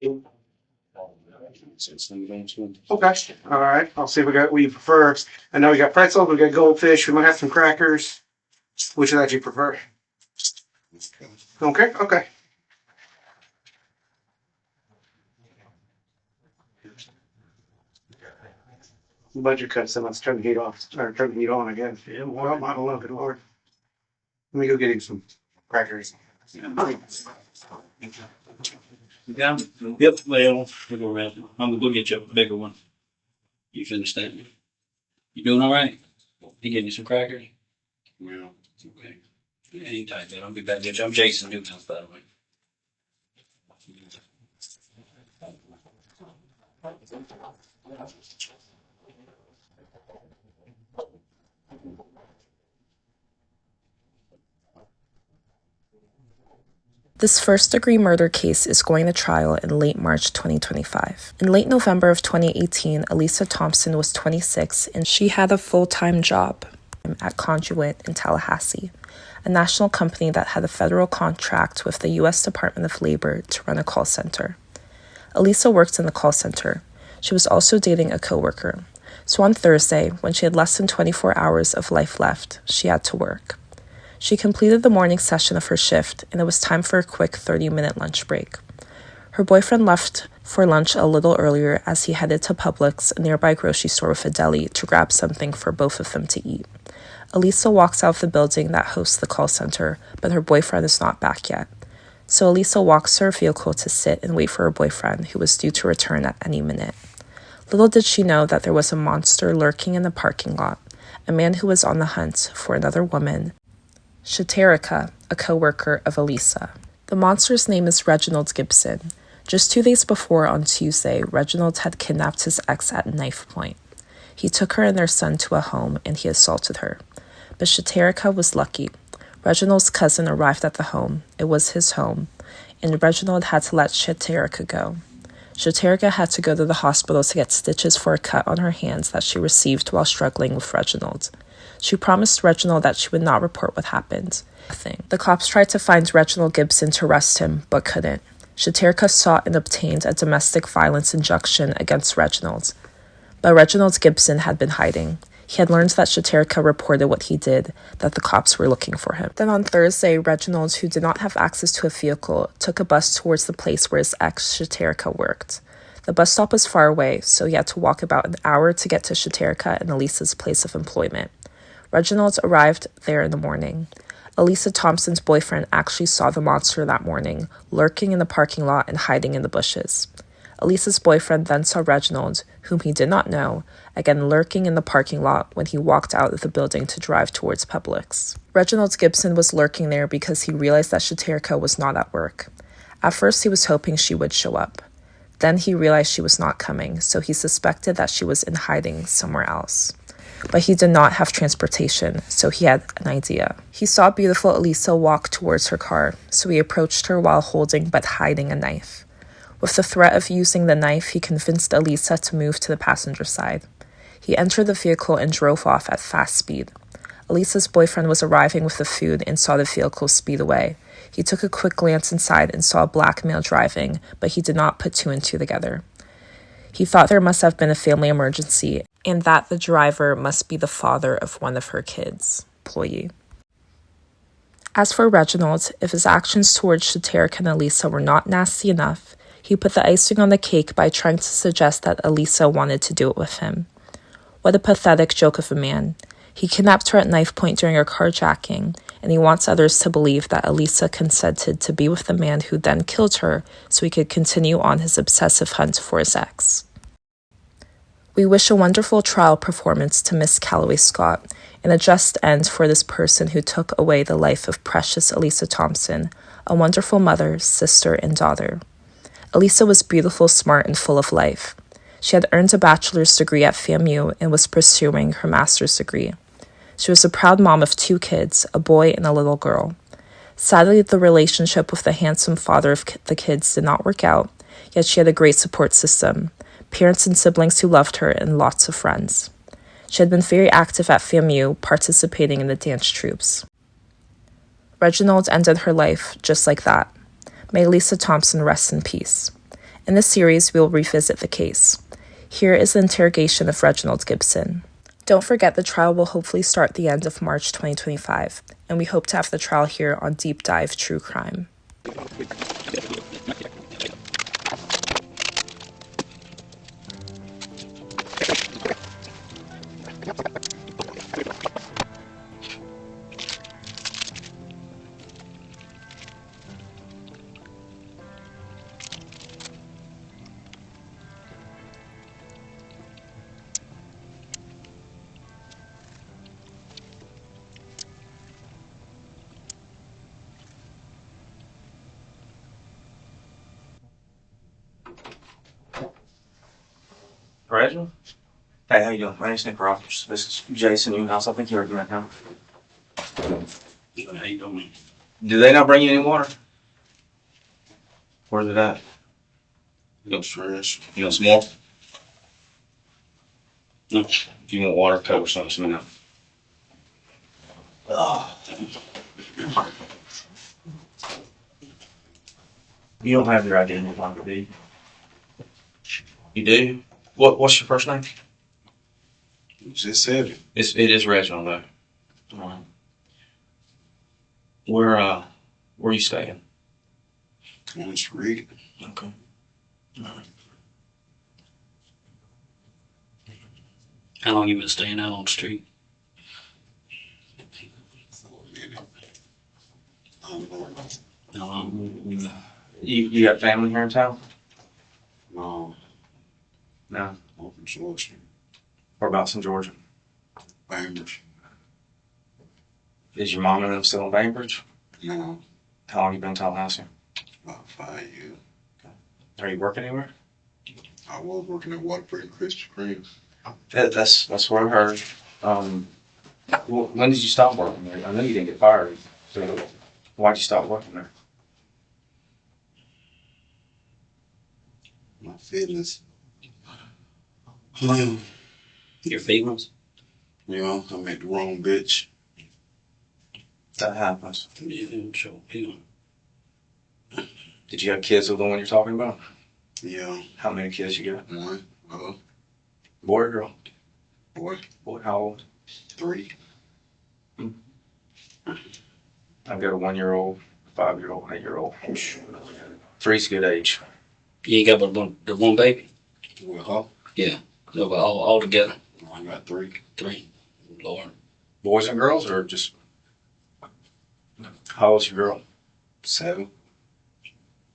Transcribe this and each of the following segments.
Okay. All right. I'll see what you prefer. I know we got pretzels, we got goldfish, we might have some crackers. Which of that you prefer? Okay. Okay. Budget cuts, so let's turn the heat off or turn the heat on again. Yeah, well, I don't know if it'll work. Let me go get him some crackers. Yeah. Yep. Well, we'll go around. I'm gonna go get you a bigger one. You finished that? You doing all right? He getting you some crackers? Yeah. Okay. Yeah, anytime, man. I'll be back. I'm Jason Newhouse, by the way. This first-degree murder case is going to trial in late March 2025. In late November of 2018, Elisa Thompson was 26 and she had a full-time job at Conduent in Tallahassee, a national company that had a federal contract with the U.S. Department of Labor to run a call center. Elisa worked in the call center. She was also dating a coworker. So on Thursday, when she had less than 24 hours of life left, she had to work. She completed the morning session of her shift, and it was time for a quick 30-minute lunch break. Her boyfriend left for lunch a little earlier as he headed to Publix, a nearby grocery store with a deli, to grab something for both of them to eat. Elisa walks out of the building that hosts the call center, but her boyfriend is not back yet. So Elisa walks to her vehicle to sit and wait for her boyfriend, who was due to return at any minute. Little did she know that there was a monster lurking in the parking lot, a man who was on the hunt for another woman, Shaterika, a co-worker of Elisa. The monster's name is Reginald Gibson. Just 2 days before, on Tuesday, Reginald had kidnapped his ex at knife point. He took her and their son to a home and he assaulted her. But Shaterika was lucky. Reginald's cousin arrived at the home. It was his home, and Reginald had to let Shaterika go. Shaterika had to go to the hospital to get stitches for a cut on her hands that she received while struggling with Reginald. She promised Reginald that she would not report what happened. The cops tried to find Reginald Gibson to arrest him, but couldn't. Shaterika sought and obtained a domestic violence injunction against Reginald. But Reginald Gibson had been hiding. He had learned that Shaterika reported what he did, that the cops were looking for him. Then on Thursday, Reginald, who did not have access to a vehicle, took a bus towards the place where his ex, Shaterika, worked. The bus stop was far away, so he had to walk about an hour to get to Shaterika and Elisa's place of employment. Reginald arrived there in the morning. Elisa Thompson's boyfriend actually saw the monster that morning, lurking in the parking lot and hiding in the bushes. Elisa's boyfriend then saw Reginald, whom he did not know, again lurking in the parking lot when he walked out of the building to drive towards Publix. Reginald Gibson was lurking there because he realized that Shaterika was not at work. At first, he was hoping she would show up. Then he realized she was not coming, so he suspected that she was in hiding somewhere else. But he did not have transportation, so he had an idea. He saw beautiful Elisa walk towards her car, so he approached her while holding but hiding a knife. With the threat of using the knife, he convinced Elisa to move to the passenger side. He entered the vehicle and drove off at fast speed. Elisa's boyfriend was arriving with the food and saw the vehicle speed away. He took a quick glance inside and saw a black male driving, but he did not put two and two together. He thought there must have been a family emergency and that the driver must be the father of one of her kids. Employee. As for Reginald, if his actions towards Shaterika and Elisa were not nasty enough, he put the icing on the cake by trying to suggest that Elisa wanted to do it with him. What a pathetic joke of a man. He kidnapped her at knife point during a carjacking, and he wants others to believe that Elisa consented to be with the man who then killed her so he could continue on his obsessive hunt for his ex. We wish a wonderful trial performance to Miss Calloway Scott and a just end for this person who took away the life of precious Elisa Thompson, a wonderful mother, sister, and daughter. Elisa was beautiful, smart, and full of life. She had earned a bachelor's degree at FAMU and was pursuing her master's degree. She was a proud mom of 2 kids, a boy and a little girl. Sadly, the relationship with the handsome father of the kids did not work out, yet she had a great support system, parents and siblings who loved her, and lots of friends. She had been very active at FAMU, participating in the dance troupes. Reginald ended her life just like that. May Elisa Thompson rest in peace. In this series, we will revisit the case. Here is the interrogation of Reginald Gibson. Don't forget the trial will hopefully start the end of March 2025, and we hope to have the trial here on Deep Dive True Crime. Reginald? Hey, how you doing? My name's Nick Rogers. This is Jason Newhouse. I think you're doing that now. How you doing? Do they not bring you any water? Where's it at? You want trash? You want some more? No. If you want water, Coke or something, let me know. You don't have your identity longer, do you? You do? What's your first name? You just said it. It is Reginald, though. Alright. Where are you staying? On the street. Okay. Alright. How long you been staying out on the street? For a minute. I don't know. How long? You got family here in town? No, No. I'm from Georgia. Whereabouts in Georgia? Bainbridge. Is your mom and them still in Bainbridge? No, How long you been in Tallahassee? about 5 years. Are you working anywhere? I was working at Waterbury Krispy Kreme. That's what I heard. When did you stop working there? I know you didn't get fired. So why'd you stop working there? My fitness. Your feelings? You know, I met the wrong bitch. That happens. Yeah, sure. Yeah. Did you have kids with the one you're talking about? Yeah, How many kids you got? one, Boy or girl? boy, Boy, how old? 3. I've got a 1-year-old, 5-year-old, 8-year-old. 3's good age. You ain't got but the one baby? Well, Yeah. No, but all together? I got 3. 3. Lord. Boys and girls, or just how old's your girl? 7.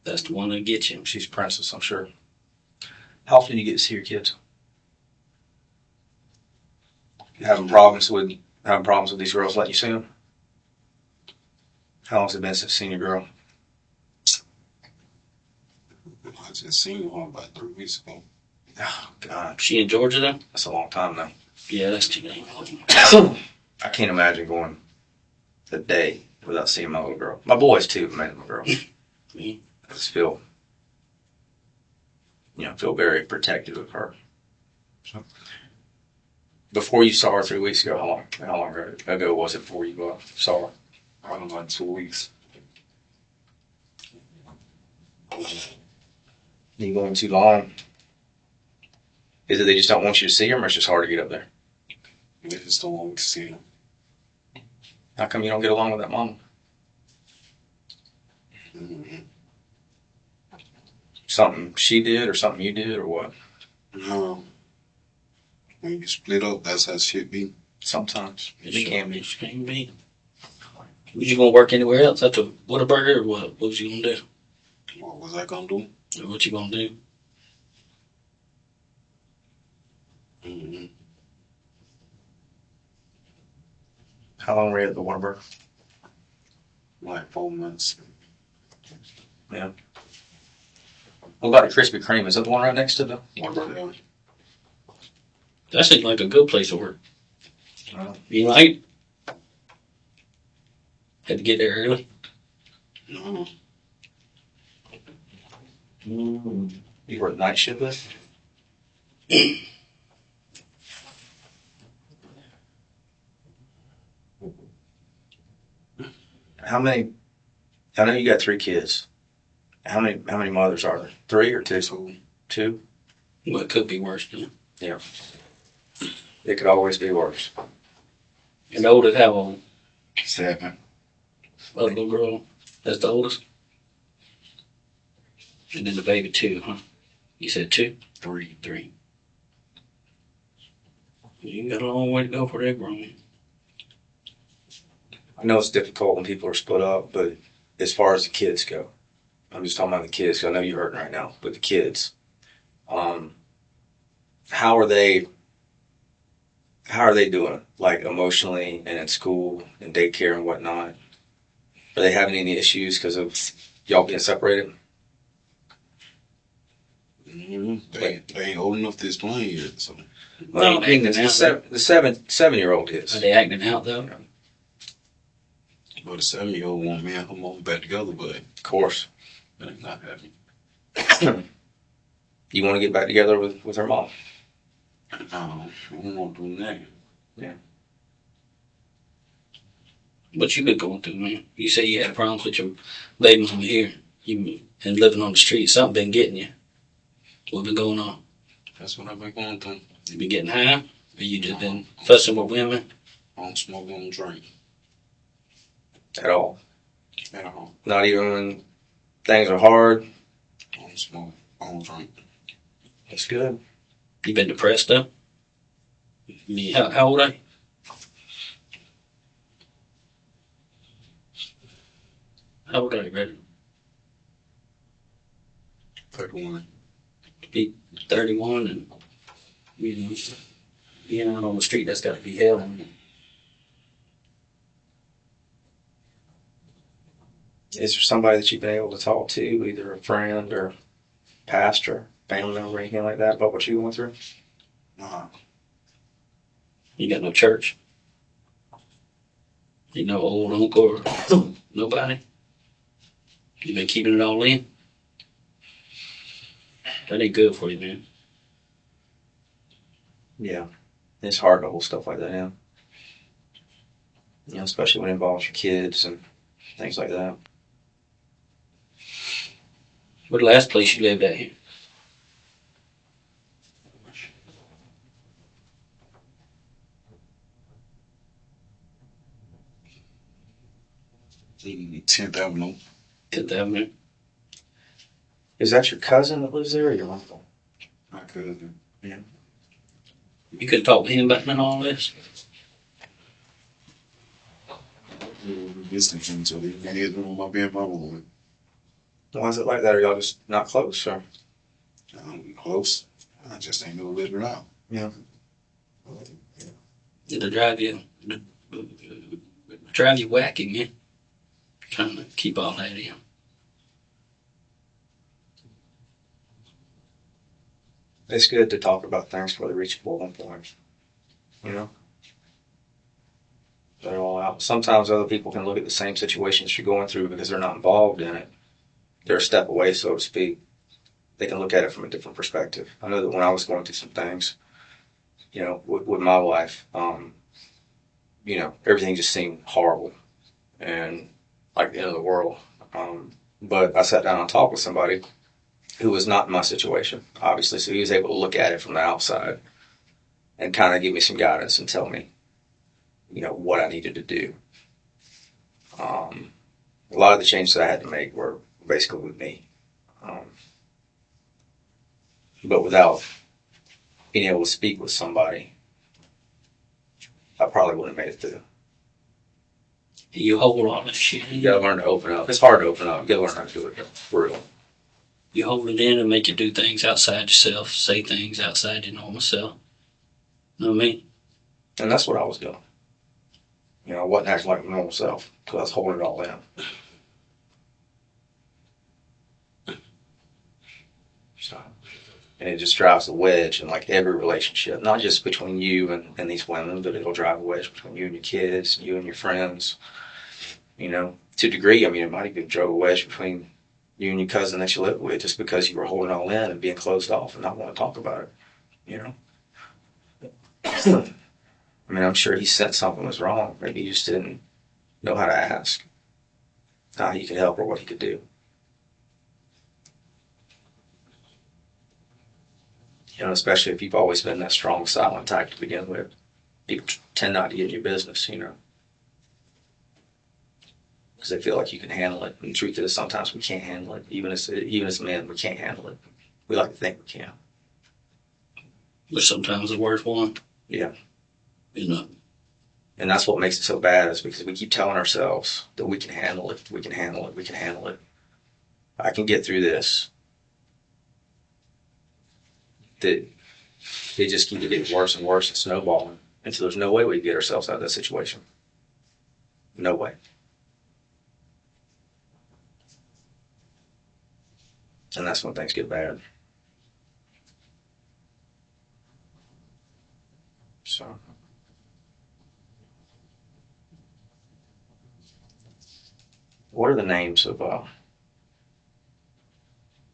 That's the one that gets you. She's a princess, I'm sure. How often do you get to see your kids? You having problems with these girls letting you see them? How long's it been since you've seen your girl? I just seen her about 3 weeks ago. Oh, God, She in Georgia then? that's a long time now. Yeah, that's too late. I can't imagine going a day without seeing my little girl. My boys too, man, my girl. Me? I just feel very protective of her. Before you saw her 3 weeks ago, how long ago was it before you saw her? I don't know, like 2 weeks. You going too long? Is it they just don't want you to see them, or it's just hard to get up there? They just don't want me to see them. How come you don't get along with that mama? Mm-hmm. Something she did, or something you did, or what? No. When you split up, that's how shit be. Sometimes It it can be. It can be. Was you gonna work anywhere else after Whataburger, or what? What was you gonna do? What was I gonna do? Or what you gonna do? Mm-hmm. How long were you at the Whataburger? Like 4 months. Yeah. What about the Krispy Kreme? Is that the one right next to the Whataburger? Yeah. That seems like a good place to work. Uh, You like? Had to get there early. No. You work night shift there? How many? I know you got 3 kids. How many mothers are there? 3 or 2? So 2? Well, it could be worse than. Yeah. It could always be worse. And the oldest, how old? 7. Oh, little girl. That's the oldest. And then the baby 2, huh? You said 2? 3. 3. You got a long way to go for that grown. I know it's difficult when people are split up, but as far as the kids go, I'm just talking about the kids. 'Cause I know you're hurting right now, but the kids, how are they? How are they doing? Like emotionally and in school and daycare and whatnot? Are they having any issues because of y'all being separated? They ain't old enough to explain yet. So Well, I mean, They acting out, the 7-year-old Are is. they acting out though? but the 7-year-old want me and her mom back together, but Of course. that ain't not happening. You want to get back together with her mom? I don't want to do that. What you been going through, man? You say you had problems with your baby from here, and living on the street. Something been getting you. What been going on? That's what I've been going through. You been getting high? Or you just been fussing with women? I don't smoke, I don't drink At all? at all. Not even when things are hard? I don't smoke, I don't drink. That's good. You been depressed though? How old are you? How old are you, Reggie? 31. 31, and being out on the street, that's got to be hell. Is there somebody that you've been able to talk to, either a friend or pastor, family member, anything like that, about what you went through? Nah, You got no church? You know, old uncle or nobody? You been keeping it all in? That ain't good for you, man. Yeah. It's hard to hold stuff like that in. You know, especially when it involves your kids and things like that. What the last place you lived at here? the 10th Avenue. 10th Avenue? Is that your cousin that lives there or your uncle? My cousin. You couldn't talk to him about none of all this? We were visiting him, so he can't get in my being my room. Why is it like that? Are y'all just not close? Or? We close. I just ain't never lived it out. Did it drive you wacky, man? Trying to keep all that in. It's good to talk about things before they reach a boiling point. You know? Let it all out. Sometimes other people can look at the same situation that you're going through because they're not involved in it. They're a step away, so to speak. They can look at it from a different perspective. I know that when I was going through some things, you know, with my wife, you know, everything just seemed horrible and like the end of the world. But I sat down and talked with somebody who was not in my situation, obviously, so he was able to look at it from the outside and kind of give me some guidance and tell me, you know, what I needed to do. A lot of the changes that I had to make were basically with me. But without being able to speak with somebody, I probably wouldn't have made it through. You hold all this shit in. You gotta learn to open up. It's hard to open up. You gotta learn how to do it for real. You hold it in and make you do things outside yourself, say things outside your normal self. Know what I mean? And that's what I was doing. You know, I wasn't acting like my normal self because I was holding it all in. So, and it just drives a wedge in like every relationship, not just between you and these women, but it'll drive a wedge between you and your kids, you and your friends. You know, to a degree, I mean, it might even drove a wedge between you and your cousin that you live with just because you were holding all in and being closed off and not want to talk about it, you know? I mean, I'm sure he sensed something was wrong. Maybe he just didn't know how to ask how he could help or what he could do. You know, especially if you've always been that strong, silent type to begin with. People tend not to get in your business, you know, because they feel like you can handle it. And the truth is, sometimes we can't handle it. Even as men, we can't handle it. We like to think we can. But sometimes the worst one. Yeah. You know. And that's what makes it so bad, is because we keep telling ourselves that we can handle it, we can handle it, we can handle it. I can get through this. That they just keep getting worse and worse and snowballing. And so there's no way we can get ourselves out of that situation. No way. And that's when things get bad. So. What are the names of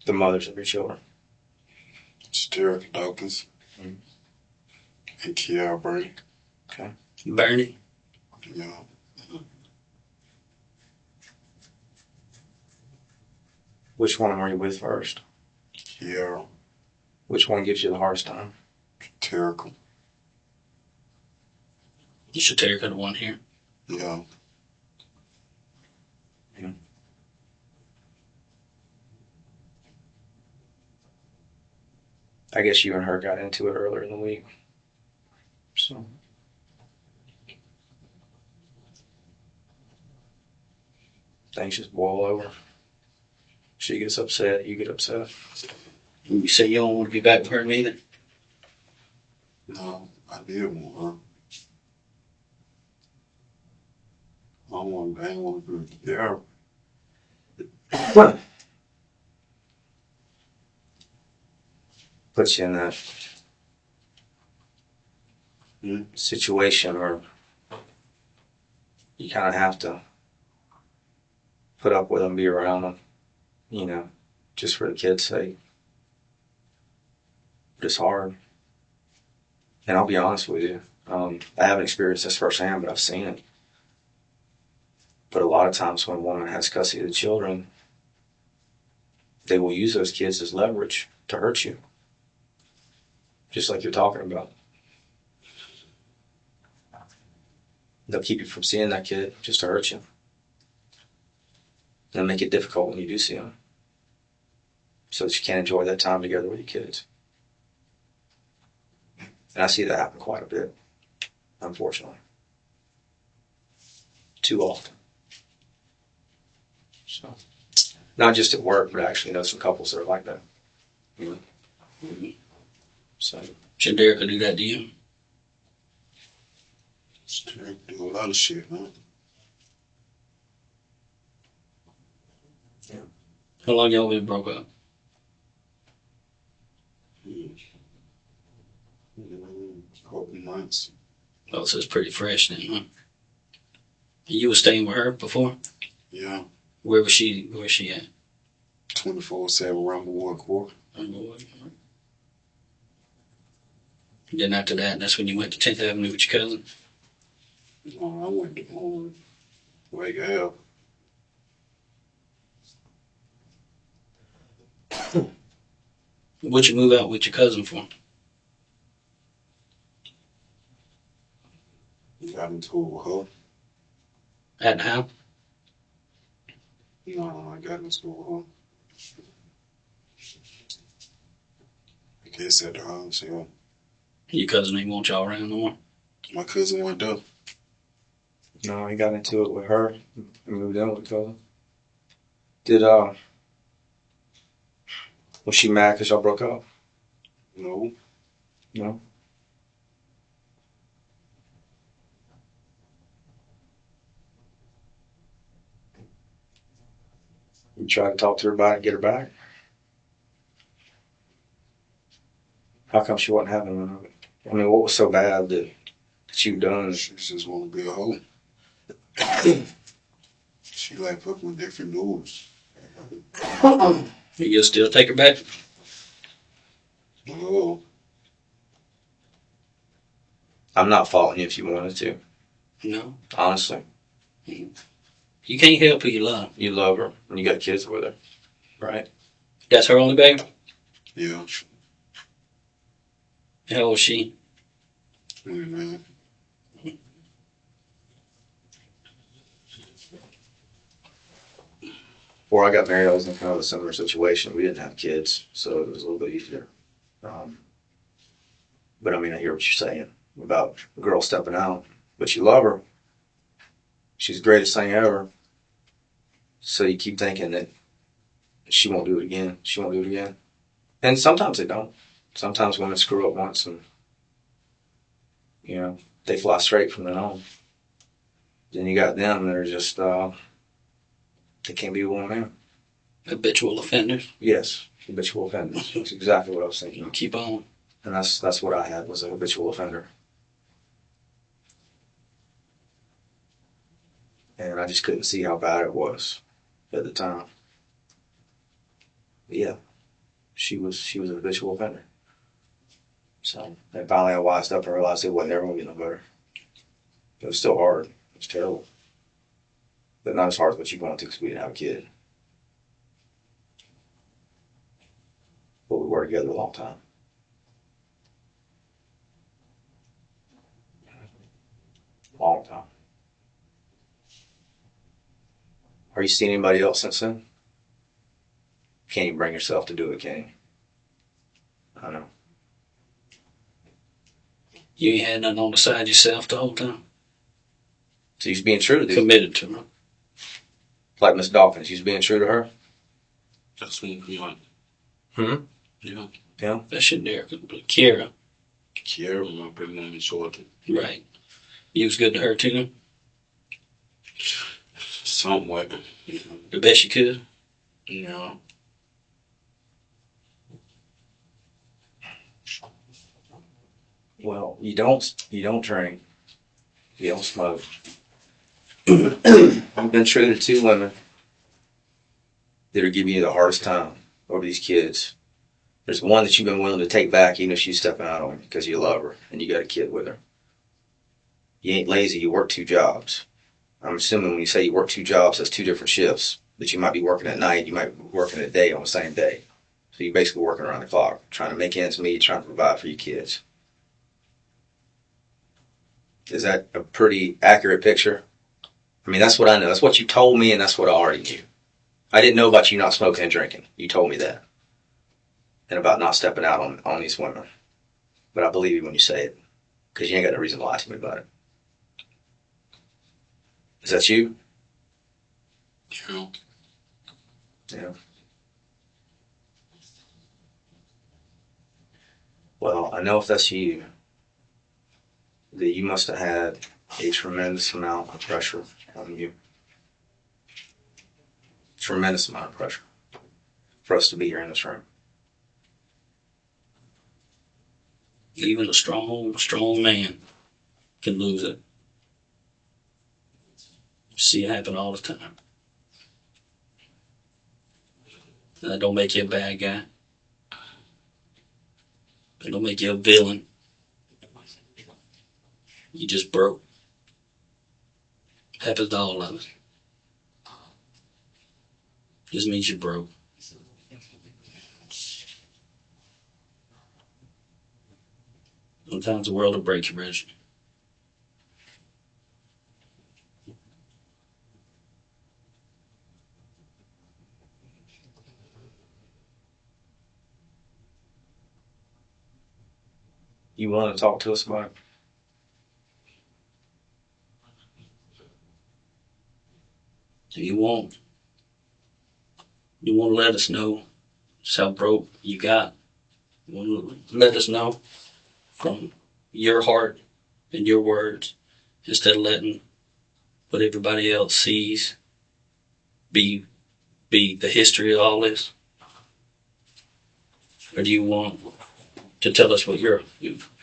the mothers of your children? It's Derek Dawkins and Kiara Bernie. Okay. Bernie. Yeah. Which one were you with first? Kiara. Which one gives you the hardest time? Terrical. You should take the one here. Yeah. I guess you and her got into it earlier in the week. So. Things just boil over. She gets upset, you get upset. You say you don't want to be back with her neither. No, I did want her. I ain't want to be there. Puts you in that situation where you kind of have to put up with them, be around them, you know, just for the kids' sake. But it's hard. And I'll be honest with you, I haven't experienced this firsthand, but I've seen it. But a lot of times when a woman has custody of the children, they will use those kids as leverage to hurt you. Just like you're talking about. They'll keep you from seeing that kid just to hurt you. They'll make it difficult when you do see them, so that you can't enjoy that time together with your kids. And I see that happen quite a bit, unfortunately. Too often. So, not just at work, but I actually know some couples that are like that. You know? So. Should Derek do that to you? Derek do a lot of shit, huh? Yeah. How long y'all been broke up? Couple months. Oh, so it's pretty fresh then, huh? You were staying with her before? Yeah. Where was she at? 24/7 Rumblewood Court. Then after that, that's when you went to 10th Avenue with your cousin? No, I went to Wake Up. What'd you move out with your cousin for? Got into it with her. At the house? No, I got into it with her. I guess at the house, yeah. Your cousin ain't want y'all around no more? My cousin went up. No, he got into it with her and moved in with her. Did, was she mad because y'all broke up? No. No? You tried to talk to her about it and get her back? How come she wasn't having none of it? I mean, what was so bad that you've done? She just want to be a hoe. She like fucking with different dudes. You'll still take her back? No. I'm not faulting you if you wanted to. No. Honestly. You can't help who you love. You love her and you got kids with her, right? That's her only baby? Yeah. How old is she? Mhm. Before I got married, I was in kind of a similar situation. We didn't have kids, so it was a little bit easier. But I mean, I hear what you're saying about a girl stepping out, but you love her. She's the greatest thing ever. So you keep thinking that she won't do it again. She won't do it again. And sometimes they don't. Sometimes women screw up once and, they fly straight from then on. Then you got them that are just, they can't be with one man. Habitual offenders. Yes, habitual offenders. That's exactly what I was thinking. Keep on. And that's what I had, was a habitual offender. And I just couldn't see how bad it was at the time. But yeah, she was a habitual offender. So and finally I wised up and realized it wasn't ever going to get no better. It was still hard. It was terrible. But not as hard as what you wanted to because we didn't have a kid. But we were together a long time. Long time. Are you seeing anybody else since then? Can't even bring yourself to do it, can you? I know. You ain't had nothing on the side yourself the whole time? So you're being true to this. Committed to her. Like Miss Dawkins, you're being true to her? That's what we want. Hmm? Yeah. Yeah? That shit there. Kira. Care my big woman shorty. Right. You was good to her too? Somewhat. The best you could? Yeah. Well, you don't drink. You don't smoke. You've been true to two women that are giving you the hardest time over these kids. There's one that you've been willing to take back even if she's stepping out on you because you love her and you got a kid with her. You ain't lazy, you work two jobs. I'm assuming when you say you work two jobs, that's two different shifts. That you might be working at night, you might be working at day on the same day. So you're basically working around the clock, trying to make ends meet, trying to provide for your kids. Is that a pretty accurate picture? I mean, that's what I know. That's what you told me, and that's what I already knew. I didn't know about you not smoking and drinking. You told me that. And about not stepping out on these women. But I believe you when you say it. Because you ain't got no reason to lie to me about it. Is that you? Yeah. Yeah. Well, I know if that's you, that you must have had a tremendous amount of pressure on you. Tremendous amount of pressure for us to be here in this room. Even a strong man can lose it. See it happen all the time. That don't make you a bad guy. That don't make you a villain. You just broke. Happens to all of us. Just means you're broke. Sometimes the world will break you, Reg. You willing to talk to us about it? You won't. You want to let us know just how broke you got. You want to let us know from your heart and your words instead of letting what everybody else sees be the history of all this? Or do you want to tell us what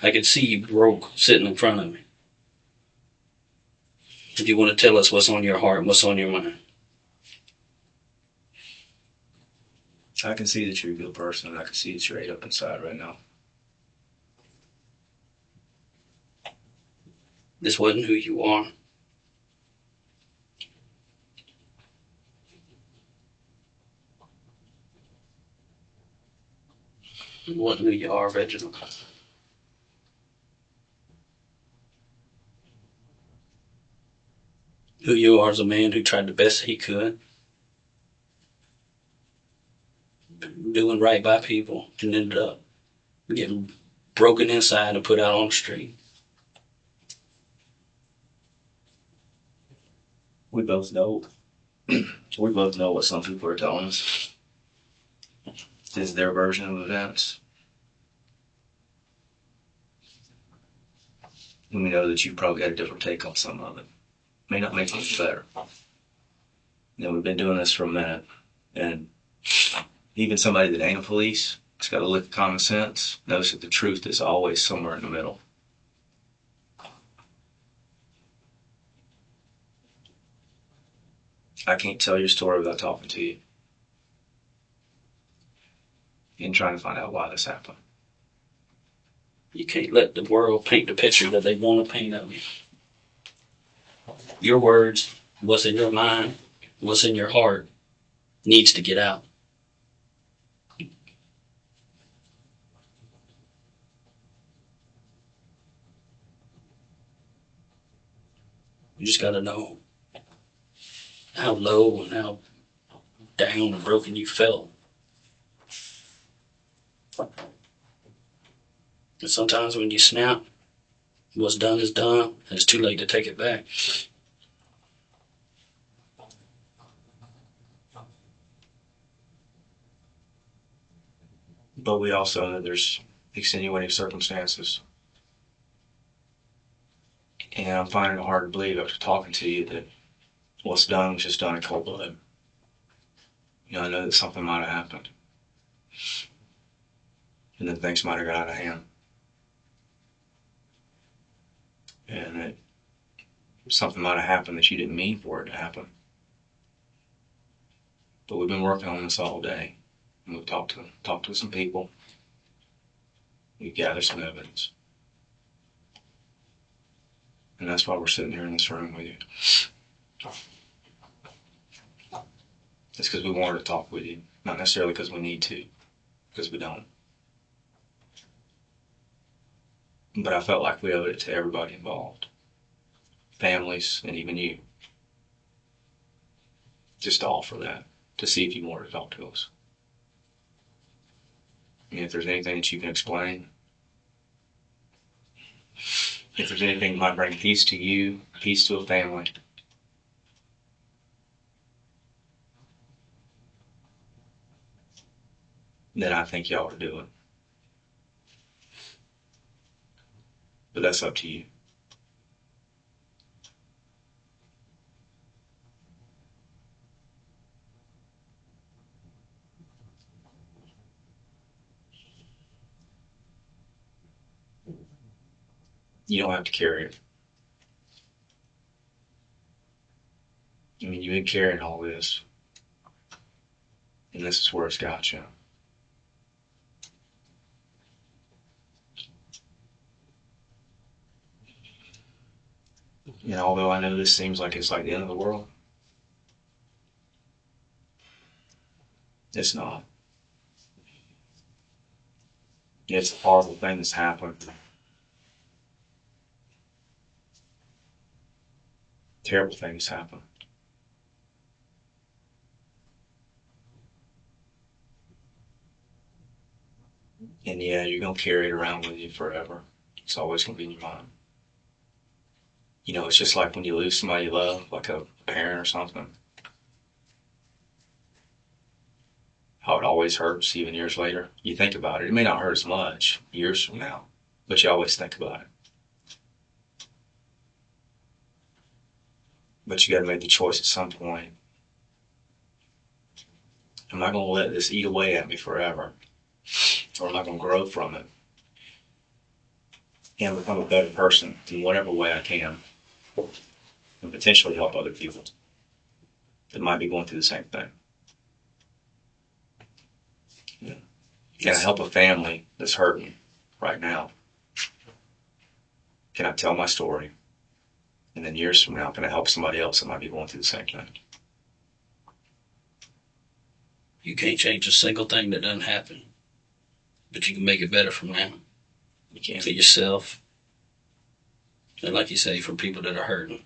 I can see you broke sitting in front of me. Do you want to tell us what's on your heart and what's on your mind? I can see that you're a good person, and I can see that you're ate up inside right now. This wasn't who you are. It wasn't who you are, Reginald. who you are as a man who tried the best he could, doing right by people, and ended up getting broken inside and put out on the street. We both know. We both know what some people are telling us. This is their version of events. And we know that you probably had a different take on some of it. May not make things better. You know, we've been doing this for a minute, and even somebody that ain't a police has got to look at common sense, knows that the truth is always somewhere in the middle. I can't tell your story without talking to you and trying to find out why this happened. You can't let the world paint the picture that they want to paint of you. Your words, what's in your mind, what's in your heart, needs to get out. You just got to know how low and how down and broken you felt. And sometimes when you snap, what's done is done, and it's too late to take it back. But we also know there's extenuating circumstances. And I'm finding it hard to believe after talking to you that what's done was just done in cold blood. You know, I know that something might have happened. And then things might have got out of hand. And that something might have happened that you didn't mean for it to happen. But we've been working on this all day. And we've talked to some people. We've gathered some evidence. And that's why we're sitting here in this room with you. It's because we wanted to talk with you. Not necessarily because we need to. Because we don't. But I felt like we owed it to everybody involved. Families, and even you. Just to offer that. To see if you wanted to talk to us. And if there's anything that you can explain. If there's anything that might bring peace to you, peace to a family. Then I think you ought to do it. But that's up to you. You don't have to carry it. I mean, you've been carrying all this. And this is where it's got you. And although I know this seems like it's like the end of the world, it's not. It's a horrible thing that's happened. Terrible things happen. And yeah, you're going to carry it around with you forever. It's always going to be in your mind. You know, it's just like when you lose somebody you love, like a parent or something. How it always hurts even years later. You think about it. It may not hurt as much years from now, but you always think about it. But you got to make the choice at some point. Am I going to let this eat away at me forever? Or am I going to grow from it? And become a better person in whatever way I can. And potentially help other people that might be going through the same thing. Yeah. Can I help a family that's hurting right now? Can I tell my story? And then years from now, can I help somebody else that might be going through the same thing? You can't change a single thing that doesn't happen. But you can make it better from now. You can. For yourself. And like you say, for people that are hurting.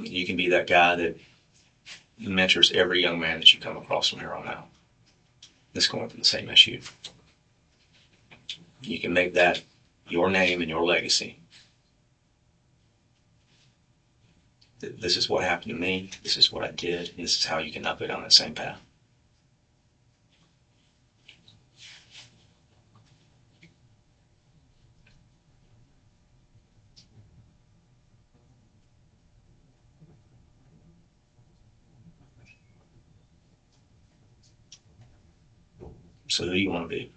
You can be that guy that mentors every young man that you come across from here on out that's going through the same issue. You can make that your name and your legacy. This is what happened to me. This is what I did. This is how you can up it on that same path. So who do you want to be?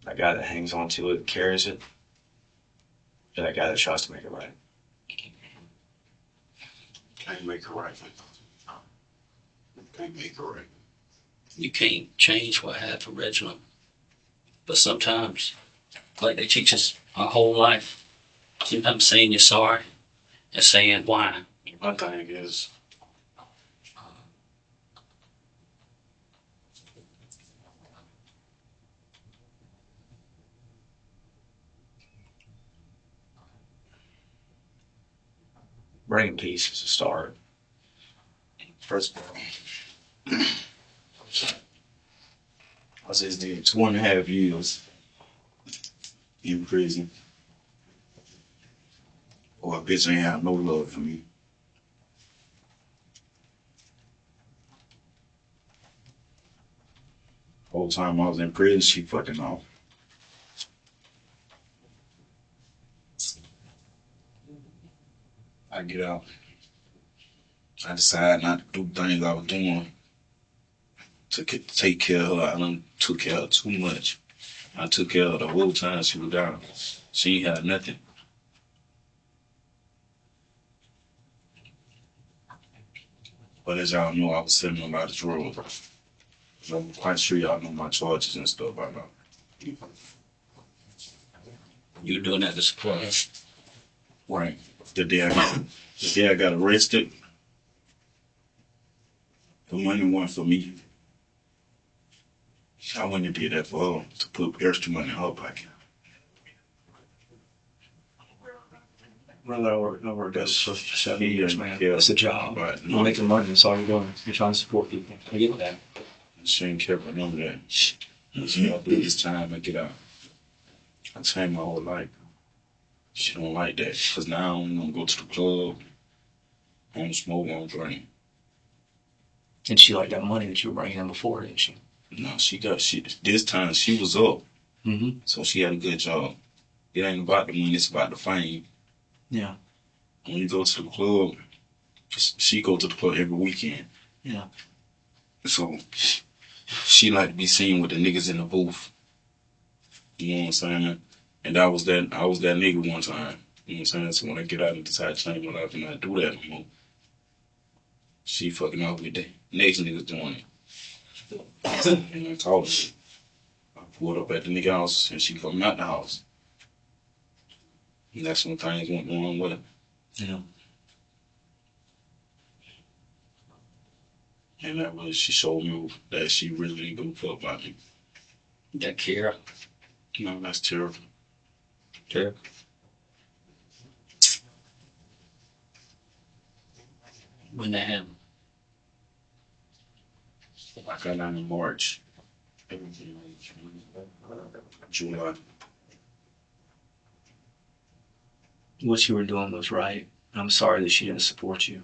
That guy that hangs on to it, carries it, or that guy that tries to make it right? Can't make it right. Can't make it right. You can't change what happened to Reginald. But sometimes, like they teach us our whole life, sometimes saying you're sorry and saying why. My thing is, Bringing peace is a start. First of all, I was just there 2.5 years in prison. Or a bitch ain't have no love for me. Whole time I was in prison, she fucking off. I get out. I decide not to do things I was doing to take care of her. I done took care of her too much. I took care of her the whole time she was down. She ain't had nothing. But as y'all know, I was selling a lot of drugs. So I'm quite sure y'all know my charges and stuff by now. You were doing that to support us. Right. The day I got arrested, the money wasn't for me. I wouldn't have did that for her, to put extra money in her pocket. Brother, I worked there for 7 years, man. Yeah. It's a job. Right. You're making money, that's all you're doing. You're trying to support people. I get that. She ain't care about none of that. She all do this time and get out. I changed my whole life. She don't like that. Cause now I don't go to the club. I don't smoke, I don't drink. And she liked that money that you were bringing in before, didn't she? No, this time she was up. Mm-hmm. So she had a good job. It ain't about the money, it's about the fame. Yeah. When you go to the club, she go to the club every weekend. Yeah. So she like to be seen with the niggas in the booth. You know what I'm saying? And I was that nigga one time. You know what I'm saying? So when I get out and decide to change my life and not do that no more, she fucking off with the next niggas doing it. And I told her. I pulled up at the nigga house and she coming out the house. And that's when things went wrong with her. Yeah. And that was, she showed me that she really didn't give a fuck about me. That Kira. No, that's terrible. Kira. When that happened. I got down in March. July. What you were doing was right. I'm sorry that she didn't support you.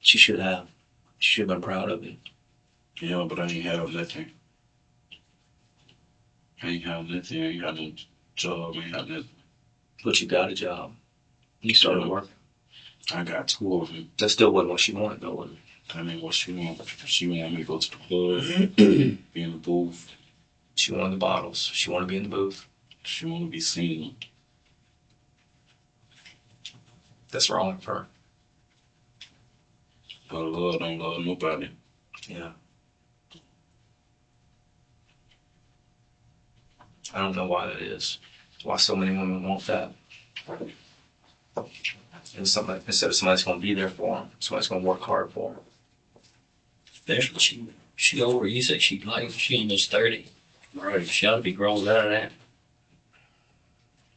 She should have. She should have been proud of it. Yeah, but I ain't have nothing. I ain't have nothing. I ain't got no job. I ain't have nothing. But you got a job. You started working. I got 2 of them. That still wasn't what she wanted, though, was it? That ain't what she want. She want me to go to the club, be in the booth. She wanted the bottles. She wanted to be in the booth. She want to be seen. That's wrong with her. But love don't love nobody. Yeah. I don't know why that is. Why so many women want that. And somebody, instead of somebody's going to be there for them, somebody's going to work hard for them. Especially she older. You said she almost 30. Right. She ought to be grown out of that.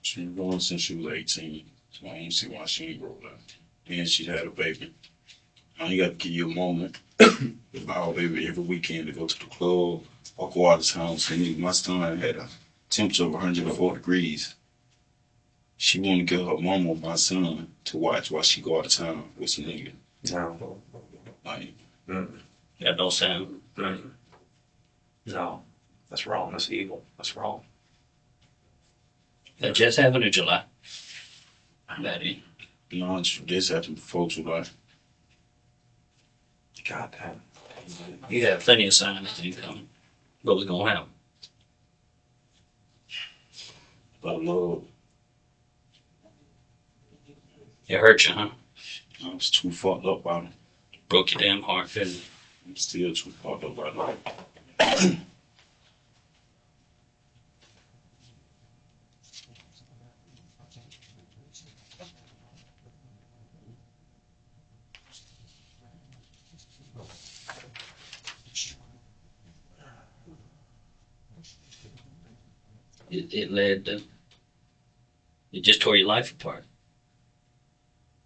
She been going since she was 18. So I don't see why she ain't grown up. And she had a baby. Now you got to give you a moment. Our baby every weekend to go to the club or go out of town. So my son had a temperature of 104 degrees. She want to get her mom or my son to watch while she go out of town with some nigga. No. Like, That don't sound right. No. That's wrong. That's evil. That's wrong. That just happened in July. That is. no, this happened before July. God damn. You have plenty of signs that he's coming. What was gonna happen? But love, It hurt you, huh? I was too fucked up by it. Broke your damn heart, didn't it? I'm still too fucked up by it. It led to. It just tore your life apart.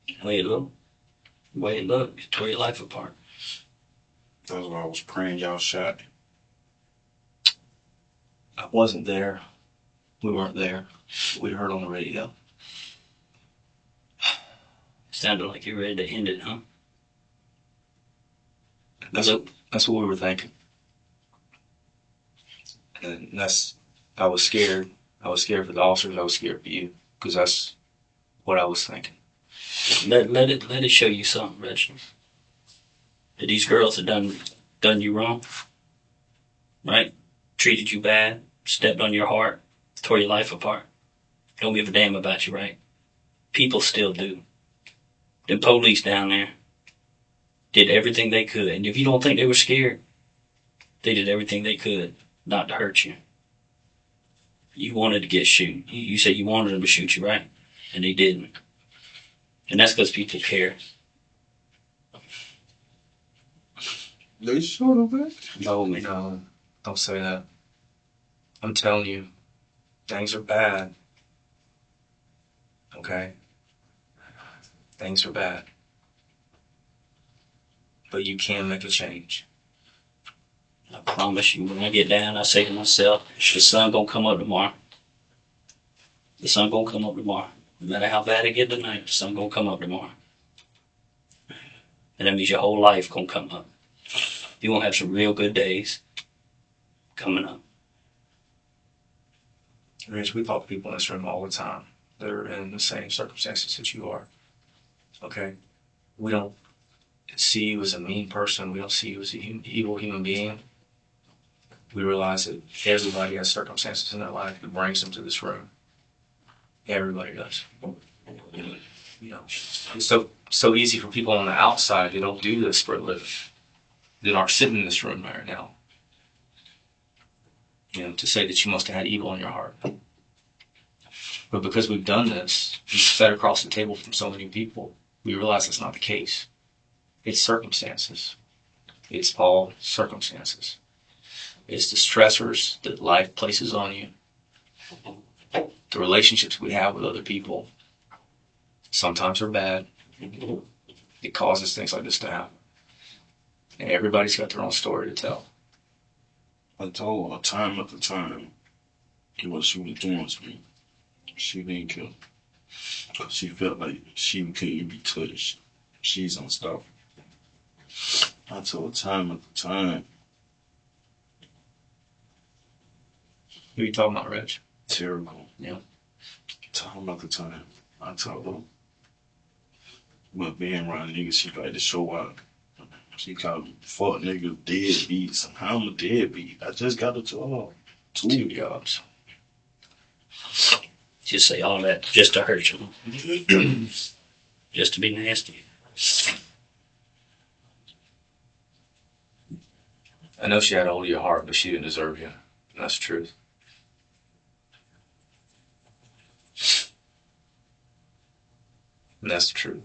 The way it looked, it tore your life apart. That's why I was praying y'all shot. I wasn't there. We weren't there. We heard on the radio. Sounded like you're ready to end it, huh? That's what we were thinking. And I was scared. I was scared for the officers. I was scared for you, because that's what I was thinking. Let it show you something, Reginald. That these girls have done you wrong, right? Treated you bad, stepped on your heart, tore your life apart. Don't give a damn about you, right? People still do. The police down there did everything they could, and if you don't think they were scared, they did everything they could not to hurt you. You wanted to get shoot. You said you wanted them to shoot you, right? And they didn't. And that's because people care. They shot him back? No, man. No, don't say that. I'm telling you, things are bad. Okay? Things are bad. But you can make a change. I promise you, when I get down, I say to myself, the sun gonna come up tomorrow. The sun gonna come up tomorrow. No matter how bad it get tonight, the sun gonna come up tomorrow. And that means your whole life gonna come up. You gonna have some real good days coming up. Rich, we talk to people in this room all the time that are in the same circumstances that you are. Okay? We don't see you as a mean person. We don't see you as an evil human being. We realize that everybody has circumstances in their life that brings them to this room. Everybody does. You know, it's so easy for people on the outside who don't do this for a living, that aren't sitting in this room right now, to say that you must have had evil in your heart. But because we've done this, we've sat across the table from so many people, we realize that's not the case. It's circumstances. It's all circumstances. It's the stressors that life places on you. The relationships we have with other people sometimes are bad. It causes things like this to happen. And everybody's got their own story to tell. I told her time after time what she was doing to me. She didn't kill. She felt like she couldn't be touched. She's unstoppable. I told her time after time. Who are you talking about, Reg? Terrible. Yeah. Time after time. I told her. But being around niggas, she like to show out. She called me fuck niggas deadbeats. I'm a deadbeat. I just got it to her. Two jobs. Just say all that just to hurt you. Just to be nasty. I know she had a hold of your heart, but she didn't deserve you. And that's the truth. And that's the truth.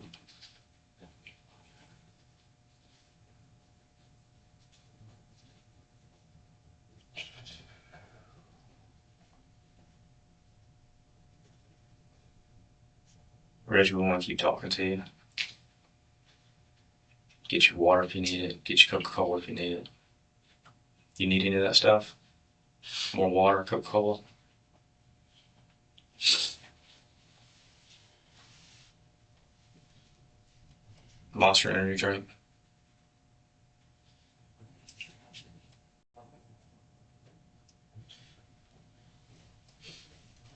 Reggie, we want to keep talking to you. Get you water if you need it. Get you Coca-Cola if you need it. You need any of that stuff? More water, Coca-Cola? Monster energy drink?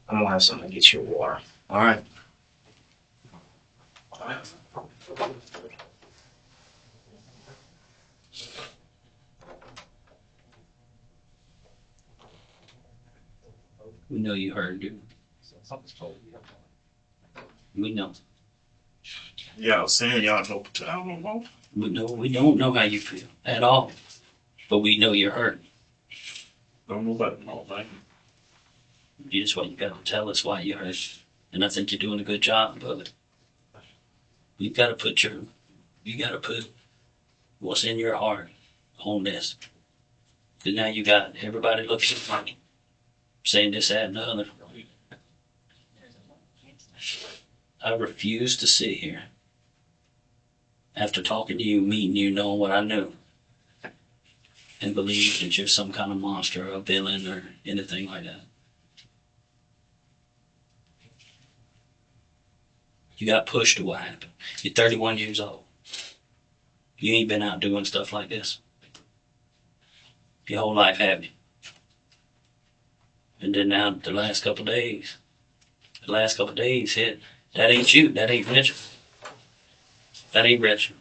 I'm gonna have something to get you water. All right. We know you heard, dude. We know. Yeah, I was saying y'all know. I don't know. We don't know how you feel at all. But we know you're hurt. Don't know about it, all right. You just what you gotta tell us why you're hurt. And I think you're doing a good job of it. You gotta put what's in your heart on this. Cause now you got everybody looking at you, saying this, that, and the other. I refuse to sit here after talking to you, meeting you, knowing what I knew, and believe that you're some kind of monster or a villain or anything like that. You got pushed to what happened. You're 31 years old. You ain't been out doing stuff like this your whole life, have you? And then now the last couple of days hit. That ain't you. That ain't Reginald. That ain't Reginald.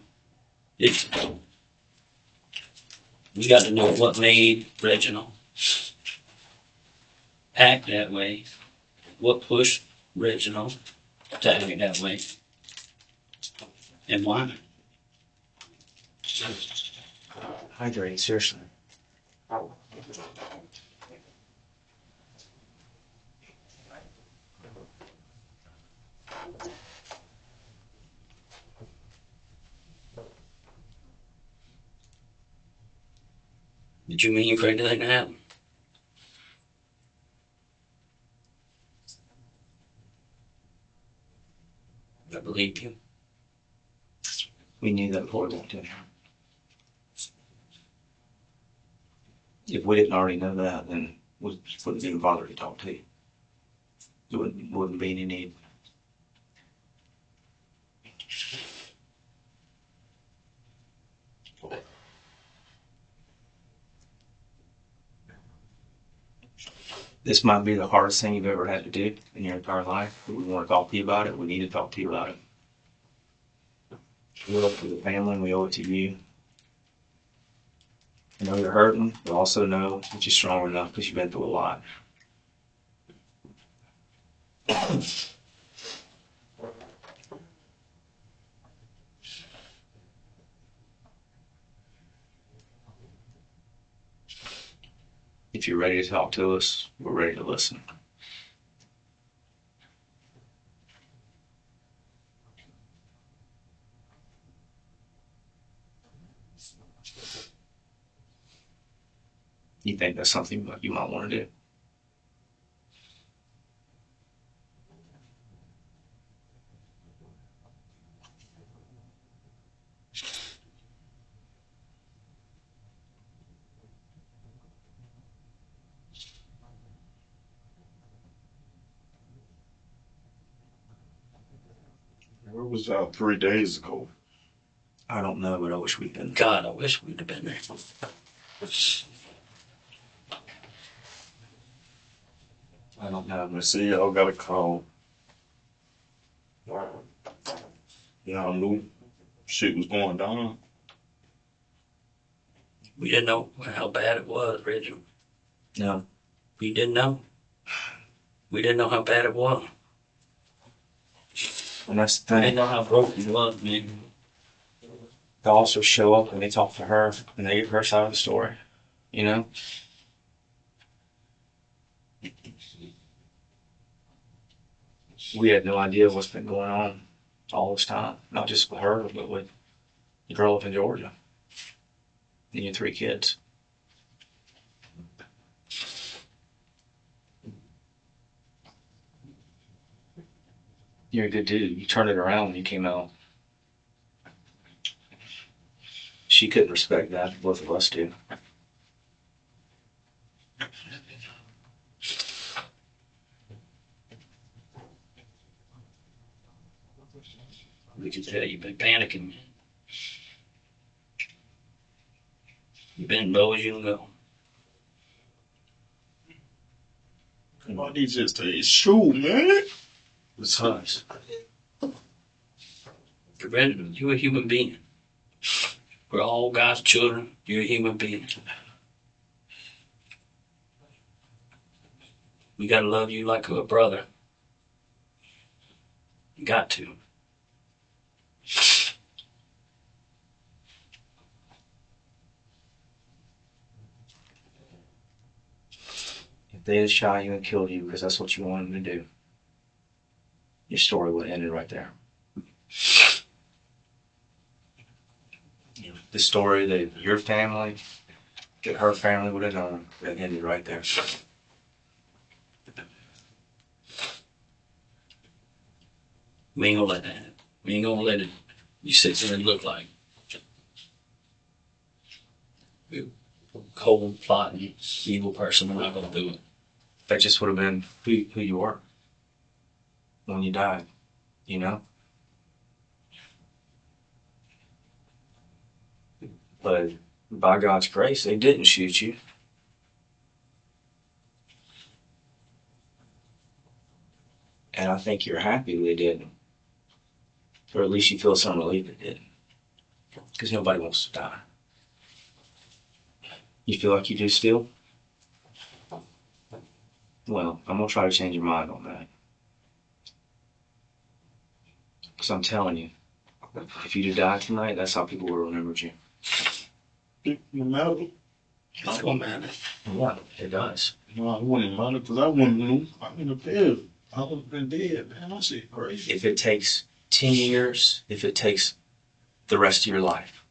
We got to know what made Reginald act that way. What pushed Reginald to act that way. And why? Hydrate, seriously. Did you mean for anything to happen? I believe you. We knew that before we walked in here. If we didn't already know that, then we wouldn't even bother to talk to you. There wouldn't be any need. This might be the hardest thing you've ever had to do in your entire life. But we want to talk to you about it. We need to talk to you about it. We owe it to the family, and we owe it to you. I know you're hurting, but also know that you're strong enough because you've been through a lot. If you're ready to talk to us, we're ready to listen. You think that's something you might want to do? Where was y'all 3 days ago? I don't know, but I wish we'd been. God, I wish we'd have been there. I don't know. I see y'all got a call. Y'all knew shit was going down. We didn't know how bad it was, Reginald. No. We didn't know. We didn't know how bad it was. And that's the We didn't thing. know how broken it was, man. The officers show up and they talk to her and they give her side of the story. You know? We had no idea what's been going on all this time. Not just with her, but with the girl up in Georgia. And your 3 kids. You're a good dude. You turned it around when you came out. She couldn't respect that. Both of us do. We can tell you've been panicking. You've been low as you can go. Why these just it's true, man. It's us. Reginald, you're a human being. We're all God's children. You're a human being. We gotta love you like a brother. You got to. If they had shot you and killed you because that's what you wanted them to do, your story would have ended right there. The story that your family, that her family would have known, that ended right there. We ain't gonna let that happen. We ain't gonna let it. You sit there and look like a cold, plotting, evil person. We're not gonna do it. That just would have been who you were when you died, you know? But by God's grace, they didn't shoot you. And I think you're happy they didn't. Or at least you feel some relief they didn't. Because nobody wants to die. You feel like you do still? Well, I'm going to try to change your mind on that. Because I'm telling you, if you'd have died tonight, that's how people would have remembered you. No matter. It's gonna matter. Yeah, it does. No, it wouldn't matter because I wouldn't know. I'm in the bed. I would have been dead, man. I see crazy. If it takes 10 years, if it takes the rest of your life,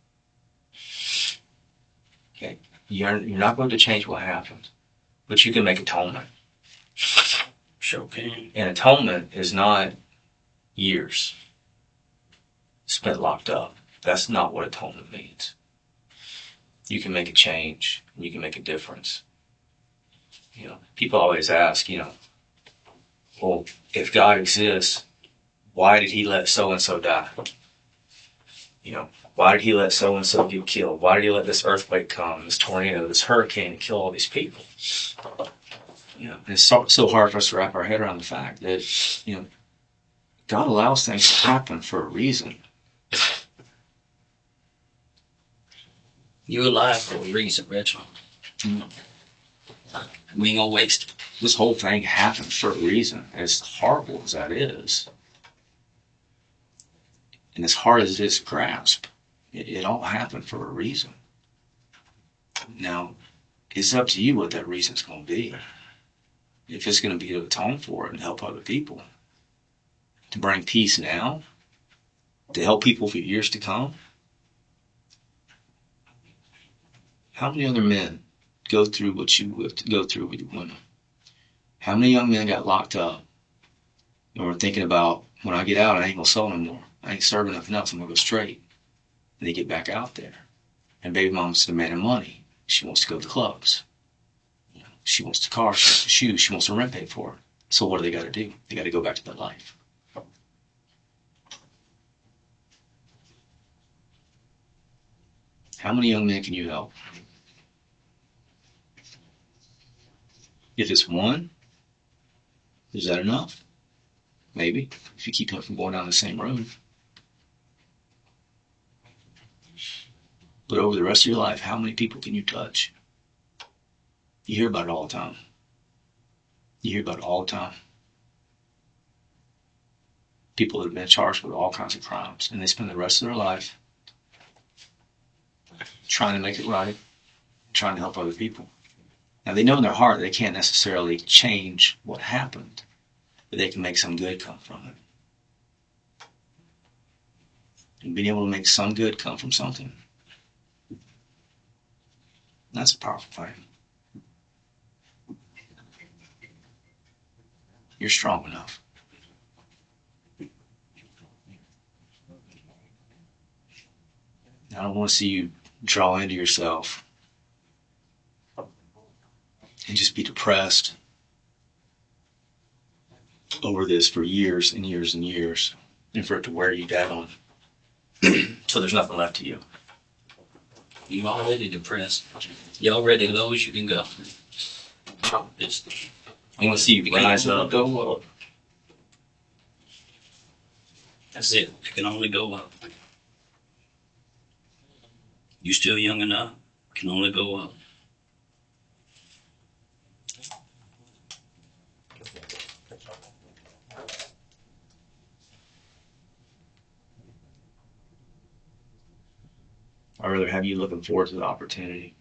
okay, you're not going to change what happened, but you can make atonement. Sure can. And atonement is not years spent locked up. That's not what atonement means. You can make a change. You can make a difference. You know, people always ask, well, if God exists, why did he let so-and-so die? Why did he let so-and-so get killed? Why did he let this earthquake come, this tornado, this hurricane kill all these people? It's so hard for us to wrap our head around the fact that, God allows things to happen for a reason. You're alive for a reason, Reginald. We ain't gonna waste it. This whole thing happened for a reason, as horrible as that is. And as hard as it is to grasp, it all happened for a reason. Now, it's up to you what that reason's going to be. If it's going to be to atone for it and help other people, to bring peace now, to help people for years to come. How many other men go through what you go through with your women? How many young men got locked up and were thinking about, when I get out, I ain't going to sell no more. I ain't serving nothing else. I'm going to go straight. And they get back out there. And baby mom's demanding money. She wants to go to clubs. She wants the car. She wants the shoes. She wants the rent paid for. So what do they got to do? They got to go back to that life. How many young men can you help? If it's one, is that enough? Maybe, if you keep them from going down the same road. But over the rest of your life, how many people can you touch? You hear about it all the time. You hear about it all the time. People that have been charged with all kinds of crimes, and they spend the rest of their life trying to make it right, trying to help other people. Now, they know in their heart they can't necessarily change what happened, but they can make some good come from it. And being able to make some good come from something, that's a powerful thing. You're strong enough. I don't want to see you draw into yourself and just be depressed over this for years and years and years, and for it to wear you down so there's nothing left to you. You already depressed. You already low as you can go. Just, I want to see you rise up. Go up. That's it. It can only go up. You still young enough. It can only go up. I'd rather have you looking forward to the opportunity,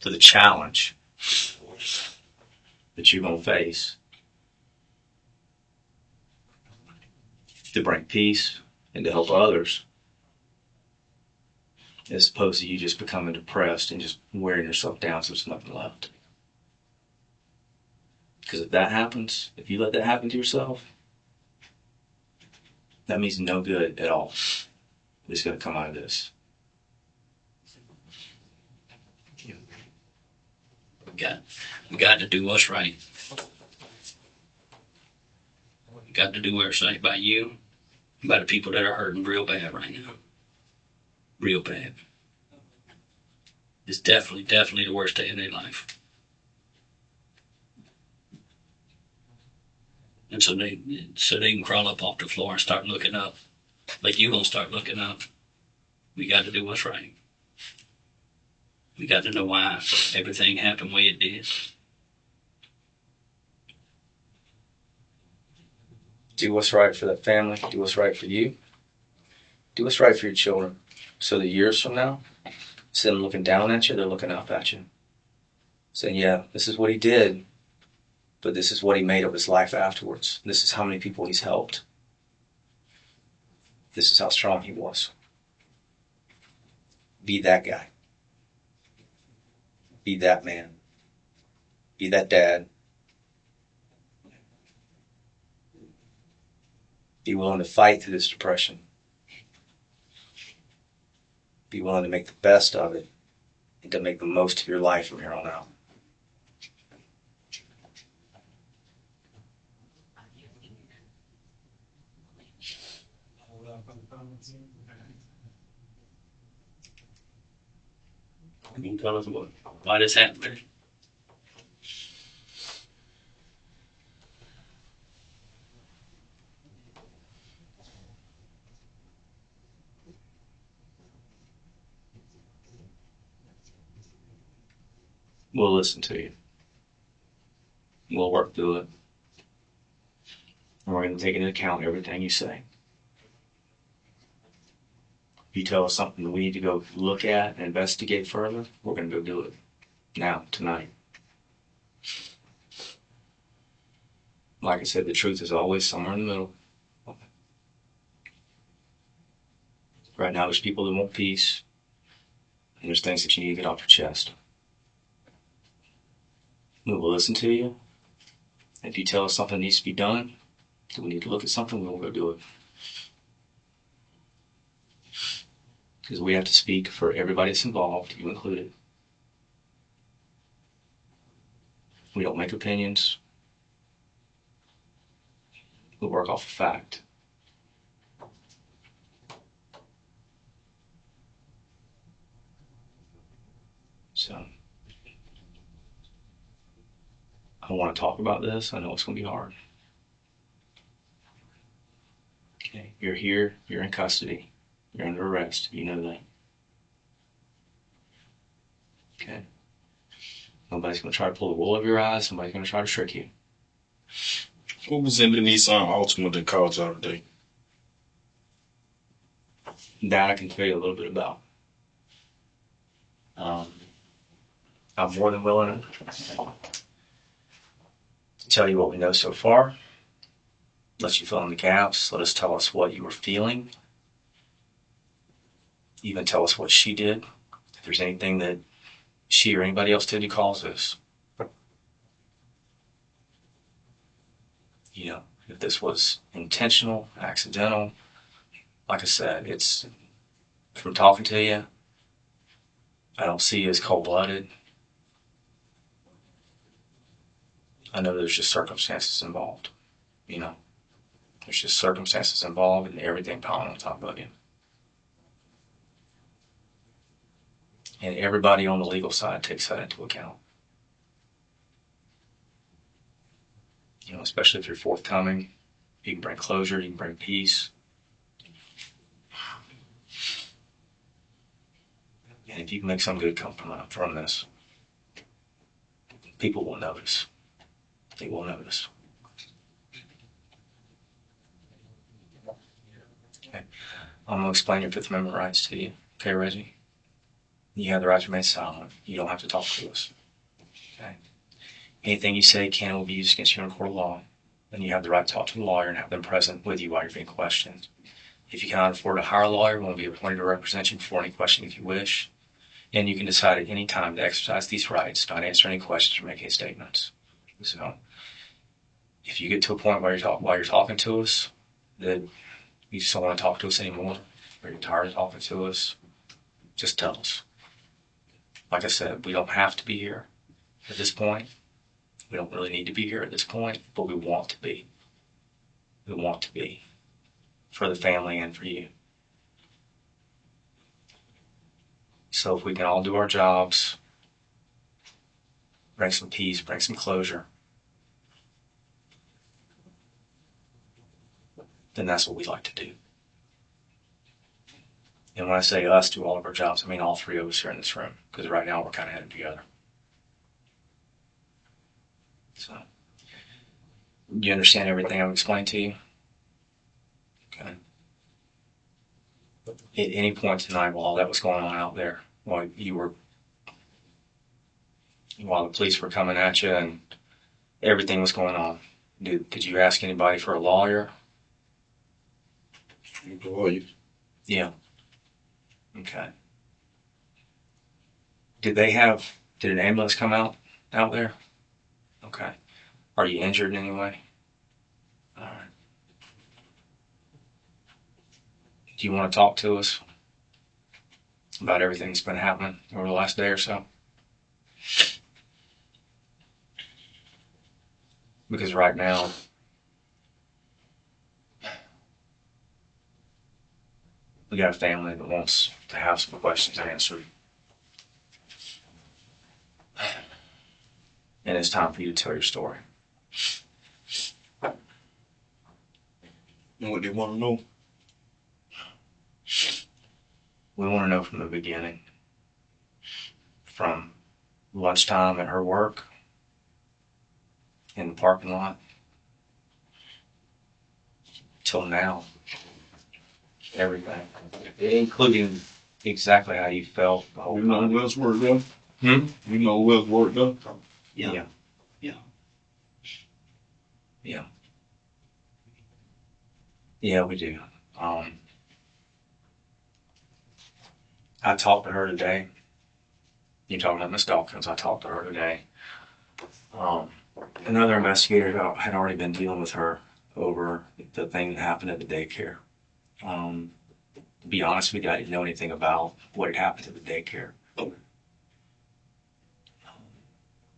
to the challenge that you're going to face, to bring peace and to help others, as opposed to you just becoming depressed and just wearing yourself down so there's nothing left. Because if that happens, if you let that happen to yourself, that means no good at all is going to come out of this. We got to do what's right. We got to do what's right by you, by the people that are hurting real bad right now. Real bad. It's definitely the worst day of their life. And so they can crawl up off the floor and start looking up. Like you gonna start looking up. We got to do what's right. We got to know why everything happened the way it did. Do what's right for that family. Do what's right for you. Do what's right for your children. So that years from now, instead of looking down at you, they're looking up at you. Saying, yeah, this is what he did, but this is what he made of his life afterwards. This is how many people he's helped. This is how strong he was. Be that guy. Be that man. Be that dad. Be willing to fight through this depression. Be willing to make the best of it and to make the most of your life from here on out. You can tell us why this happened. We'll listen to you. We'll work through it. And we're going to take into account everything you say. If you tell us something that we need to go look at and investigate further, we're going to go do it. Now, tonight. Like I said, the truth is always somewhere in the middle. Right now, there's people that want peace, and there's things that you need to get off your chest. We will listen to you. If you tell us something needs to be done, that we need to look at something, we will go do it. Because we have to speak for everybody that's involved, you included. We don't make opinions. We work off of fact. So, I don't want to talk about this. I know it's going to be hard. Okay, you're here. You're in custody. You're under arrest. You know that. Okay. Nobody's going to try to pull the wool over your eyes. Nobody's going to try to trick you. What was in the Nissan Altima that called y'all today? That I can tell you a little bit about. I'm more than willing to tell you what we know so far. Let you fill in the gaps. Let us tell us what you were feeling. Even tell us what she did. If there's anything that she or anybody else did to cause this. You know, if this was intentional, accidental, like I said, it's From talking to you, I don't see you as cold-blooded. I know there's just circumstances involved, you know. There's just circumstances involved and everything piling on top of you. And everybody on the legal side takes that into account. You know, especially if you're forthcoming, you can bring closure, you can bring peace. And if you can make some good come from this, people will notice. They will notice. Okay. I'm going to explain your Fifth Amendment rights to you. Okay, Reggie? You have the right to remain silent. You don't have to talk to us. Okay? Anything you say can and will be used against you in a court of law. And you have the right to talk to a lawyer and have them present with you while you're being questioned. If you cannot afford to hire a lawyer, we'll be appointed to represent you before any question if you wish. And you can decide at any time to exercise these rights, not answer any questions or make any statements. So, if you get to a point while you're talking to us that you just don't want to talk to us anymore, or you're tired of talking to us, just tell us. Like I said, we don't have to be here at this point. We don't really need to be here at this point, but we want to be. We want to be for the family and for you. So if we can all do our jobs, bring some peace, bring some closure, then that's what we like to do. And when I say us do all of our jobs, I mean all three of us here in this room, because right now we're kind of headed together. So, you understand everything I've explained to you? Okay. At any point tonight while all that was going on out there, while the police were coming at you and everything was going on, did you ask anybody for a lawyer? Lawyer. Yeah. Okay. Did an ambulance come out there? Okay. Are you injured in any way? All right. Do you want to talk to us about everything that's been happening over the last day or so? Because right now, we got a family that wants to have some questions answered. And it's time for you to tell your story. You know what they want to know? We want to know from the beginning, from lunchtime at her work, in the parking lot, till now. Everything. Including exactly how you felt the whole You know time. who else worked there? Hmm? You know who else worked there? Yeah. Yeah, we do. I talked to her today. You're talking about Miss Dawkins. I talked to her today. Another investigator had already been dealing with her over the thing that happened at the daycare. To be honest with you, I didn't know anything about what had happened to the daycare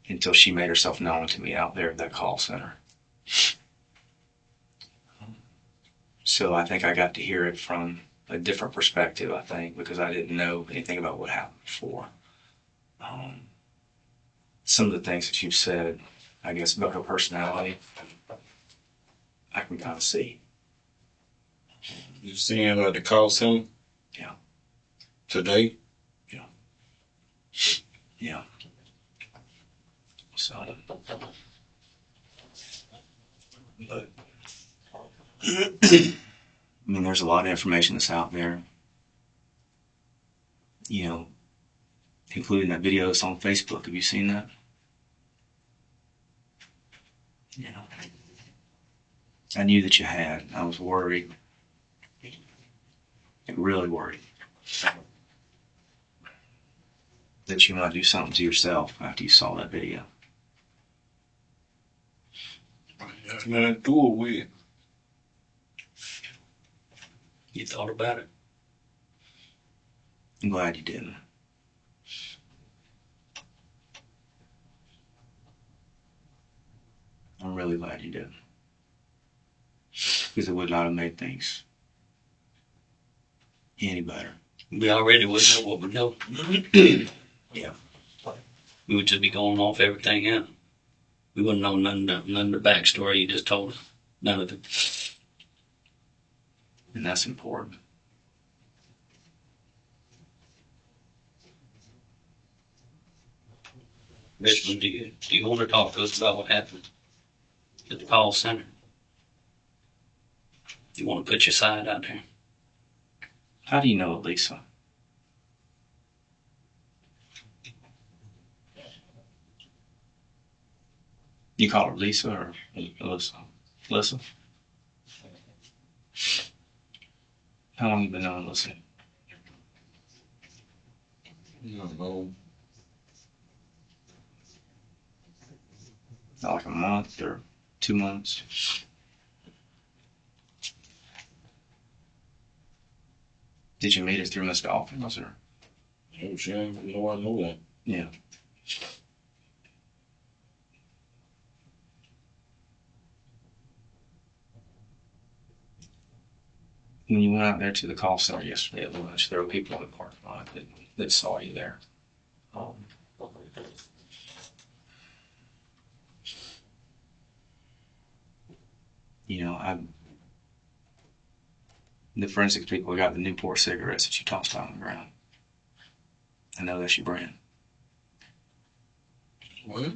until she made herself known to me out there at that call center. So I think I got to hear it from a different perspective, I think, because I didn't know anything about what happened before. Some of the things that you've said, I guess, about her personality, I can kind of see. You seen her at the call center? Yeah. Today? Yeah. So, but, I mean, there's a lot of information that's out there, you know, including that video that's on Facebook. Have you seen that? Yeah. I knew that you had. I was worried. Really worried that you might do something to yourself after you saw that video. That's nothing to do it with. You thought about it? I'm glad you didn't. I'm really glad you didn't. Because it would not have made things any better. We already would know what we know. Yeah. We would just be going off everything else. We wouldn't know none of the backstory you just told us. None of it. And that's important. Richmond, do you want to talk to us about what happened at the call center? You want to put your side out there? How do you know Elisa? You call her Lisa or Elisa? Elisa? How long you been knowing Elisa? I don't know. Not like a month or 2 months? Did you meet her through Miss Dawkins or? Oh, she ain't know I know that. Yeah. When you went out there to the call center yesterday at lunch, there were people in the parking lot that saw you there. You know, the forensics people got the Newport cigarettes that you tossed out on the ground. I know that's your brand. What?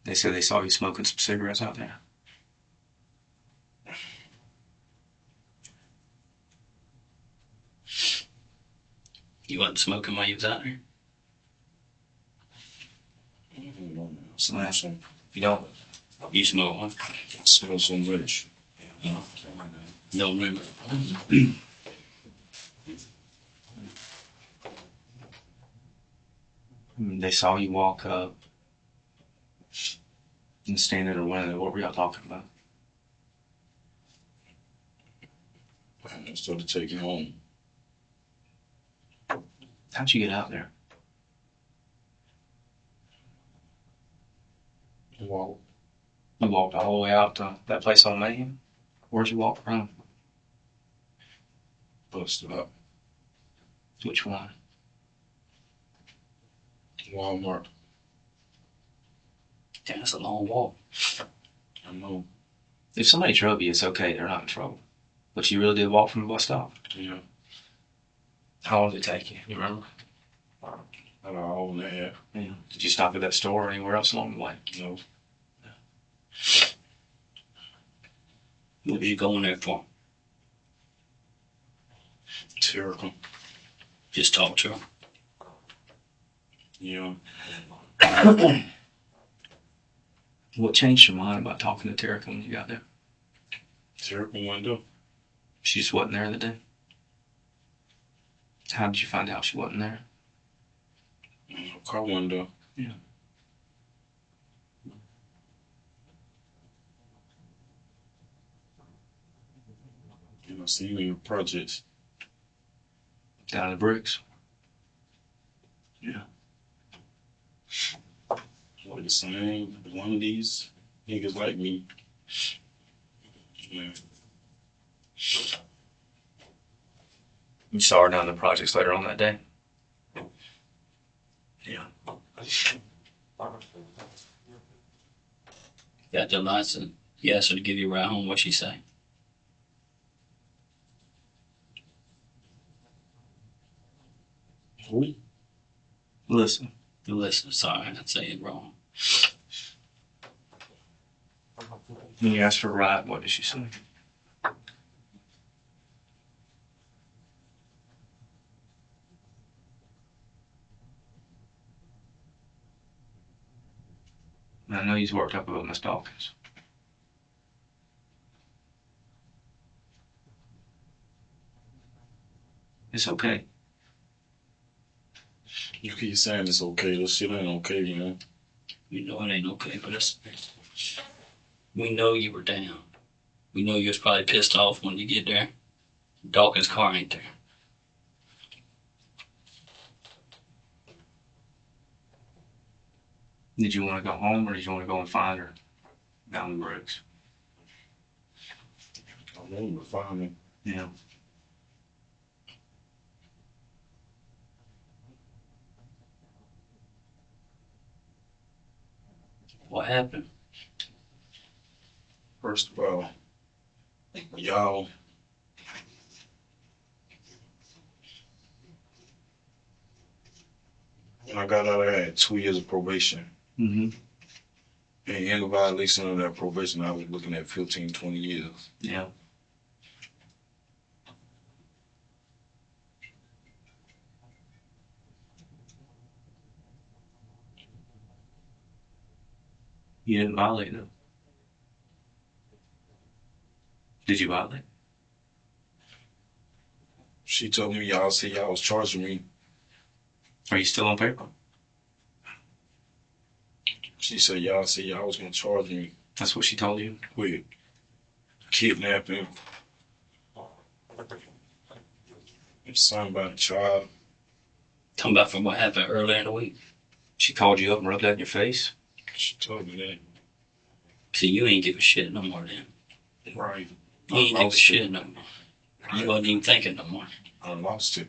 They said they saw you smoking some cigarettes out there. You wasn't smoking while you was out there? I don't know. So that's- Some You don't? You smoke one? smell so much. Don't remember. They saw you walk up and stand at a window. What were y'all talking about? I started taking home. How'd you get out there? Walk. You walked all the way out to that place on Mayhem? Where'd you walk from? Busted up. Which one? Walmart. Damn, that's a long walk. I know. If somebody drove you, it's okay. They're not in trouble. But you really did walk from the bus stop? Yeah. How long did it take you? You remember? About an hour and a half. Yeah. Did you stop at that store or anywhere else along the way? No. What was you going there for? Terrible. Just talk to her. Yeah. What changed your mind about talking to Terica when you got there? Terrible window. She just wasn't there that day? How did you find out she wasn't there? Car window. Yeah. And I seen in the projects. Down in the bricks? Yeah. Like the same. One of these niggas like me. Yeah. You saw her down in the projects later on that day? Yeah. Got your license. You asked her to give you a ride home. What'd she say? Who? Listen. Listen, sorry, I'd say it wrong. When you asked for a ride, what did she say? I know he's worked up about Miss Dawkins. It's okay. You keep saying it's okay. This shit ain't okay, you know. We know it ain't okay, but we know you were down. We know you was probably pissed off when you get there. Dawkins' car ain't there. Did you want to go home or did you want to go and find her down the bricks? I want him to find me. Yeah. What happened? First of all, y'all, when I got out, I had 2 years of probation. Mm-hmm. And in violation of that probation, I was looking at 15, 20 years. Yeah. You didn't violate them. Did you violate? She told me y'all said y'all was charging me. Are you still on paper? She said y'all was gonna charge me That's what she told you? with kidnapping and something about a child. Talking about from what happened earlier in the week. She called you up and rubbed that in your face? She told me that. See, you ain't give a shit no more then. Right. You ain't give a shit no more. You wasn't even thinking no more. I lost it.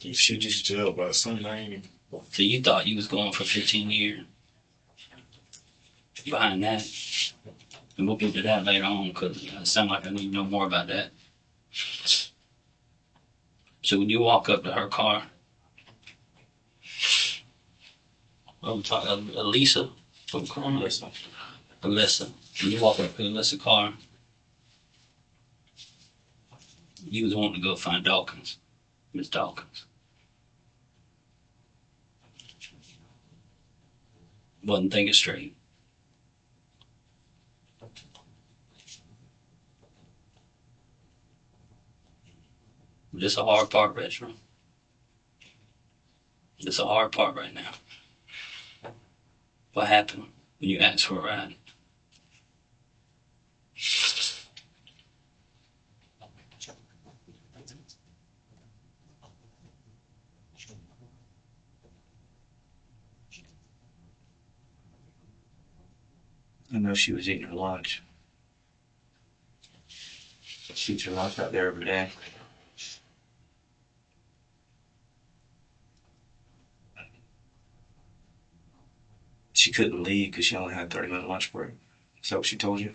She just jailed by something I ain't even. So you thought you was going for 15 years. Behind that. And we'll get to that later on because it sounds like I need to know more about that. So when you walk up to her car, I'm talking Elisa. What's going on? Elisa. When you walk up to Elisa's car, you was wanting to go find Dawkins. Miss Dawkins. Wasn't thinking straight. This a hard part, Reginald. This a hard part right now. What happened when you asked for a ride? I know she was eating her lunch. She eats her lunch out there every day. She couldn't leave because she only had a 30-minute lunch break. Is that what she told you?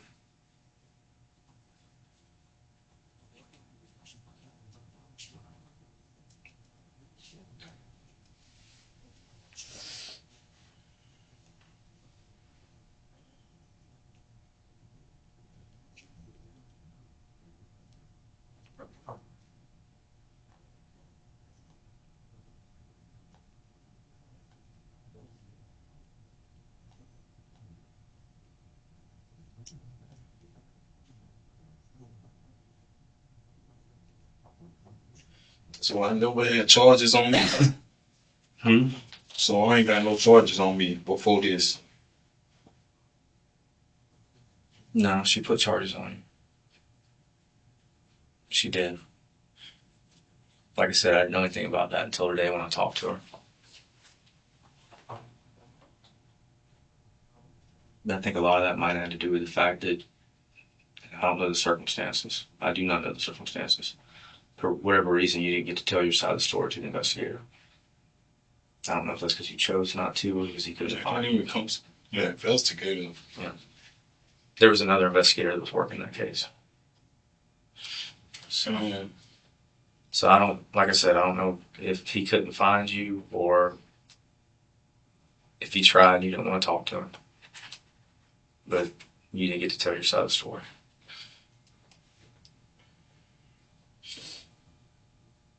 So I never had charges on me. Hmm? So I ain't got no charges on me before this. No, she put charges on you. She did. Like I said, I didn't know anything about that until today when I talked to her. But I think a lot of that might have to do with the fact that I don't know the circumstances. I do not know the circumstances. For whatever reason, you didn't get to tell your side of the story to the investigator. I don't know if that's because you chose not to or because he couldn't I find can't you. even come to the investigator. There was another investigator that was working that case. So So I don't, like I said, I don't know if he couldn't find you or if he tried and you don't want to talk to him. But you didn't get to tell your side of the story.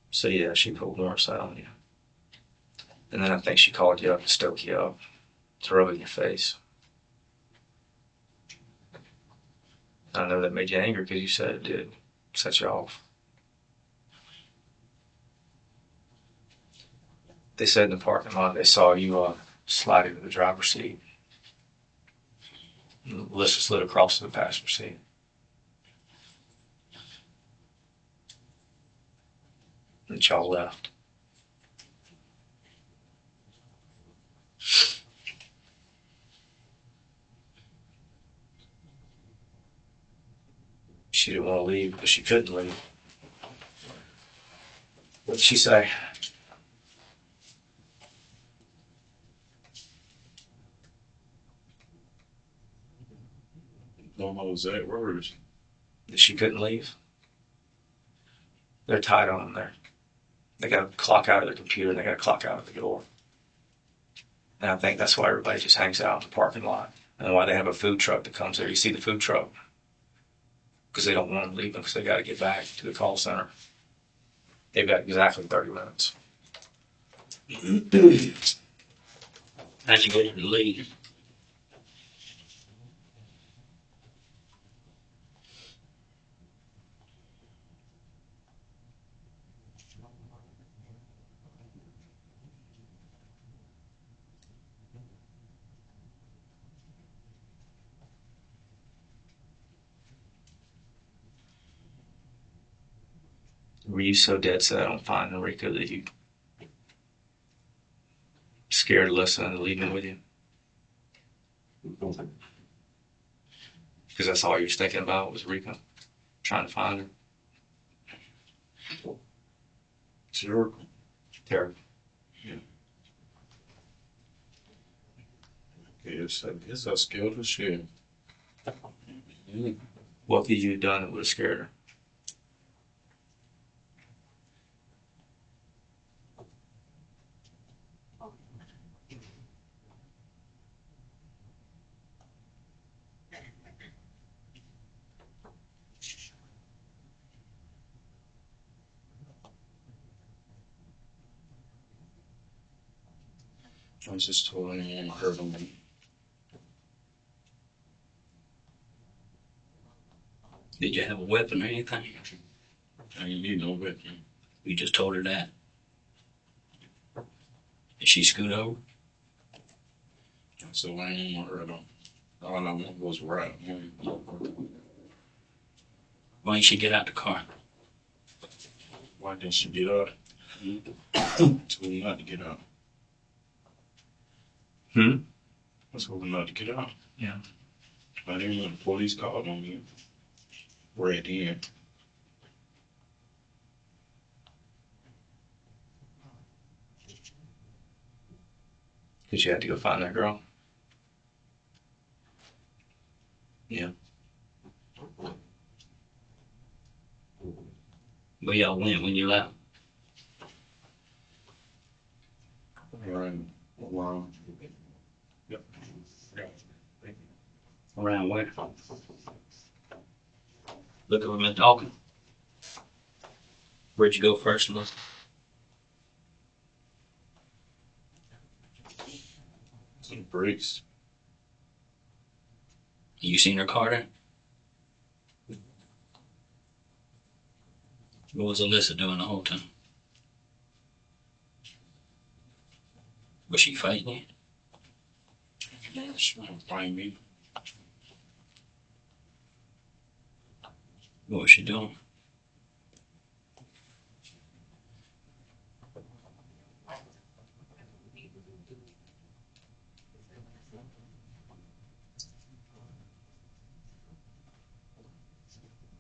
So yeah, she pulled more side on you. And then I think she called you up to stoke you up, to rub it in your face. I know that made you angry because you said it did set you off. They said in the parking lot they saw you slide into the driver's seat. Alyssa slid across to the passenger seat. And y'all left. didn't want to leave because she couldn't leave. What did she say? Don't know exact words. That she couldn't leave? They're tied on there. They got to clock out of their computer and they got to clock out of the door. And I think that's why everybody just hangs out in the parking lot. And why they have a food truck that comes there. You see the food truck? Because they don't want them leaving because they got to get back to the call center. They've got exactly 30 minutes. How'd you go to the lead? Were you so dead set on finding Rico that you scared Alyssa and leaving with you? Because that's all you was thinking about was Rico, trying to find her. Sure. Terrible. Yes, I guess I scared her shit. What could you have done that would have scared her? I just told her I didn't want to hurt him. Did you have a weapon or anything? I didn't need no weapon. You just told her that. Did she scoot over? So I didn't want to hurt him. All I wanted was right. Why didn't she get out the car? Why didn't she get out? Told her not to get out. I told her not to get out. Yeah. I didn't know the police called on me. Right in. Because you had to go find that girl. Where y'all went when you left? Around. Yep. Around where? Look at him talking. Where'd you go first, look? Some brakes. You seen her car there? What was Alyssa doing the whole time? Was she fighting you? She won't find me. What was she doing?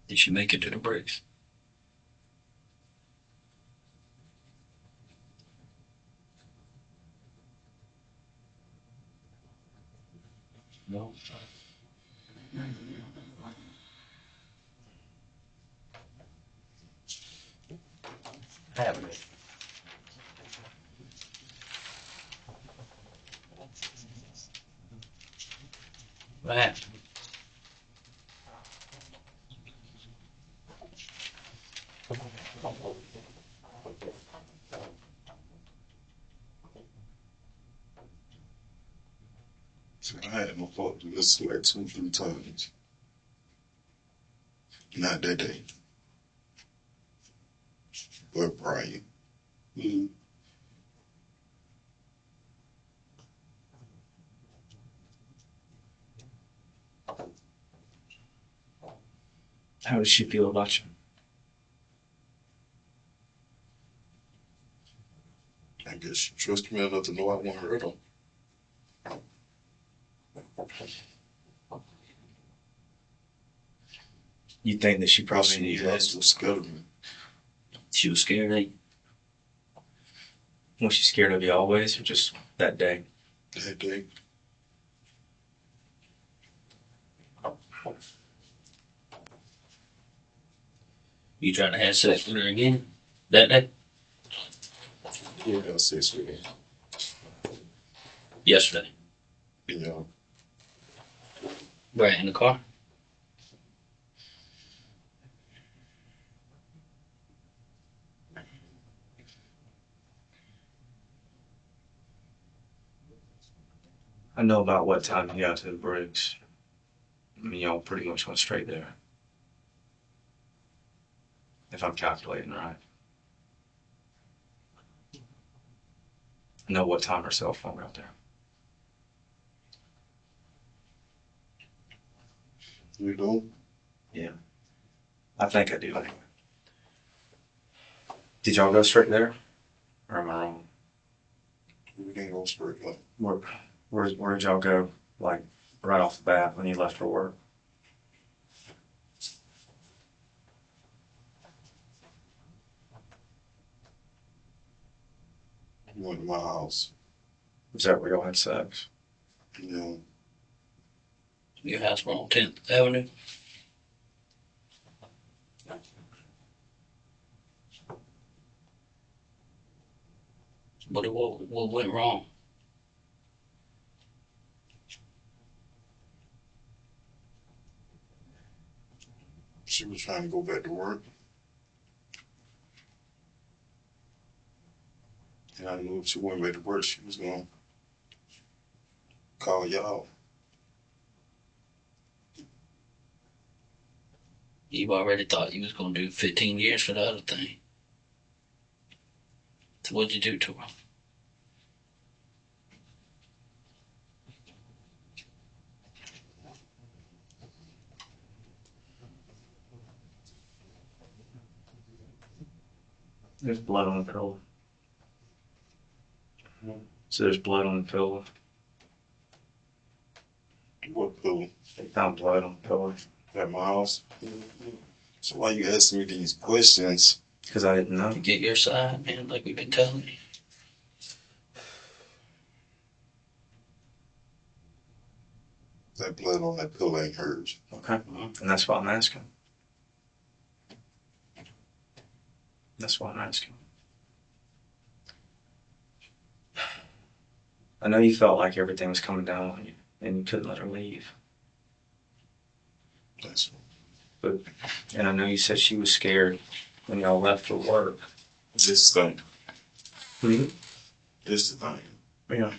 Did she make it to the brakes? No. Happened. What happened? So I had my fault to this like 2-3 times. Not that day. But Brian. How does she feel about you? I guess she trusted me enough to know I want to hurt him. You think that she probably She knew was that? scared of me. She was scared of you. Was she scared of you always, or just that day? That day. You trying to have sex with her again that day? Yeah, that was 6 weeks. Yesterday. Yeah. Right in the car. I know about what time you got to the bricks. I mean, y'all pretty much went straight there. If I'm calculating right. I know what time her cell phone got there. You do? I think I do anyway. Did y'all go straight there? Or am I wrong? We didn't go straight like Where did y'all go, like, right off the bat when you left for work? we went to my house. Was that where y'all had sex? Yeah. Your house was on 10th Avenue. But what went wrong? She was trying to go back to work. And I knew if she went back to work, she was going to call y'all. You've already thought you was gonna do 15 years for the other thing. So what'd you do to her? There's blood on the pillow. So there's blood on the pillow. What pillow? They found blood on the pillow. At my house. So why you asking me these questions? Because I didn't know. Get your side, man, like we've been telling you. That blood on that pillow ain't hers. Okay. And that's why I'm asking. That's why I'm asking. I know you felt like everything was coming down on you and you couldn't let her leave. That's And I know you said she was scared when y'all left for work. this thing. Hmm? This the thing. Yeah.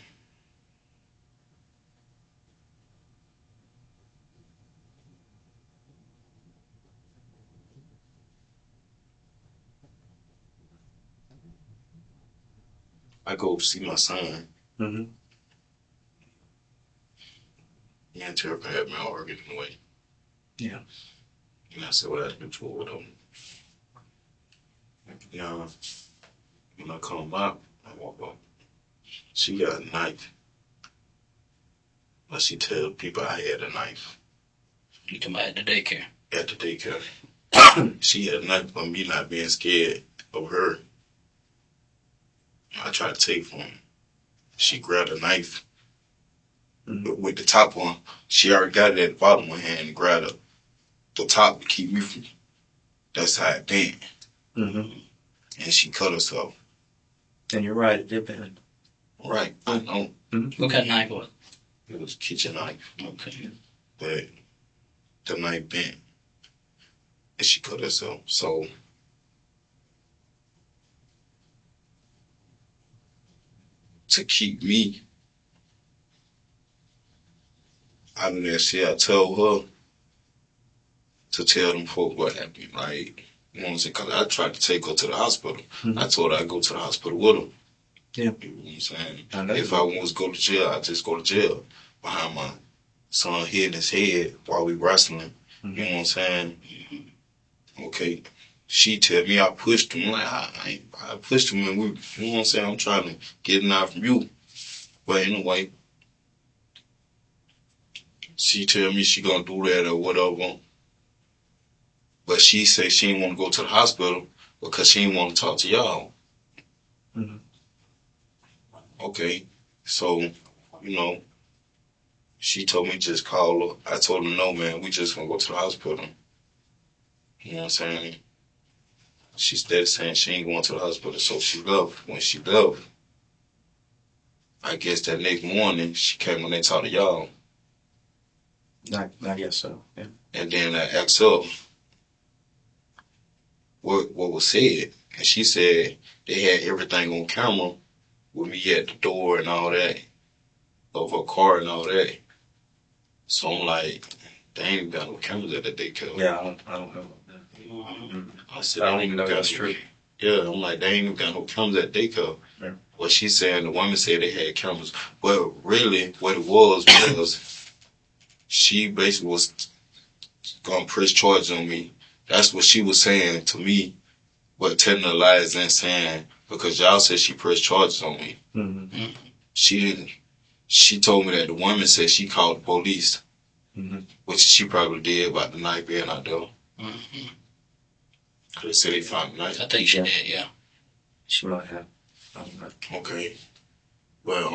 I go see my son. Mm-hmm. He and Terrible had me arguing away. Yeah. And I said, what I do to her with him? Yeah. When I come up, I walk up. She got a knife. But she tell people I had a knife You come out at the daycare. at the daycare. She had a knife for me not being scared of her. I tried to take from her. She grabbed a knife with the top on. She already got it at the bottom of her hand and grabbed the top to keep me from. That's how it bent. Mm-hmm. And she cut herself. And you're right, it did bend. Right, I know. What kind of knife was It was a kitchen knife, it? Okay. but the knife bent. And she cut herself. So to keep me out of that shit, I told her to tell them folks what happened. Like, you know what I'm saying? Because I tried to take her to the hospital. Mhm. I told her I'd go to the hospital with her. Yeah. You know what I'm saying? I know. If I was to go to jail, I'd just go to jail behind my son hitting his head while we wrestling. You know what I'm saying? Okay. She tell me I pushed him. Like, I pushed him and we, you know what I'm saying? I'm trying to get him out from you. But anyway, she tell me she gonna do that or whatever. But she said she didn't want to go to the hospital because she didn't want to talk to y'all. Mhm. Okay, so, she told me just call her. I told her, no, man, we just gonna go to the hospital. You know what I'm saying? She started saying she ain't going to the hospital, so she left. When she left, I guess that next morning, she came and they talked to y'all. I guess so. Yeah. And then I asked her what was said. And she said they had everything on camera with me at the door and all that, of her car and all that. So I'm like, they ain't even got no cameras at that daycare. Yeah, I don't know about that. Mhm. I said, I don't even know that's true. Yeah, I'm like, they ain't even got no cameras at daycare. Yeah. Well, she said, the woman said they had cameras. But really, what it was she basically was going to press charges on me. That's what she was saying to me, but telling the lies and saying, because y'all said she pressed charges on me. Mm-hmm. She didn't. She told me that the woman said she called the police, which she probably did about the knife being out there. Mm-hmm. They said they found the knife. I think she did, yeah. She might have. I don't know. Okay. But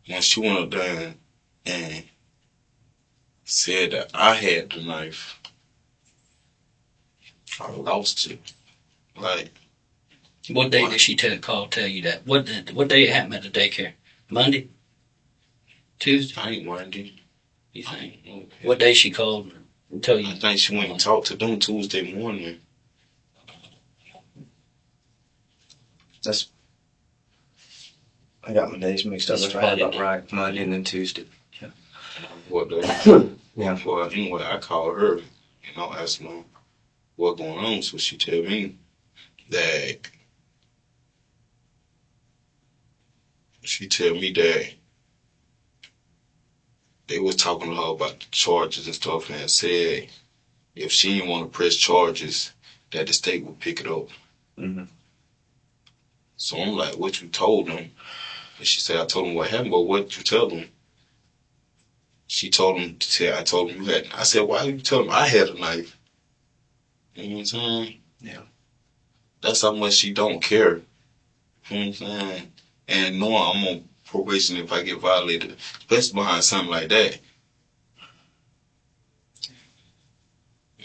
when she went up there and said that I had the knife, I lost it. Like, What day did she tell you that? What day it happened at the daycare? Monday? Tuesday? I ain't Monday. You think? What day she called and tell you? I think she went and talked to them Tuesday morning. I got my days mixed up. That's probably about right. Monday and then Tuesday. Yeah. What day? Yeah. Well, anyway, I called her, asked her what going on. So she tell me that they was talking to her about the charges and stuff and said if she didn't want to press charges, that the state would pick it up. Mm-hmm. So I'm like, what you told them? And she said, I told them what happened, but what you tell them? She told them to say, I told them you had. I said, why did you tell them I had a knife? You know what I'm saying? Yeah. That's how much she don't care. You know what I'm saying? And knowing I'm on probation if I get violated, especially behind something like that.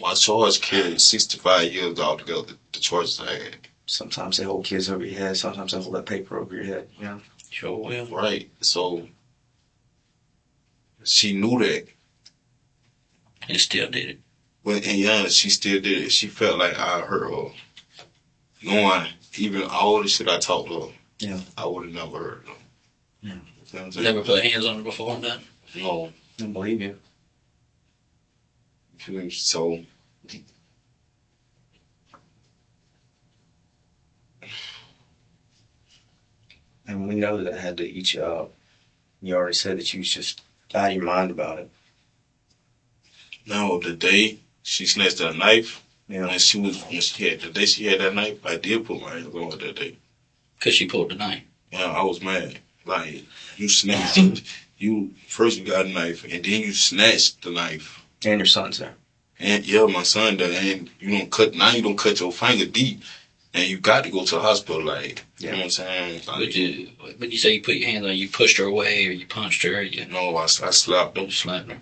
My charge carried 65 years altogether, the charges I had. Sometimes they hold kids over your head. Sometimes they hold that paper over your head. Yeah. Sure will. Right. So she knew that. And still did it. But in young, she still did it. She felt like I hurt her. Knowing even all the shit I talked to her, yeah, I would have never hurt her. Yeah. You know what I'm saying? Never put hands on her before, none. No. I don't believe you. So And we know that had to eat you up. You already said that you was just out of your mind about it. no, the day she snatched that knife, Yeah. the day she had that knife, I did put my hands on her that day. Because she pulled the knife. Yeah, I was mad. Like, you snatched first you got a knife, and then you snatched the knife. And your son's there. And yeah, my son there, and you don't cut your finger deep, and you got to go to the hospital, like, you know what I'm saying? Like, But you say you put your hands on her, you pushed her away, or you punched her, or you no, I slapped her. slapped her.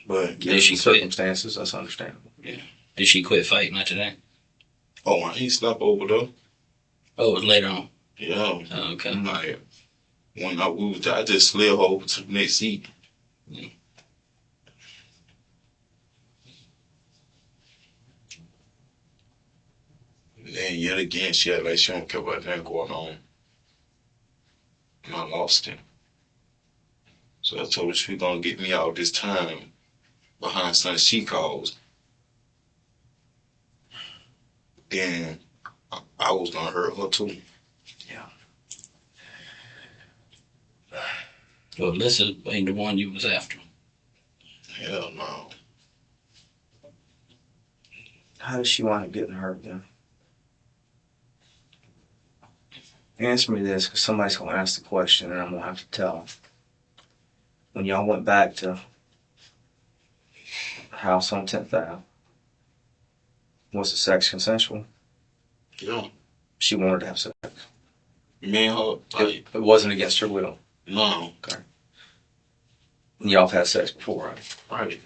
But Given she the quit? circumstances, that's understandable. Yeah. Did she quit fighting after that? oh, I ain't slapped over there. Oh, it was later on. Yeah. Oh, okay. Like, when I just slid her over to the next seat. And then yet again, she had like she don't care about that going on. And I lost him. So I told her she was gonna get me out this time behind something she caused. Then I was gonna hurt her too. Yeah. Well, Alyssa ain't the one you was after. Hell no. How does she wind up getting hurt then? Answer me this, because somebody's going to ask the question and I'm going to have to tell. When y'all went back to house on 10th Ave. Was the sex consensual? Yeah. She wanted to have sex. Me and her, like, It wasn't against her will. no. Y'all have had sex before, right? Right.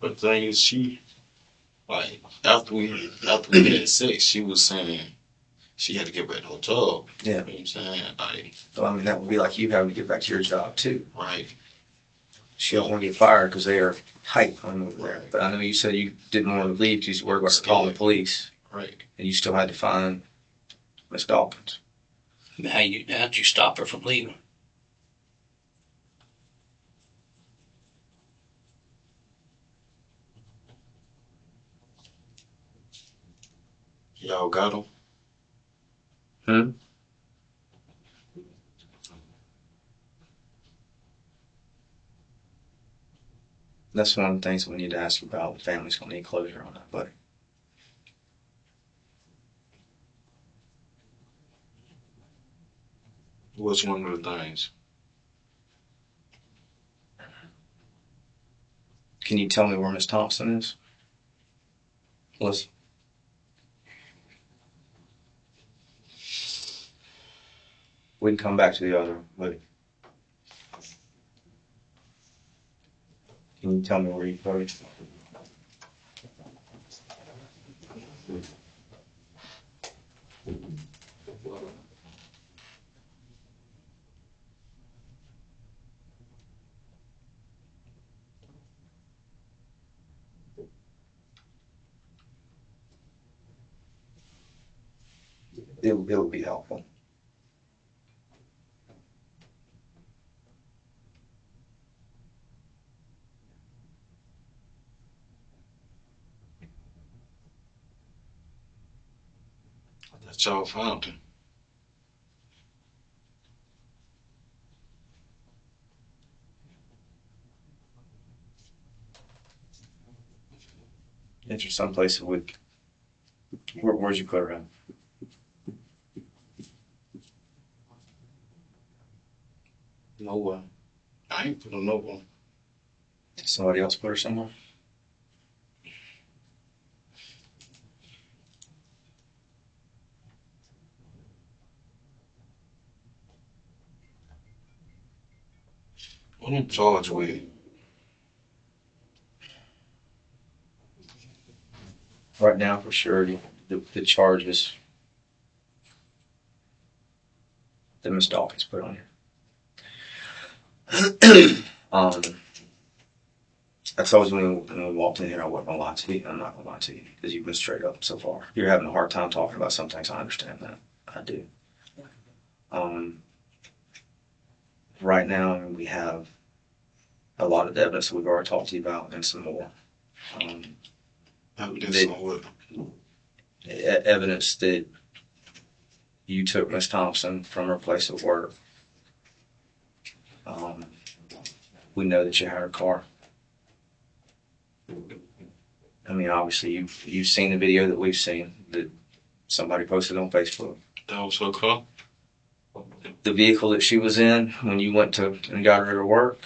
But the thing is, she, like, after we had sex, she was saying she had to get back to her job. Yeah. You know what I'm saying? Like, So, I mean, that would be like you having to get back to your job, too. right. She don't want to get fired because they are tight on over there. But I know you said you didn't want to leave because you were going to call the police. Right. And you still had to find Miss Dawkins. How'd you stop her from leaving? Y'all got him? Hmm? That's one of the things we need to ask you about. The family's going to need closure on that, buddy. What's one of the things? Can you tell me where Miss Thompson is? Listen. We can come back to the other one, but can you tell me where you put it? It would be helpful. That y'all found him. It's just someplace that would. Where'd you put her at? Nowhere. I ain't put him nowhere. Somebody else put her somewhere? What I'm charged with? Right now, for sure, the charges that Miss Dawkins put on you. I told you when we walked in here, I wasn't gonna lie to you. I'm not gonna lie to you because you've been straight up so far. You're having a hard time talking about some things. I understand that. I do. Right now, we have a lot of evidence that we've already talked to you about, and some more. Evidence that you took Miss Thompson from her place of work. We know that you had her car. I mean, obviously, you've seen the video that we've seen that somebody posted on Facebook. That was her car? The vehicle that she was in when you went to and got her to work.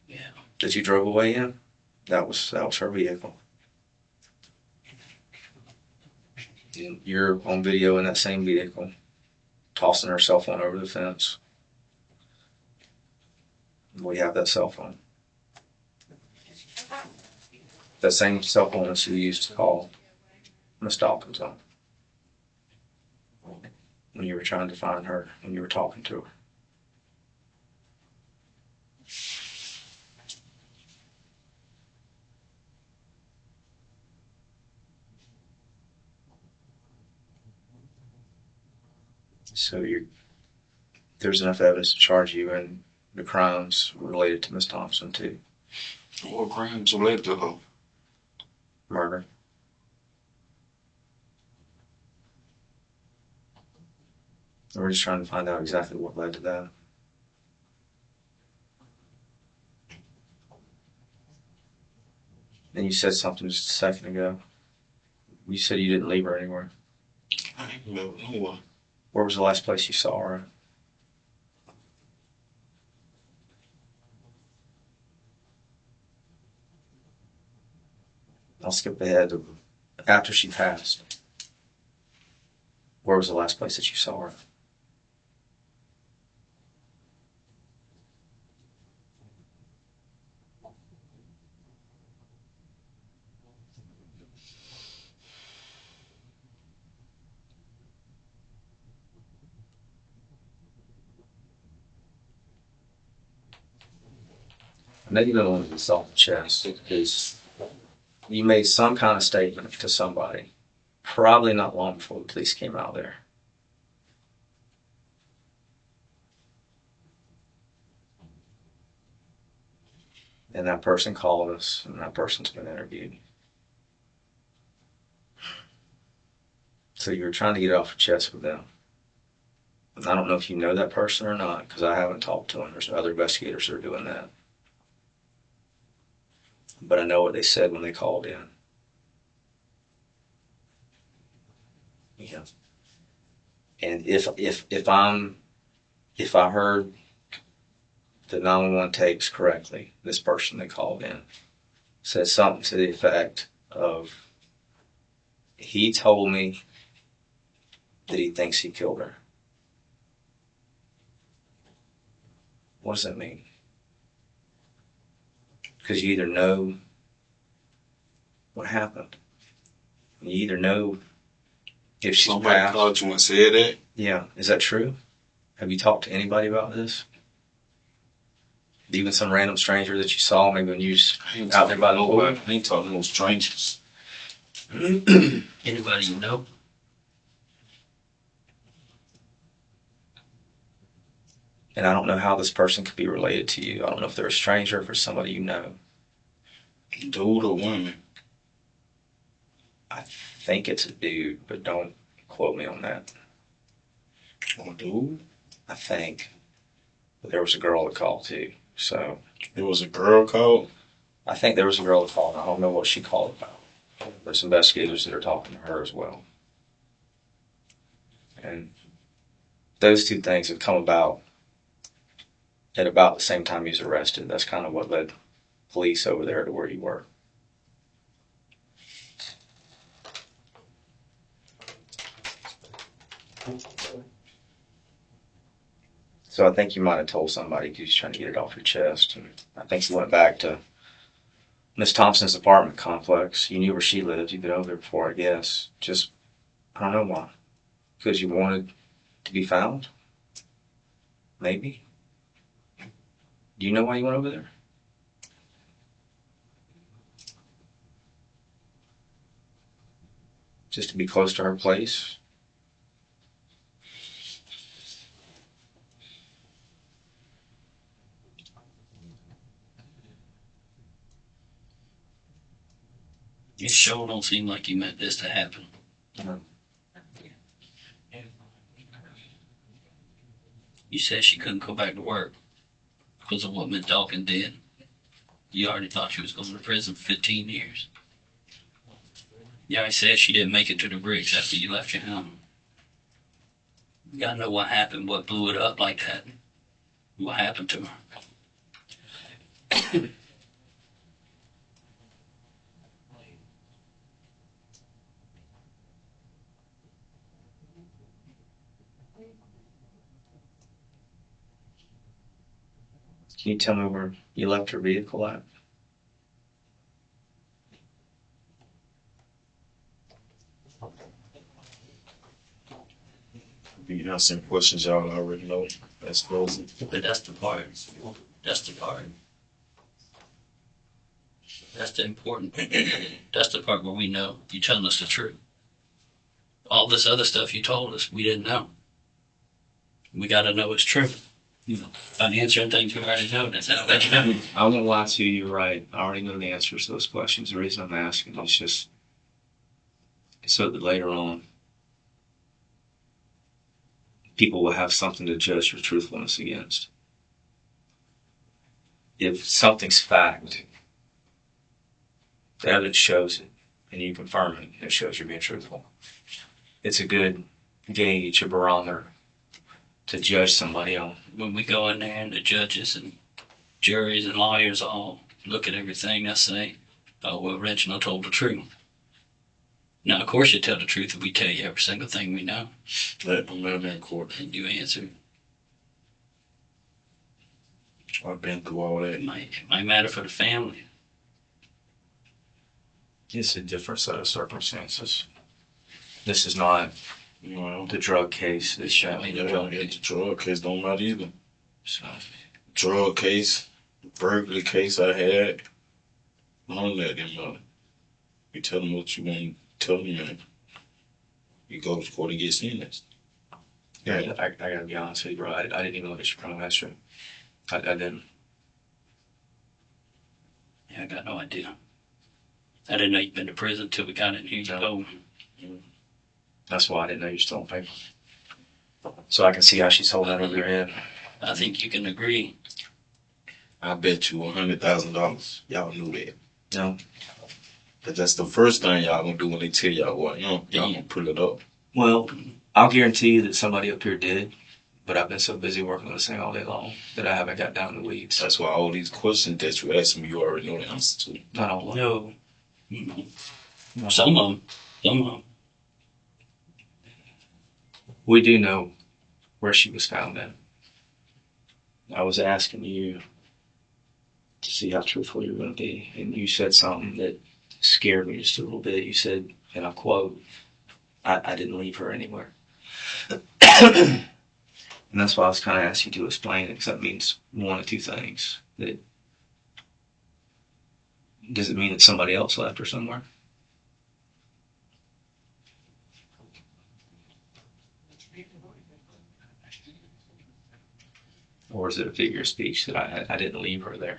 Yeah. That you drove away in. That was her vehicle. And you're on video in that same vehicle, tossing her cell phone over the fence. We have that cell phone. That same cell phone that she used to call Miss Dawkins on when you were trying to find her, when you were talking to her. So there's enough evidence to charge you in the crimes related to Miss Thompson too. What crimes related to her? Murder. We're just trying to find out exactly what led to that. And you said something just a second ago. You said you didn't leave her anywhere. I ain't never nowhere. Where was the last place you saw her? I'll skip ahead to after she passed. Where was the last place that you saw her? I know you don't want to insult the chest because you made some kind of statement to somebody, probably not long before the police came out there. And that person called us, and that person's been interviewed. So you were trying to get it off your chest with them. And I don't know if you know that person or not, because I haven't talked to them. There's other investigators that are doing that. But I know what they said when they called in. Yeah. And if I heard the 911 tapes correctly, this person that called in said something to the effect of, he told me that he thinks he killed her. What does that mean? Because you either know what happened. You either know if she's Somebody passed. called you and said that? Yeah, is that true? Have you talked to anybody about this? Even some random stranger that you saw, maybe when you was out there by the pool? I ain't talking to no strangers. Anybody you know? And I don't know how this person could be related to you. I don't know if they're a stranger or if they're somebody you know. Dude or woman? I think it's a dude, but don't quote me on that. Oh, dude? I think. But there was a girl that called too. So It was a girl called? I think there was a girl that called. I don't know what she called about. There's investigators that are talking to her as well. And those two things have come about at about the same time he was arrested. That's kind of what led police over there to where you were. So I think you might have told somebody because you're trying to get it off your chest. And I think you went back to Miss Thompson's apartment complex. You knew where she lived. You'd been over there before, I guess. Just, I don't know why. Because you wanted to be found? Maybe. Do you know why you went over there? Just to be close to her place? It sure don't seem like you meant this to happen. No. You said she couldn't go back to work because of what Miss Dawkins did. You already thought she was going to prison for 15 years. Yeah, I said she didn't make it to the bricks after you left your home. You gotta know what happened, what blew it up like that. What happened to her. Can you tell me where you left her vehicle at? Be answering questions y'all already know. That's closing. But that's the part. That's the part. That's the important. That's the part where we know you're telling us the truth. All this other stuff you told us, we didn't know. We got to know it's true. You know, by answering things we already know, that's how that you know. I won't lie to you, you're right. I already know the answers to those questions. The reason I'm asking is just so that later on, people will have something to judge your truthfulness against. If something's fact, the evidence shows it, and you confirm it, it shows you're being truthful. It's a good gauge, a barometer to judge somebody on. When we go in there and the judges and juries and lawyers all look at everything, they'll say, Oh, well, Reginald told the truth. Now, of course, you tell the truth if we tell you every single thing we know. Let them live in court. And you answer. I've been through all that. It might matter for the family. It's a different set of circumstances. This is not Well, the drug case. This shot me. yeah, the drug case don't matter either. So, Drug case, burglary case I had, none of that didn't matter. You tell them what you want to tell them, and you go to court and get sentenced. yeah, I gotta be honest with you, bro. I didn't even look at your criminal history. I didn't. Yeah, I got no idea. I didn't know you'd been to prison until we got in here. You told me. That's why I didn't know you stole paper. So I can see how she's holding that over your head. I think you can agree. I bet you $100,000 y'all knew that. No. But that's the first thing y'all gonna do when they tell y'all what, y'all gonna pull it up. Well, I'll guarantee you that somebody up here did, but I've been so busy working on this thing all day long that I haven't got down to the weeds. That's why all these questions that you ask me, you already know the answer to. Not all of them. No. Mm-mm. Some of them. We do know where she was found in. I was asking you to see how truthful you're going to be, and you said something that scared me just a little bit. You said, and I quote, I didn't leave her anywhere. And that's why I was kind of asking you to explain it, because that means one of two things. That does it mean that somebody else left her somewhere? Or is it a figure of speech that I didn't leave her there?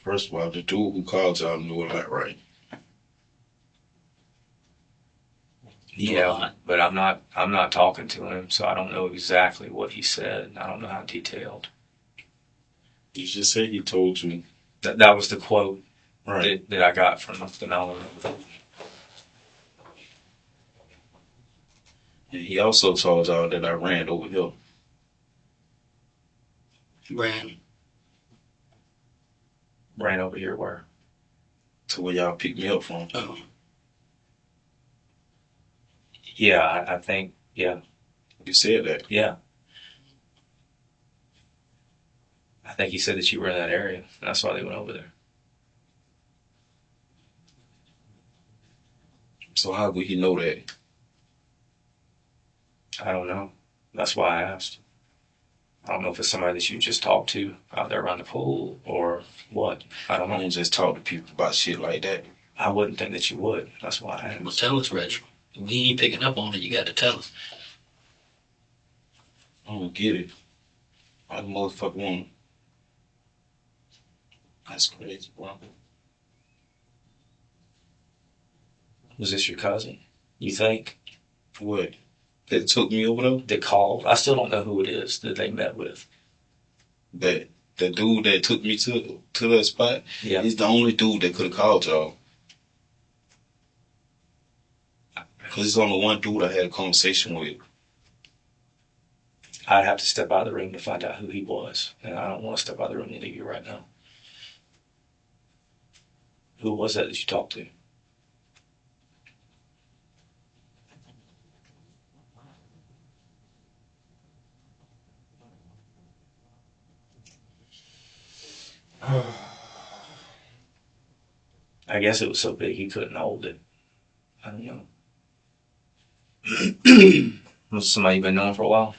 First of all, the dude who called y'all knew a lot, right? Yeah, but I'm not talking to him, so I don't know exactly what he said. I don't know how detailed. You just said he told you. That was the quote Right. that I got from the knowledge. And he also told y'all that I ran over here. Ran over here where? To where y'all picked me up from. Oh. Yeah, I think, yeah. You said that. Yeah. I think he said that you were in that area. And that's why they went over there. So how would he know that? I don't know. That's why I asked. I don't know if it's somebody that you just talked to out there around the pool or what. I don't I know. don't just talk to people about shit like that. I wouldn't think that you would. That's why I asked. Well, tell us, Reg. If we ain't picking up on it, you got to tell us. I don't get it. I motherfucker want. That's crazy, bro. Was this your cousin? You think? What? That took me over there? That called? I still don't know who it is that they met with. That the dude that took me to that spot? Yeah. He's the only dude that could have called y'all. Because it's only one dude I had a conversation with. I'd have to step out of the room to find out who he was. And I don't want to step out of the room and leave you right now. Who was that you talked to? I guess it was so big he couldn't hold it. I don't know. Was it somebody you've been knowing for a while?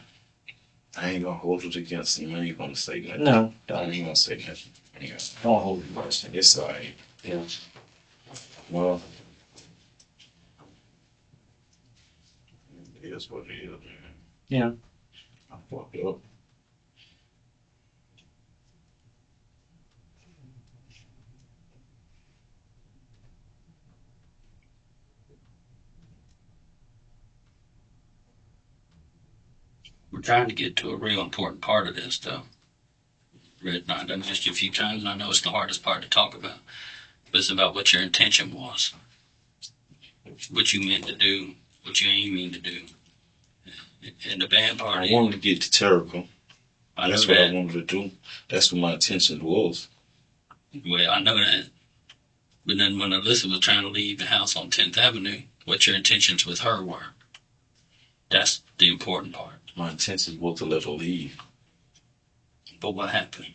I ain't gonna hold it against him. I ain't gonna say nothing. No, I ain't gonna say nothing. Yeah. don't hold it against him. It's alright. Yeah. Well, it is what it is, man. Yeah. I fucked up. We're trying to get to a real important part of this, though. Red, I've done just a few times, and I know it's the hardest part to talk about. But it's about what your intention was, what you meant to do, what you ain't mean to do. And the bad part I is, wanted to get to Terrible. I know That's what I that. wanted to do. That's what my intention was. Well, I know that. But then when Alyssa was trying to leave the house on 10th Avenue, what your intentions with her were. That's the important part. My intention was to let her leave. But what happened?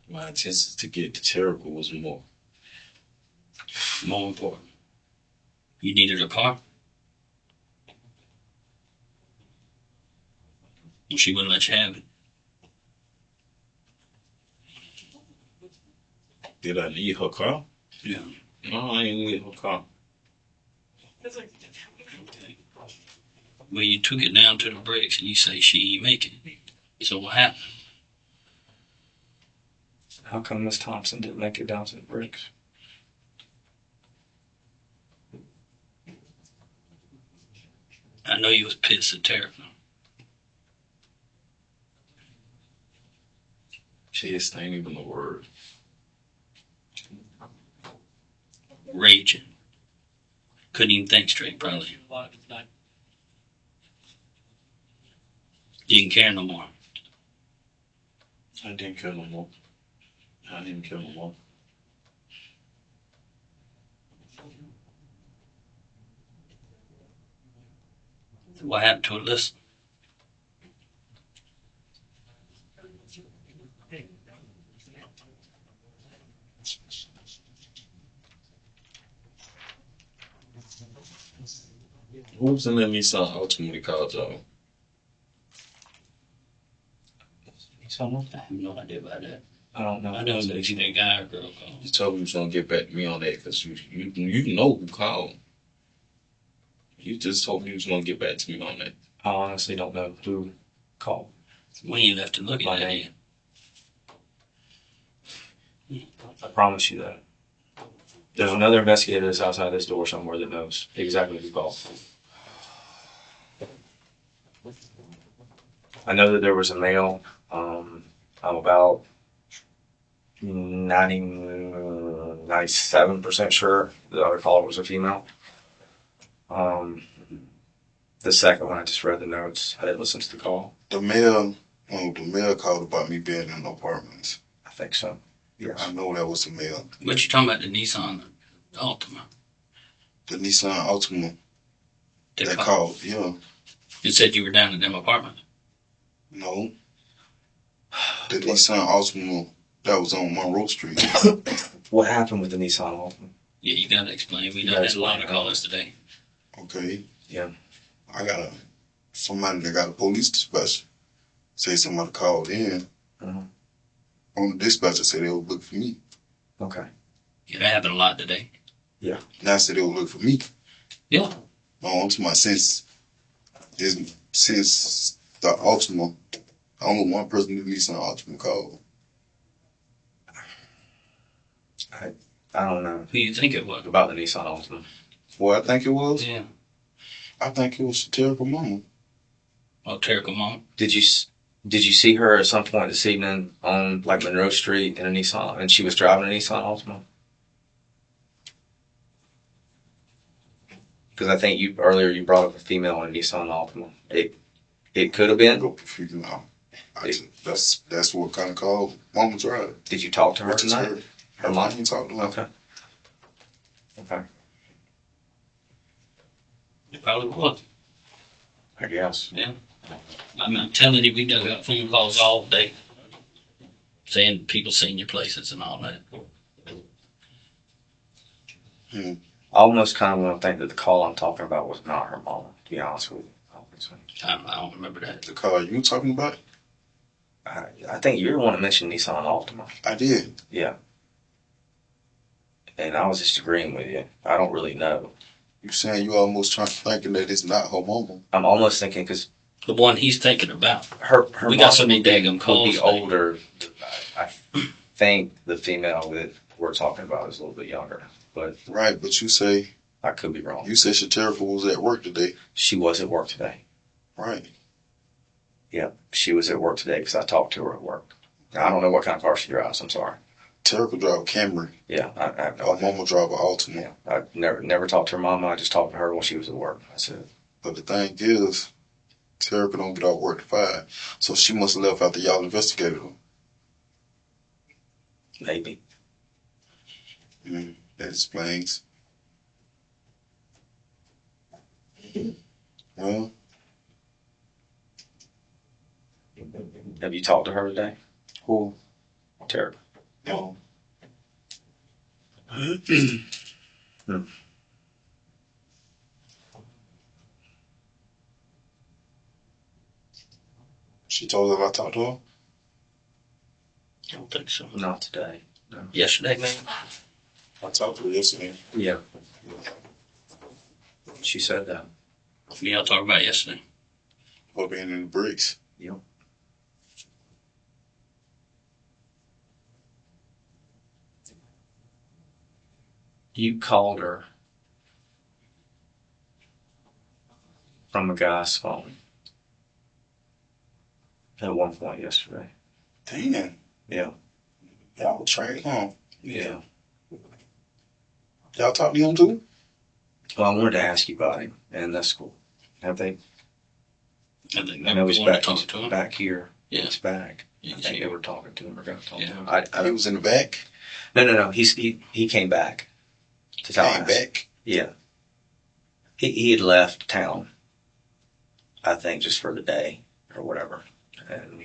My intention to get to Terrible was more. More important. You needed a car? Well, she wouldn't let you have it. Did I need her car? Yeah. No, I ain't need her car. Well, you took it down to the bricks and you say she ain't making it. So what happened? How come Miss Thompson didn't make it down to the bricks? I know you was pissed at Tara. Pissed ain't even a word. Raging. Couldn't even think straight, probably. Didn't care no more. I didn't care no more. I didn't care no more. What happened to Alyssa? Who was in that Nissan ultimately called y'all? Someone? I have no idea about that. I don't know. I know that you that guy or girl called. You told me you was gonna get back to me on that because you know who called. You just told me you was gonna get back to me on that. I honestly don't know who called. We ain't left to look My at that name. yet. I promise you that. There's another investigator that's outside this door somewhere that knows exactly who called. I know that there was a male. I'm about 97% sure the other caller was a female. The second one, I just read the notes. I didn't listen to the call. The mail called about me being in apartments. I think so. Yes. I know that was the mail. What you talking about, the Nissan Altima? The Nissan Altima They that called. called, yeah. You said you were down in them apartment. No. The Nissan Altima that was on Monroe Street. What happened with the Nissan Altima? Yeah, you gotta explain. We You done gotta had a lot of explain. callers today. Okay. Yeah. I got somebody that got a police dispatcher. Say somebody called in. Mhm. On the dispatcher said they would look for me. Okay. Yeah, that happened a lot today. Now I said they would look for me. Yeah. On to my since the Altima, only one person in the Nissan Altima called. I don't know Who you think it was? about the Nissan Altima. Well, I think it was. Yeah. I think it was Satirical Mama. Oh, Terrible Mom. Did you see her at some point this evening on like Monroe Street in a Nissan, and she was driving a Nissan Altima? Because I think earlier you brought up a female in a Nissan Altima. It could have been. Go figure out. That's what kind of call Mama drive. Did you talk to her Which is tonight? her mom. You talked to her. Okay. Okay. It probably was. I guess. Yeah. I'm telling you, we done got phone calls all day saying people seen your places and all that. I almost kind of want to think that the call I'm talking about was not her mom, to be honest with you. I don't remember that. The car you talking about? I think you're the one that mentioned Nissan Altima. I did. Yeah. And I was just agreeing with you. I don't really know. You saying you almost thinking that it's not her mama? I'm almost thinking because The one he's thinking about. her We mom got so many would be- daggum would calls be today. older. I think the female that we're talking about is a little bit younger, but Right, but you say I could be wrong. you said Satirical was at work today. She was at work today. Right. Yeah, she was at work today because I talked to her at work. I don't know what kind of car she drives. I'm sorry. Tara could drive a Camry. Yeah, I have no Our idea. mama drive an Altima. Yeah, I never talked to her mama. I just talked to her when she was at work. That's it. But the thing is, Tara don't get off work at 5. So she must have left after y'all investigated her. Maybe. That explains. Well, Have you talked to her today, who? Tara? No. She told her I talked to her? I don't think so. Not today. Yesterday, man. I talked to her yesterday. Yeah. She said that. Y'all talked about it yesterday. For being in the bricks. Yep. You called her from a guy's phone at one point yesterday. Damn. Yeah. Y'all trained, huh? Yeah. Y'all talk to him too? Well, I wanted to ask you about him, and that's cool. Have they? I think I know he's want back. to talk He's to him. back here. Yeah. He's back. Yeah, I think they were talking to him or going to talk to him. Yeah. He was in the back. No. He came back to tell Came us. back. Yeah. He had left town, I think, just for the day or whatever, and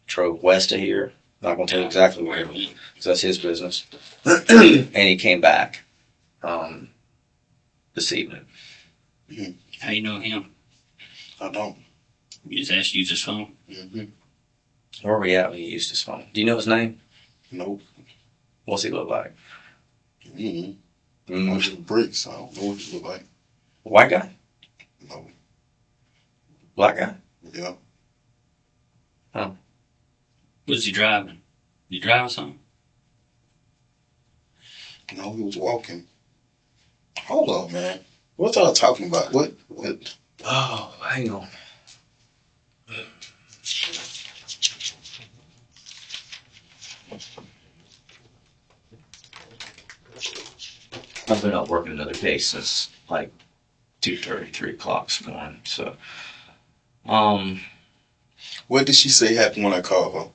drove west of here. Not gonna tell you exactly where, because that's his business. And he came back this evening. How you know him? I don't. You just asked to use his phone. Where were we at when he used his phone? Do you know his name? Nope. What's he look like? I'm in the bricks. I don't know what he look like. White guy? No. Black guy? Yeah. Was he driving? You driving something? No, he was walking. Hold on, man. What y'all talking about? What? Oh, hang on. I've been up working another case since like 2:30, 3 o'clock this morning. So, What did she say happened when I called her?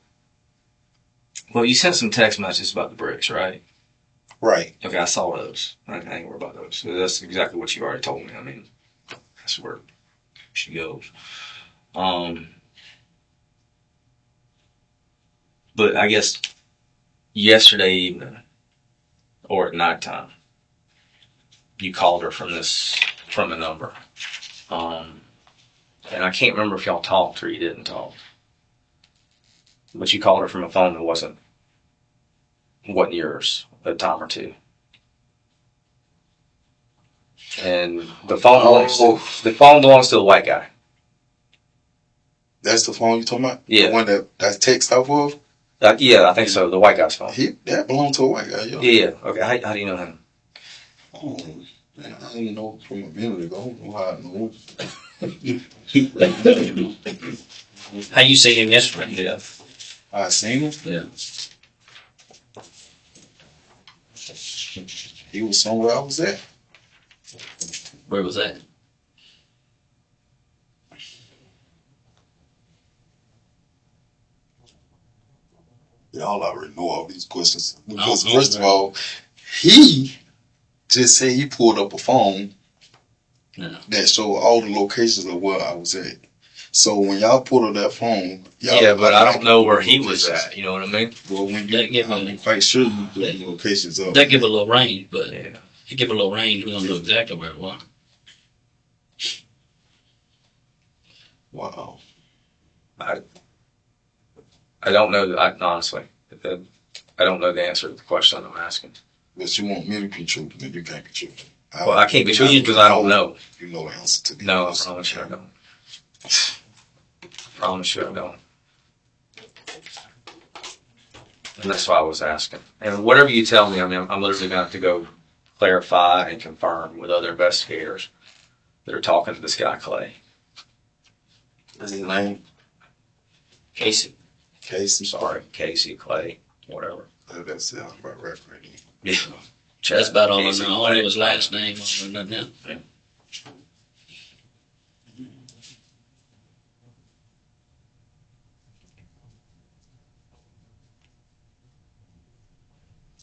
well, you sent some text messages about the bricks, right? Right. Okay, I saw those. I ain't worried about those. That's exactly what you already told me. I mean, that's where she goes. But I guess yesterday evening or at nighttime, you called her from a number. And I can't remember if y'all talked or you didn't talk. But you called her from a phone that wasn't yours a time or two. And the phone belongs to the white guy. That's the phone you talking about? Yeah. The one that's text off of? Yeah, I think so. The white guy's phone. That belonged to a white guy, yeah. Yeah. Okay. How do you know him? Oh, man, I didn't know from a minute ago. I don't know how I know. How you seen him yesterday? Yeah. I seen him. Yeah. He was somewhere I was at. Where was that? Y'all already know all these questions. I Because don't know, first of man. all, he just said he pulled up a phone Yeah. that showed all the locations of where I was at. So when y'all pulled up that phone, y'all Yeah, but I don't know where he locations. was at. You know what I mean? Well, when That give I'm him- quite sure you put the locations up. That give a little range, but Yeah. he give a little range. We don't know exactly where it was. Wow. I don't know. Honestly, I don't know the answer to the question I'm asking. But you want me to be truthful, and you can't be truthful. Well, I can't be truthful because I don't know. You know the answer to the No, I question. promise you I don't. Promise you I don't. And that's why I was asking. And whatever you tell me, I mean, I'm literally going to have to go clarify and confirm with other investigators that are talking to this guy, Clay. What's his name? Casey. Casey. Sorry, Casey, Clay, whatever. That sounds about right right there. Yeah. That's about all I Casey know. All I know White. his last name. Other than that. Yeah.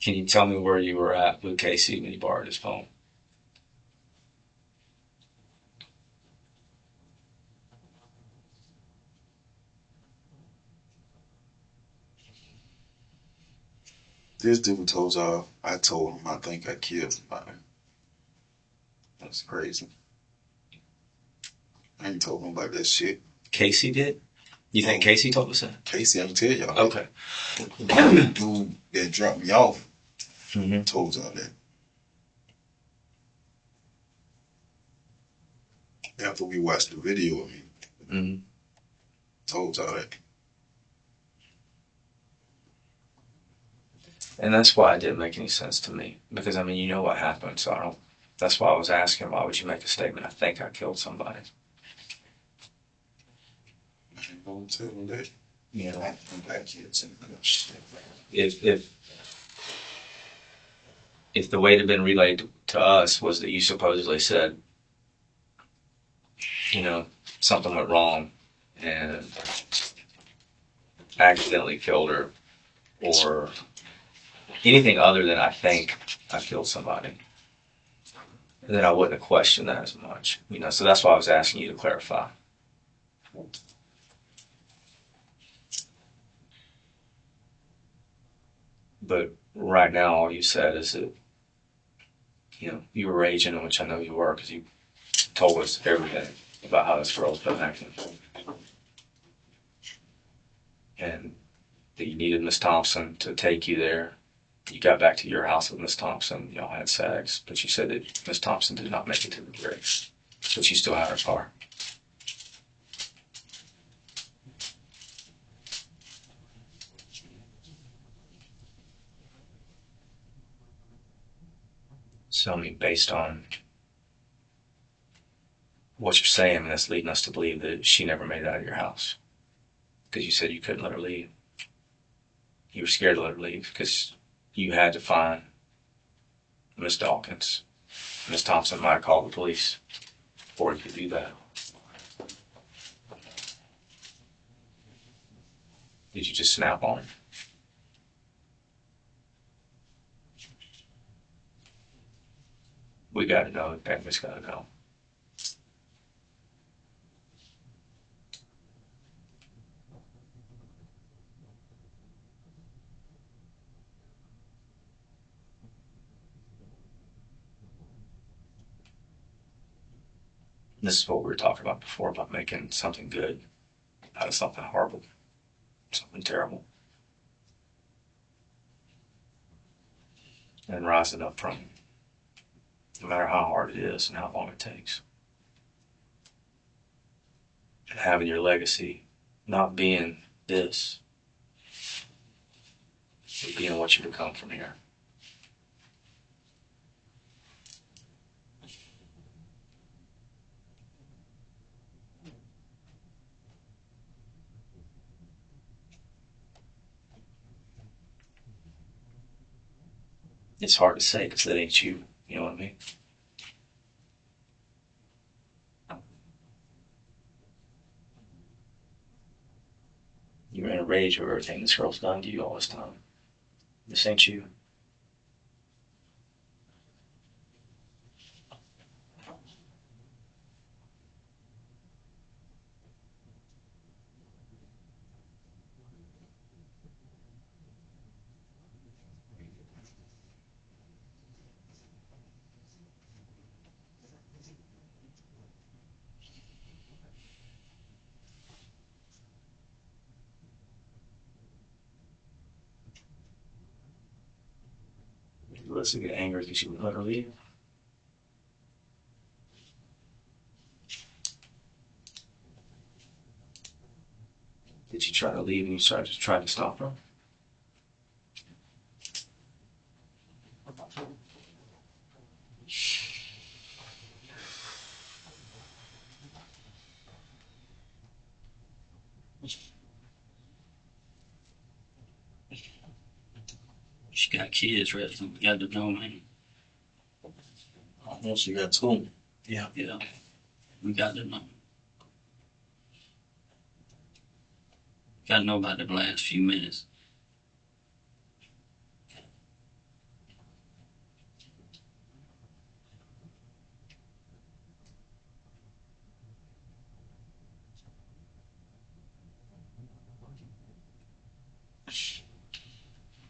Can you tell me where you were at with Casey when you borrowed his phone? This dude told y'all, I told him I think I killed somebody. That's crazy. I ain't told him about that shit. Casey did? You think Casey told us that? Casey ain't tell y'all. Okay. The dude that dropped me off Mm-hmm. told y'all that. After we watched the video of me, Mm-hmm. told y'all that. And that's why it didn't make any sense to me. Because, I mean, you know what happened, so I don't. That's why I was asking, why would you make a statement, I think I killed somebody? I ain't gonna tell him that. You know? Black kids and If the way it had been relayed to us was that you supposedly said, you know, something went wrong and accidentally killed her, or anything other than I think I killed somebody, then I wouldn't have questioned that as much. You know, so that's why I was asking you to clarify. But right now, all you said is that, you know, you were raging, which I know you were, because you told us everything about how this girl's been acting. And that you needed Miss Thompson to take you there. You got back to your house with Miss Thompson. Y'all had sex, but you said that Miss Thompson did not make it to the grave, but she still had her car. So, I mean, based on what you're saying, that's leading us to believe that she never made it out of your house. Because you said you couldn't let her leave. You were scared to let her leave because you had to find Miss Dawkins. Miss Thompson might have called the police before you could do that. Did you just snap on her? We got to know. The family's got to know. This is what we were talking about before, about making something good out of something horrible, something terrible, and rising up from it, no matter how hard it is and how long it takes. And having your legacy not being this, but being what you become from here. It's hard to say because that ain't you. You know what I mean? You're in a rage over everything this girl's done to you all this time. This ain't you. Let's get angry because you would let her leave. Did you try to leave and you started to try to stop her? She got kids, Reginald. We got to know, man. I know she got two. Yeah. We got to know. Got to know about the last few minutes.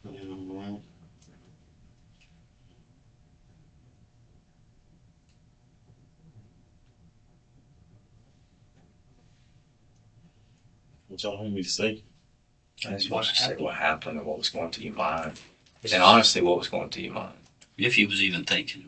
Yeah, man. What y'all want me to say? I just want you to say what happened and what was going through your mind. And honestly, what was going through your mind. If he was even thinking.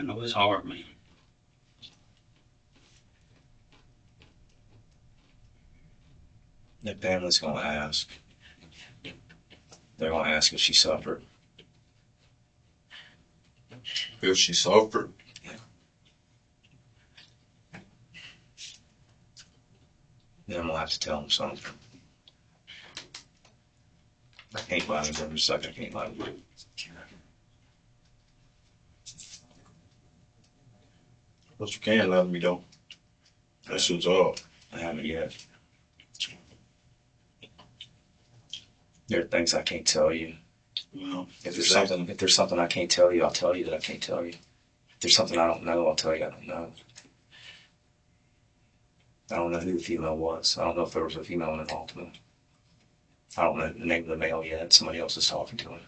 I know it's hard, man. The family's going to ask. They're going to ask if she suffered. If she suffered, Then I'm going to have to tell them something. I can't lie to them, just like I can't lie to you. but you can lie to me though. That's your job. I haven't yet. There are things I can't tell you. Well, If there's something I can't tell you, I'll tell you that I can't tell you. If there's something I don't know, I'll tell you I don't know. I don't know who the female was. I don't know if there was a female involvement. I don't know the name of the male yet. Somebody else is talking to him.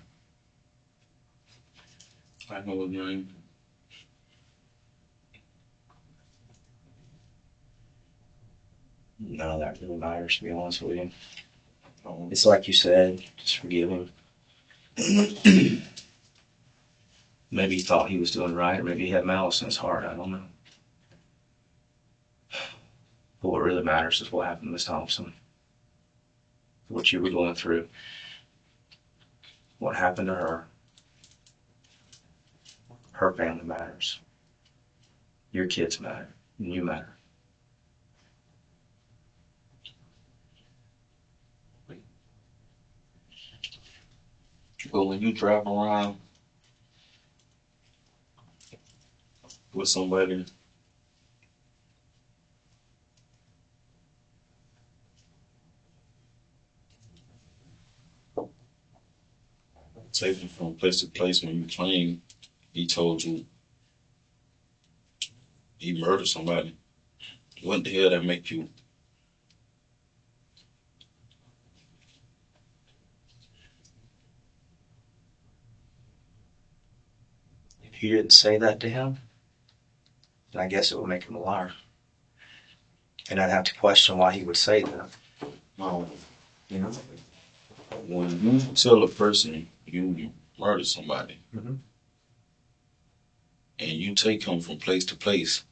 I know his name. None of that really matters, to be honest with you. Oh, It's like you said, just forgive him. Maybe he thought he was doing right, or maybe he had malice in his heart. I don't know. But what really matters is what happened to Miss Thompson. What you were going through. What happened to her. Her family matters. Your kids matter. And you matter. but when you drive around with somebody, taking from place to place, when you claim he told you he murdered somebody, what the hell that make you? If you didn't say that to him, then I guess it would make him a liar. And I'd have to question why he would say that. No. You know? When you tell a person you murdered somebody, Mhm. and you take him from place to place,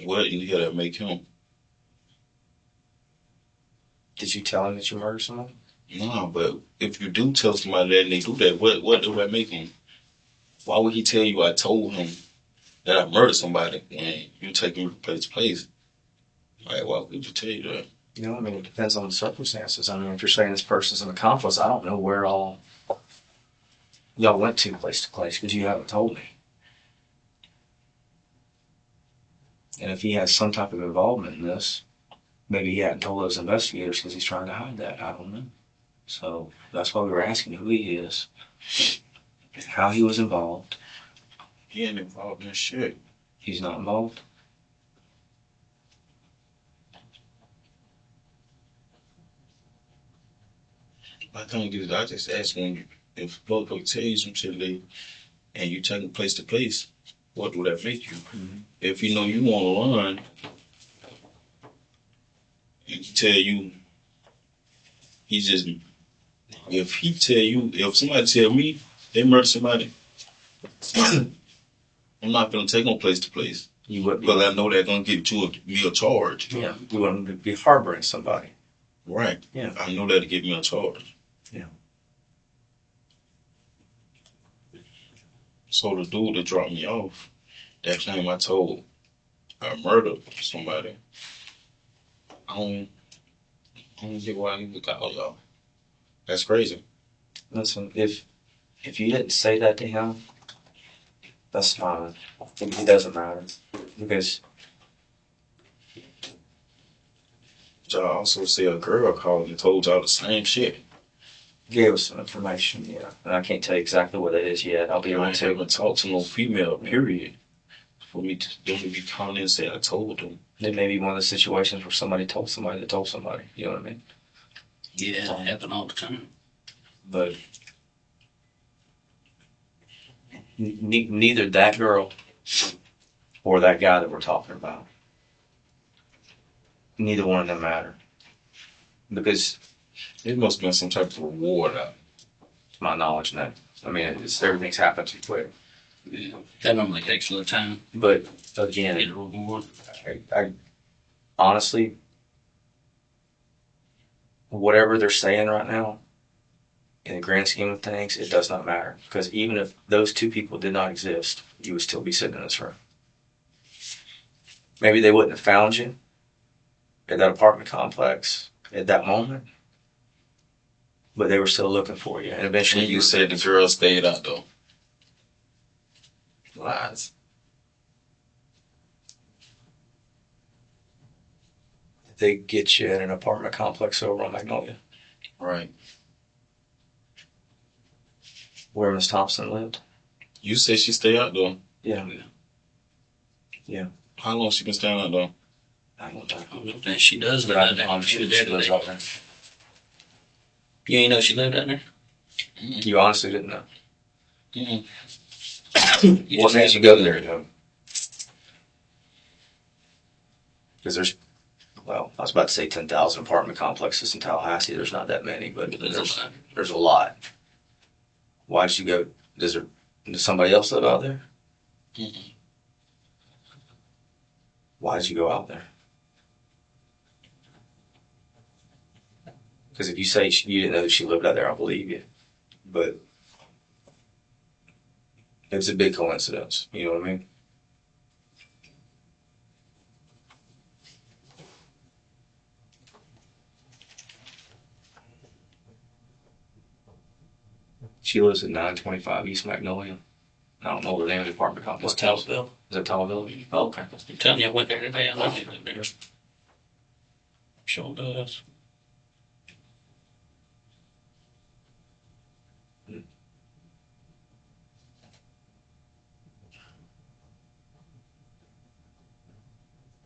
what in the hell that make him? Did you tell him that you murdered someone? No, but if you do tell somebody that and they do that, what do that make him? Why would he tell you I told him that I murdered somebody when you take him from place to place? Like, why would you tell you that? You know, I mean, it depends on the circumstances. I mean, if you're saying this person's an accomplice, I don't know where all y'all went to place because you haven't told me. And if he has some type of involvement in this, maybe he hadn't told those investigators because he's trying to hide that. I don't know. So that's why we were asking who he is, how he was involved. He ain't involved in shit. He's not involved. My thing is, I just ask when if motherfucker tell you some shit, and you take him place to place, what would that make you? Mm-hmm. If you know you want to run, and he tell you, he just, if he tell you, if somebody tell me they murdered somebody, I'm not gonna take them place to place. You would be. But I know they're gonna give me a charge. Yeah. You wouldn't be harboring somebody. Right. Yeah. I know that'll give me a charge. Yeah. So the dude that dropped me off, that claim I told I murdered somebody, I don't get why he would call y'all. That's crazy. Listen, if you didn't say that to him, that's fine. It doesn't matter because Y'all also say a girl called and told y'all the same shit. gave us some information, yeah. And I can't tell you exactly what it is yet. I'll be I able to. haven't talked to no female, period. For me to don't be calling and say I told them. It may be one of the situations where somebody told somebody that told somebody. You know what I mean? Yeah, it happen all the time. But neither that girl or that guy that we're talking about, neither one of them matter. Because, It must have been some type of reward out. to my knowledge, no. I mean, everything's happened too quick. Yeah. That normally takes a little time But to again, get a reward. I honestly, whatever they're saying right now, in the grand scheme of things, it does not matter. Because even if those two people did not exist, you would still be sitting in this room. Maybe they wouldn't have found you at that apartment complex at that moment, but they were still looking for you. And eventually And you said the girl stayed out though. lies. They get you in an apartment complex over on Magnolia, Right. where Miss Thompson lived. You said she stayed out though. Yeah. How long she been staying out though? I don't know. I don't know if she does But live I out there. promise She you, was there she lives today. out there. You ain't know she lived out there? You honestly didn't know. You What just made had you to go there, though? Because there's, well, I was about to say 10,000 apartment complexes in Tallahassee. There's not that many, but there's a lot. Why'd you go? Does somebody else live out there? Mhm. Why'd you go out there? Because if you say you didn't know that she lived out there, I'll believe you. But it's a big coincidence. You know what I mean? She lives at 925 East Magnolia. I don't know the name of the apartment complex. What's Talbottville? Is it Talbottville? Oh, okay. I'm telling you, I went there today. I know she lived there. Sure does.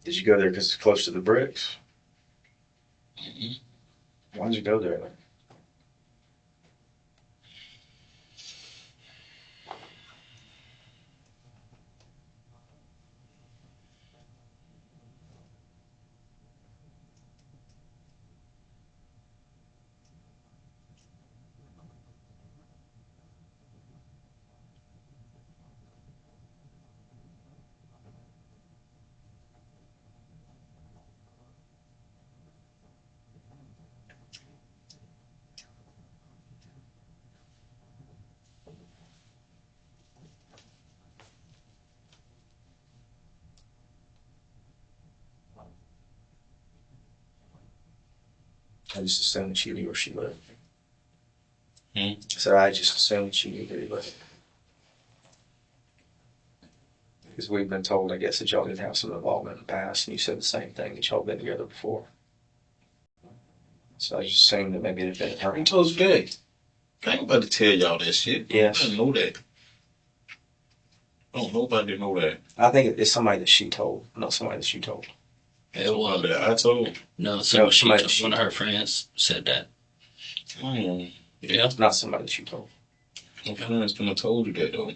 Did you go there because it's close to the bricks? Mhm. Why'd you go there then? I just assumed that she knew where she lived. Hmm? So I just assumed she knew where he lived. Because we've been told, I guess, that y'all did have some involvement in the past, and you said the same thing, that y'all been together before. So I just assumed that maybe it had been her. Who told you that? I ain't about to tell y'all that shit. Yes. I didn't know that. Don't nobody know that. I think it's somebody that she told, not somebody that you told. It was. Somebody that I told. No, somebody she one of her friends said that. Yeah. Not somebody that you told. My friends couldn't have told you that though.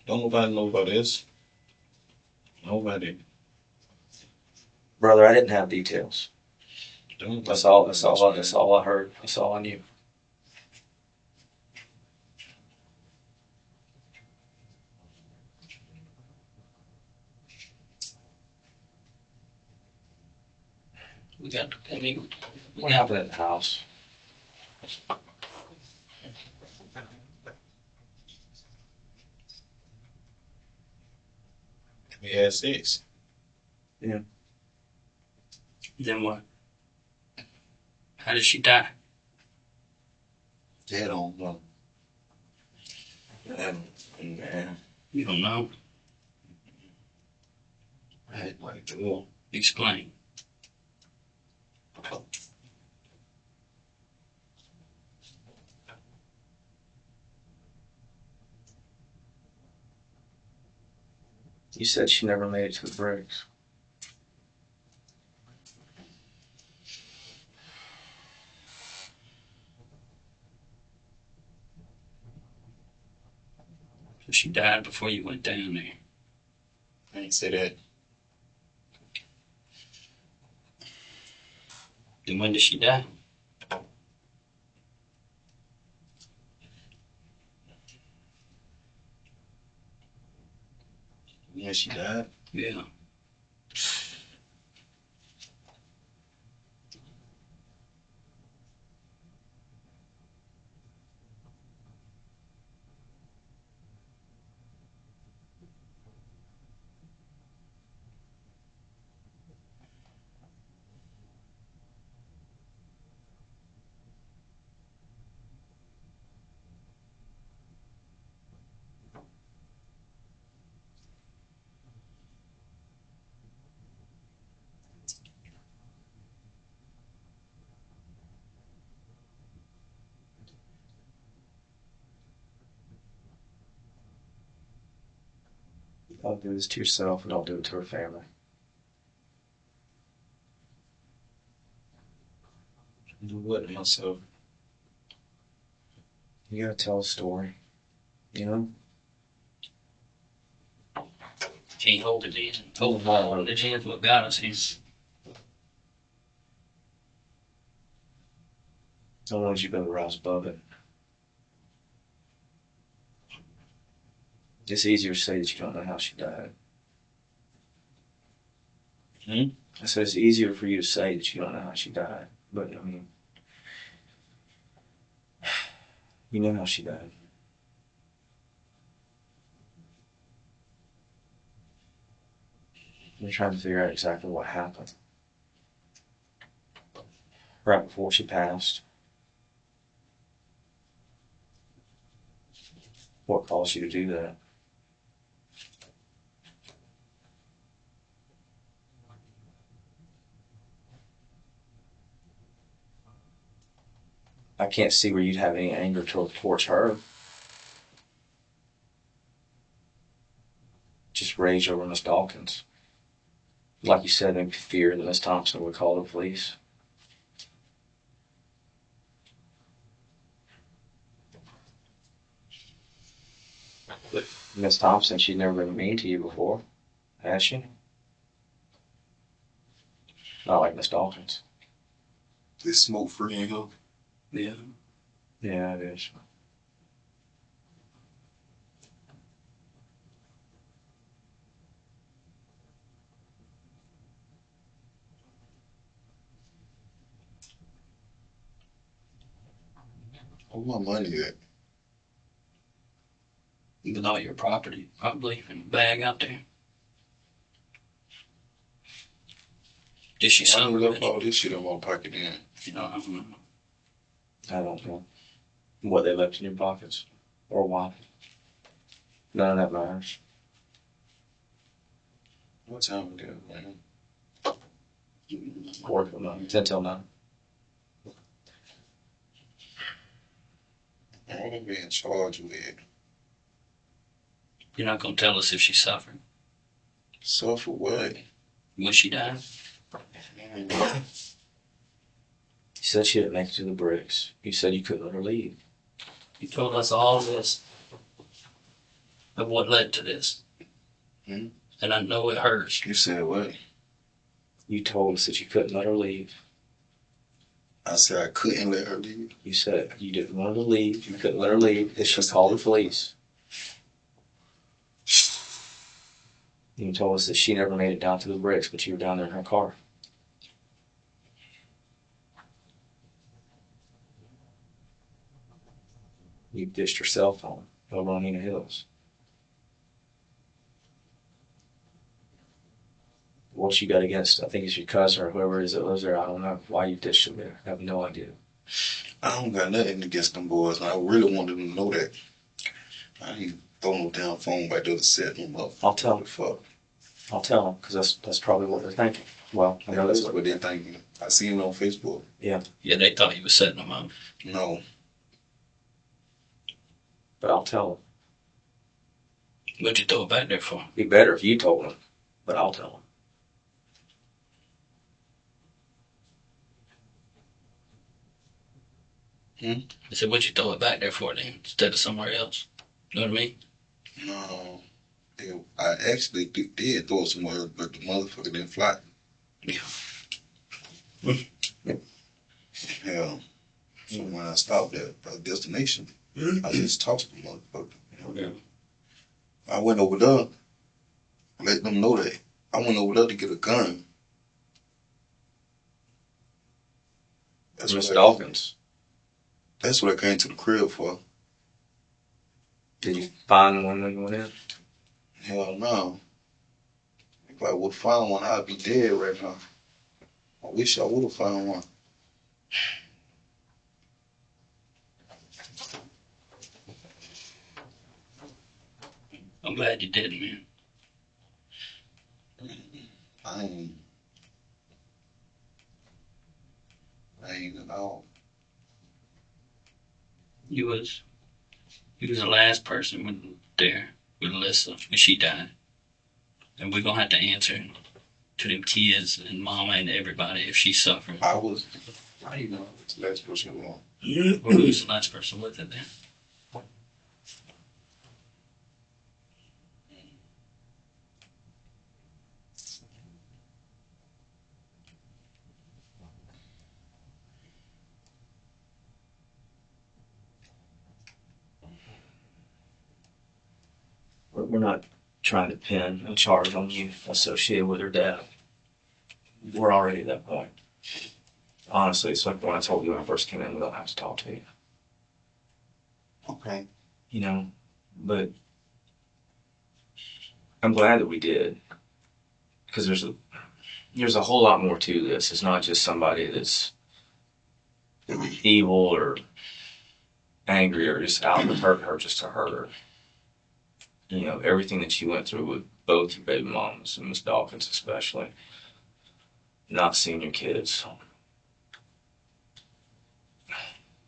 Don't nobody know about this. Nobody. Brother, I didn't have details. Don't That's all I heard. That's all I knew. What happened at the house? We had sex. Then what? How did she die? They don't know. Man. You don't know. I had my girl. Explain. You said she never made it to the bricks. So she died before you went down there. I ain't say that. Then when did she die? Yeah, she died. Yeah. Don't do this to yourself and don't do it to her family. Do what to myself? You gotta tell a story. You know? Can't hold it in. Hold it in. What got us here. As long as you've been rise above it. It's easier to say that you don't know how she died. Hmm? I said it's easier for you to say that you don't know how she died. But, I mean, you know how she died. You're trying to figure out exactly what happened. Right before she passed. What caused you to do that? I can't see where you'd have any anger towards her. Just rage over Miss Dawkins. Like you said, maybe fear that Miss Thompson would call the police. But Miss Thompson, she'd never been mean to you before, has she? Not like Miss Dawkins. This smoke free in here. Yeah. Yeah, it is. Where my money at? With all your property, probably, in a bag out there. Did she I sell left it? all this shit in my pocket in. You know, I don't know. I don't know what they left in your pockets or why. None of that matters. What time we go, man? Work till 9, 10 till 9. I'm gonna be in charge with You're not gonna tell us if she's suffering. suffer what? When she died? You said she didn't make it to the bricks. You said you couldn't let her leave. You told us all this of what led to this. Hmm? And I know it hurts. You said what? You told us that you couldn't let her leave. I said I couldn't let her leave. You said you didn't want her to leave. You couldn't let her leave. That she called the police. You told us that she never made it down to the bricks, but you were down there in her car. You dished your cell phone over on Nina Hills. What you got against, I think it's your cousin or whoever it is that lives there. I don't know why you dished them there. I have no idea. I don't got nothing against them boys, and I really wanted them to know that. I ain't throw no damn phone back there to set them up. I'll tell them. Fuck. I'll tell them, because that's probably what they're thinking. Well, I know That's that's what they're thinking. I seen it on Facebook. Yeah, they thought you was setting them up. No. but I'll tell them. What'd you throw it back there for? Be better if you told them, but I'll tell them. I said, what'd you throw it back there for then, instead of somewhere else? You know what I mean? No. I actually did throw it somewhere else, but the motherfucker didn't fly. Yeah. Hell. So when I stopped at a destination, I just tossed the motherfucker. Yeah. I went over there, let them know that. I went over there to get a gun. Miss Dawkins, That's what I came to the crib for. did you find one when you went in? Hell no. If I would find one, I'd be dead right now. I wish I would have found one. I'm glad you didn't, man. I ain't at all. You was the last person there with Elisa when she died. And we're gonna have to answer to them kids and mama and everybody if she's suffering. I didn't know it's the last person along. Well, who's the last person with it then? We're not trying to pin a charge on you associated with her death. We're already at that point. Honestly, it's like when I told you when I first came in, we don't have to talk to you. Okay. You know, but I'm glad that we did, because there's a whole lot more to this. It's not just somebody that's evil or angry or just out to hurt her just to hurt her. You know, everything that you went through with both your baby moms and Miss Dawkins especially, not seeing your kids.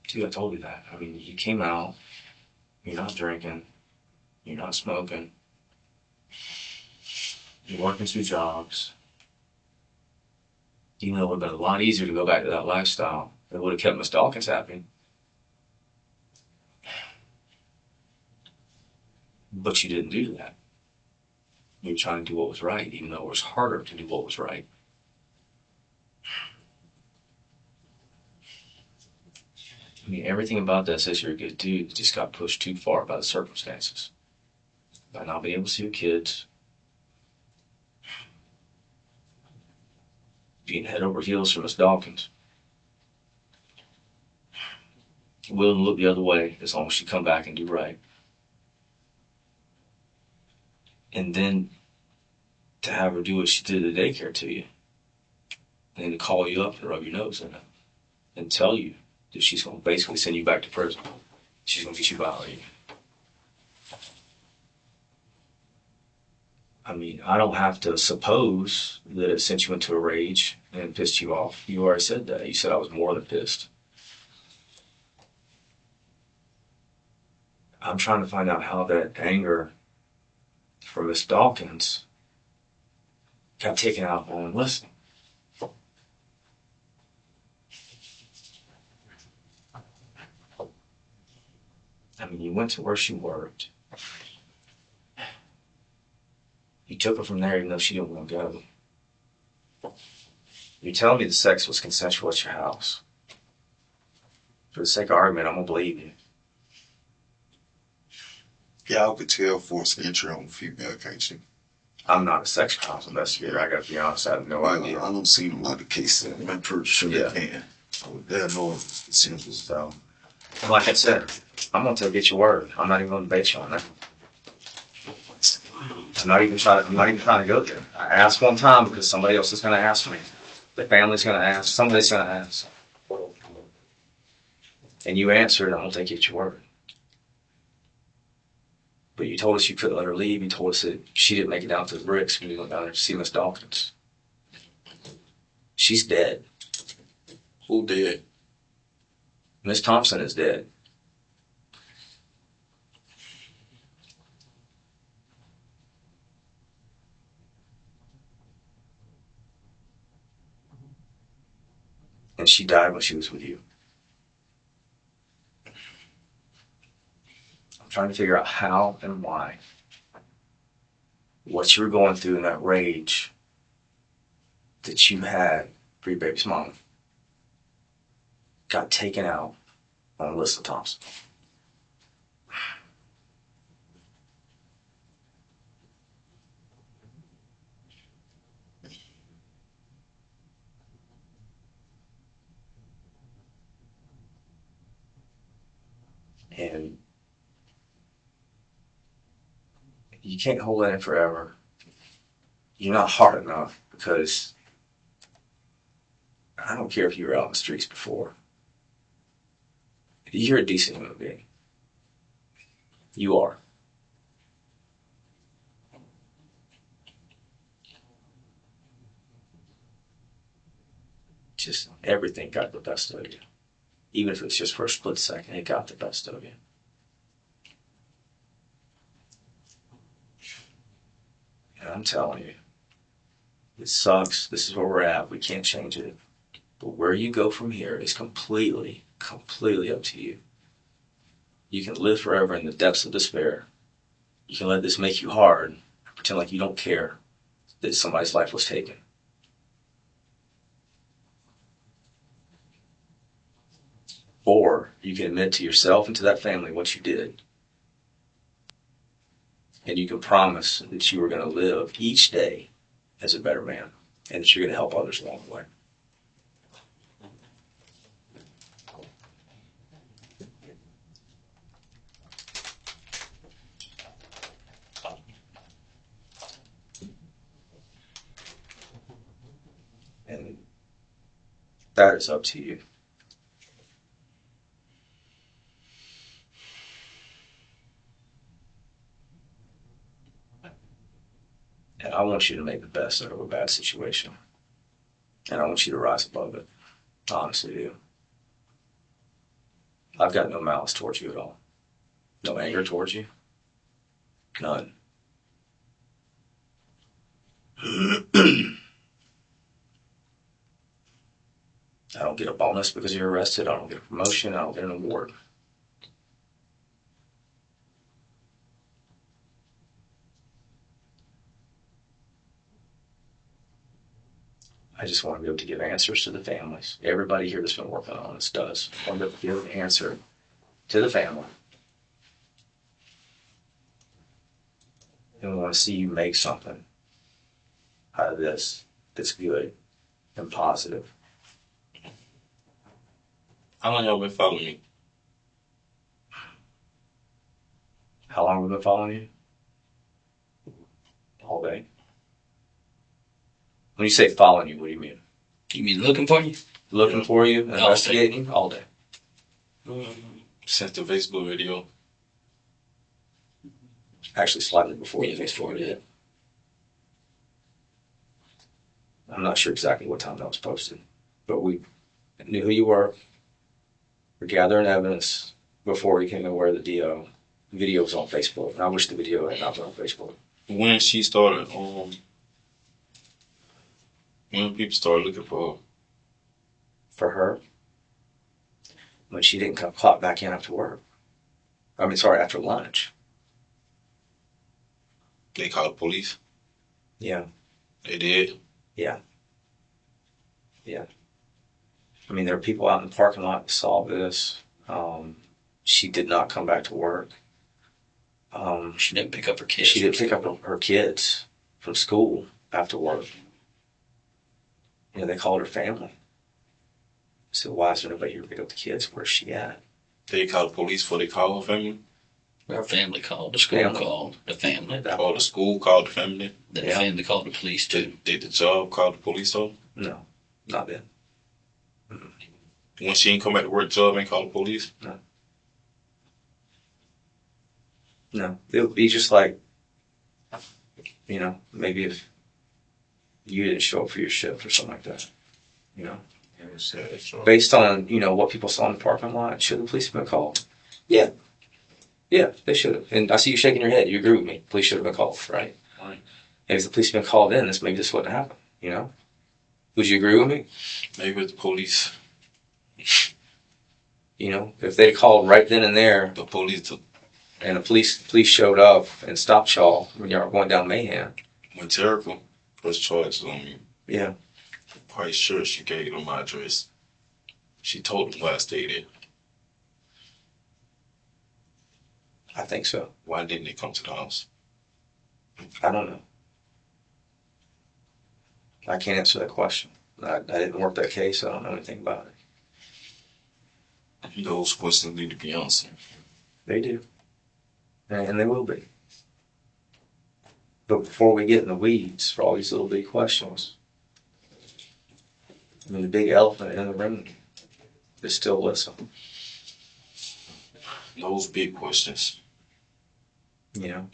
Dude, I told you that. I mean, you came out, you're not drinking, you're not smoking, you're working 2 jobs. You know, it would have been a lot easier to go back to that lifestyle. It would have kept Miss Dawkins happy. But you didn't do that. You were trying to do what was right, even though it was harder to do what was right. I mean, everything about that says you're a good dude. It just got pushed too far by the circumstances. By not being able to see your kids. Being head over heels for Miss Dawkins. Willing to look the other way as long as she come back and do right. And then to have her do what she did at the daycare to you. And then to call you up and rub your nose in it. and tell you that she's going to basically send you back to prison. She's going to get you violated. I mean, I don't have to suppose that it sent you into a rage and pissed you off. You already said that. You said I was more than pissed. I'm trying to find out how that anger for Miss Dawkins got taken out on listening. I mean, you went to where she worked. You took her from there even though she didn't want to go. You're telling me the sex was consensual at your house. For the sake of argument, I'm going to believe you. Y'all could tell forced entry on female, can't you? I'm not a sex crimes investigator. I got to be honest, I have no idea. I don't see a lot of cases. I'm pretty sure Yeah. they can. So they're no simple stuff. Like I said, I'm going to get your word. I'm not even going to debate you on that. I'm not even trying to go there. I asked one time because somebody else is going to ask me. The family's going to ask. Somebody's going to ask. And you answered, I'm going to take your word. But you told us you couldn't let her leave. You told us that she didn't make it down to the bricks when you went down there to see Miss Dawkins. She's dead. Who did? Miss Thompson is dead. And she died when she was with you. I'm trying to figure out how and why. What you were going through in that rage that you had for your baby's mom got taken out on Elisa Thompson. And you can't hold that in forever. You're not hard enough because I don't care if you were out in the streets before. You're a decent human being. You are. Just everything got the best of you. Even if it's just for a split second, it got the best of you. And I'm telling you, it sucks. This is where we're at. We can't change it. But where you go from here is completely up to you. You can live forever in the depths of despair. You can let this make you hard and pretend like you don't care that somebody's life was taken. Or you can admit to yourself and to that family what you did. And you can promise that you are going to live each day as a better man and that you're going to help others along the way. And that is up to you. And I want you to make the best out of a bad situation. And I want you to rise above it. I honestly do. I've got no malice towards you at all. No anger towards you. None. I don't get a bonus because you're arrested. I don't get a promotion. I don't get an award. I just want to be able to give answers to the families. Everybody here that's been working on this does. I want to be able to give an answer to the family. And we want to see you make something out of this that's good and positive. How long y'all been following me? How long have we been following you? All day. When you say following you, what do you mean? You mean looking for you? looking Yeah. for you, day. investigating you all day. Since the Facebook video. Actually, slightly before Yeah, the before Facebook video. that. I'm not sure exactly what time that was posted, but we knew who you were. We're gathering evidence before we became aware the video was on Facebook. And I wish the video had not been on Facebook. When she started, when people started looking for her, For her, when she didn't come clock back in after work. After lunch. they called the police. Yeah. They did. I mean, there were people out in the parking lot that saw this. She did not come back to work. She didn't pick up her kids. She didn't pick up her kids from school after work. They called her family. So why is there nobody here to pick up the kids? Where's she at? They called the police before they called her family. Her family called. The school Family. called. The family. Or the school called the family. The Yeah. family called the police too. Did the job call the police though? No, not then. When she ain't come back to work, the job ain't called the police. No, it would be just like, maybe if you didn't show up for your shift or something like that. Based on, what people saw in the parking lot, should the police have been called? Yeah. Yeah, they should have. And I see you shaking your head. You agree with me. Police should have been called, right? Right. And if the police had been called in, maybe this wouldn't happen, Would you agree with me? Maybe it's the police. If they'd called right then and there, The police took, and the police showed up and stopped y'all when y'all were going down Mayhem. when Terrible was charged on me. Yeah. I'm quite sure she gave them my address. She told them where I stayed at. I think so. Why didn't they come to the house? I don't know. I can't answer that question. I didn't work that case. I don't know anything about it. Those questions need to be answered. They do. And they will be. But before we get in the weeds for all these little big questions, the big elephant in the room is still Alyssa. Those big questions.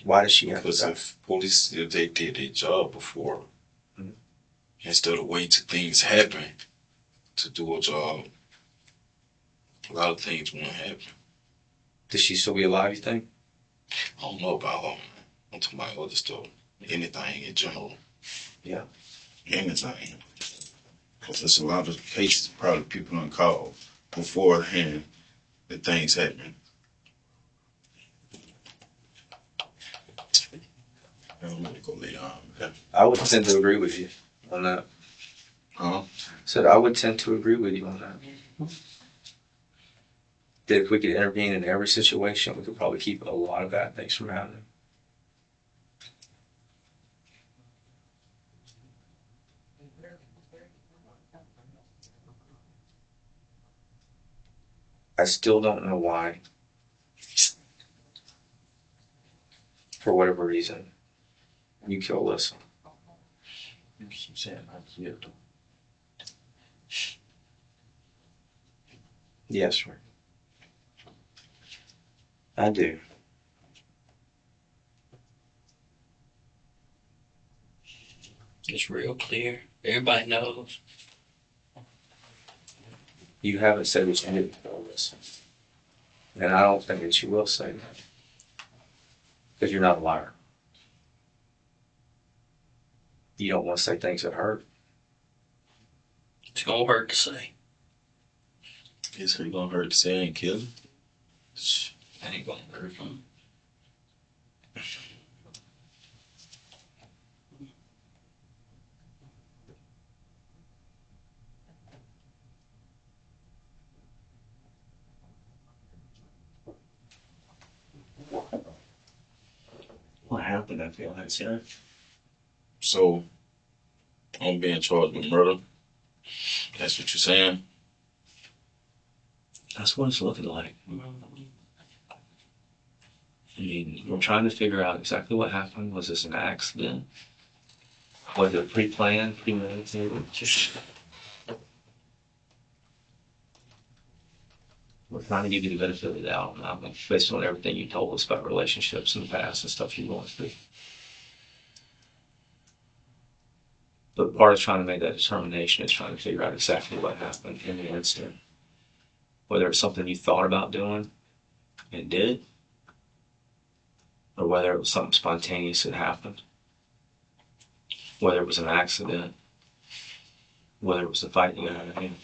Why does she have to Because die? if they did their job before, Mhm. instead of waiting till things happen to do a job, a lot of things won't happen. Does she still be alive, you think? I don't know about I'm talking about other stuff. Anything in general. Yeah. Anything. Because there's a lot of cases probably people don't call beforehand that things happen. I'm going to go lay down. Okay. I would tend to agree with you on that. Huh? Said I would tend to agree with you on that. That if we could intervene in every situation, we could probably keep a lot of bad things from happening. I still don't know why. For whatever reason, you kill Alyssa. Yes, sir. I do. It's real clear. Everybody knows. You haven't said that you didn't kill Alyssa. And I don't think that you will say that. Because you're not a liar. You don't want to say things that hurt. It's gonna hurt to say. Is it going to hurt to say I ain't kill him? That ain't gonna hurt them. What happened? I feel like, sir. So, I'm being charged with murder. That's what you're saying? That's what it's looking like. I mean, we're trying to figure out exactly what happened. Was this an accident? Was it pre-planned, premeditated? We're trying to give you the benefit of the doubt now, based on everything you told us about relationships in the past and stuff you're going through. But part of trying to make that determination is trying to figure out exactly what happened in the incident. Whether it's something you thought about doing and did, or whether it was something spontaneous that happened. Whether it was an accident, whether it was a fight you got out of hand.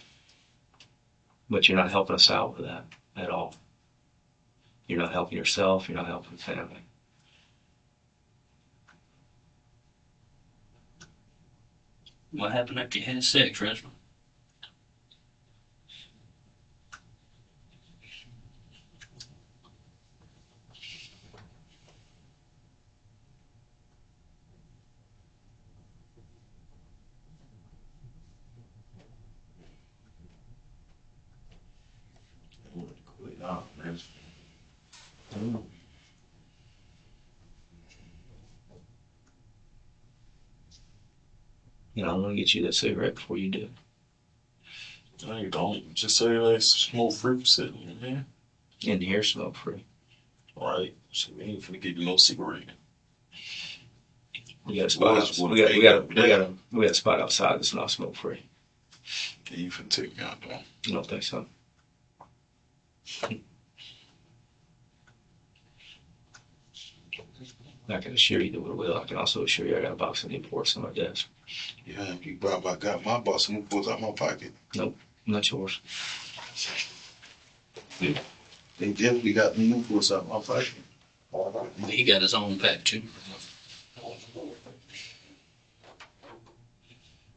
But you're not helping us out with that at all. You're not helping yourself, you're not helping the family. What happened after you had sex, Reginald? Oh, man. You know, I'm gonna get you that cigarette before you do. No, you don't. Just say like smoke free sitting in there. In here, smoke free. Right. So we ain't finna give you no cigarette. We got a spot. We got a spot outside that's not smoke free. Yeah, you finna take me out there. You don't think so? I can assure you that we will. I can also assure you I got a box of Newports on my desk. Yeah, you probably got my box and pulls out my pocket. Not yours. They definitely got the Newports out my pocket. He got his own pack too.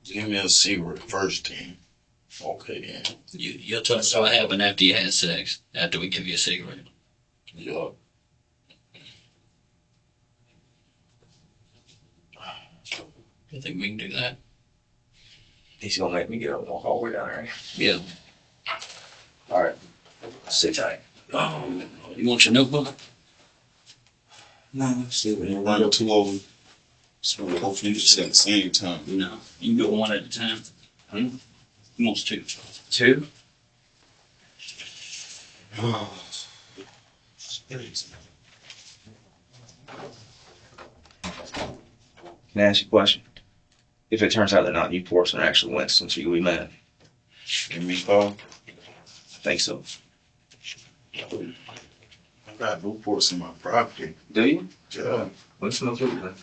Give me a cigarette first, then. Okay, yeah. You'll tell us what happened after you had sex, after we give you a cigarette. Yeah. You think we can do that? He's gonna make me get up and walk all the way down there. Yeah. All right. Sit tight. Oh, you want your notebook? No, see, when you run too over, so hopefully just at the same time. No. You can go one at a time. He wants two. Two? Can I ask you a question? If it turns out they're not Newports and they're actually Winston's, are you gonna be mad? Give me call. I think so. I got Newports in my property. Do you? Yeah. Let's smoke it then.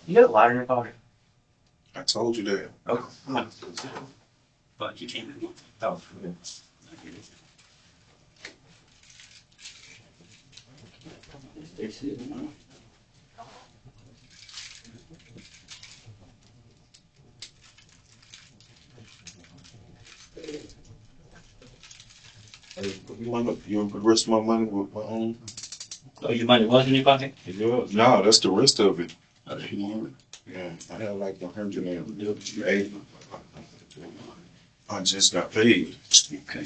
You got a lighter in your pocket? I told you that. Okay. Come on. But you can't. Oh, yeah. Hey, you want the rest of my money with my own? Oh, your money was in your pocket? Yeah. No, that's the rest of it. Oh, you want it? Yeah, I have like 180. I just got paid. Okay.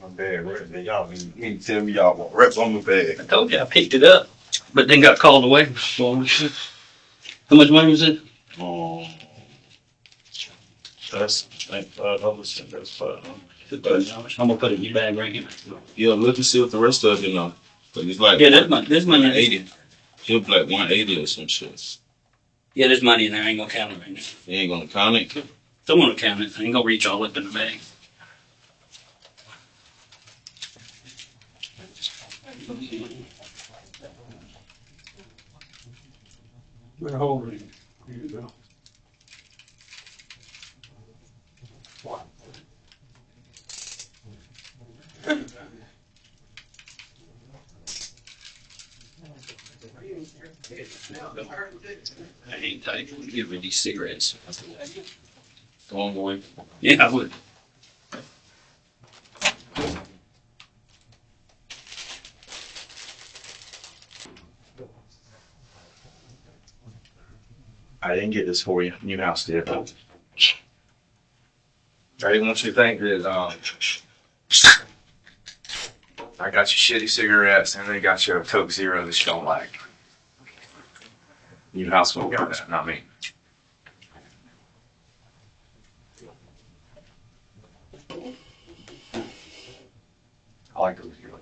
My bag right there. Y'all mean tell me y'all want reps on my bag. I told you I picked it up, but then got called away. How much money was it? That's like $5. And that's $5. I'm gonna put it in your bag right here. Yeah, look and see what the rest of it know. But it's like Yeah, there's money in there. 180. He'll be like 180 or some shit. Yeah, there's money in there. I ain't gonna count it right now. You ain't gonna count it. Someone will count it. I ain't gonna reach all up in the bag. We're holding. Here you go. I ain't tight. Give me these cigarettes. Go on, boy. Yeah, I would. I didn't get this for you. New house did. I didn't want you to think that I got you shitty cigarettes and then got you a Coke Zero that you don't like. New house won't got that, not me. I like Coke Zero.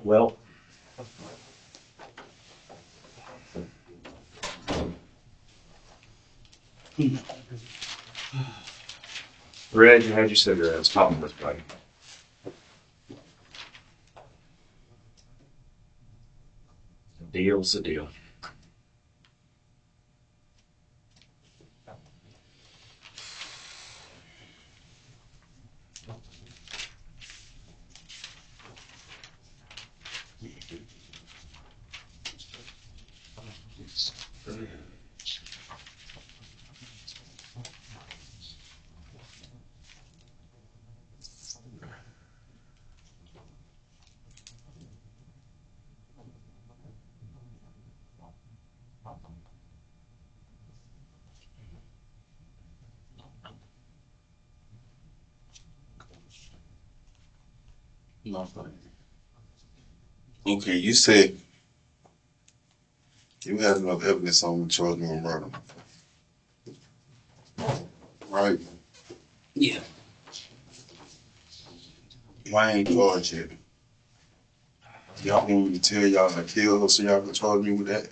Well, Reg, you had your cigarettes. Pop them this way. A deal's a deal. Nothing. Okay, you said you had enough evidence on charging me with murder. Right? Yeah. Why ain't charged yet? Y'all want me to tell y'all I killed her so y'all can charge me with that?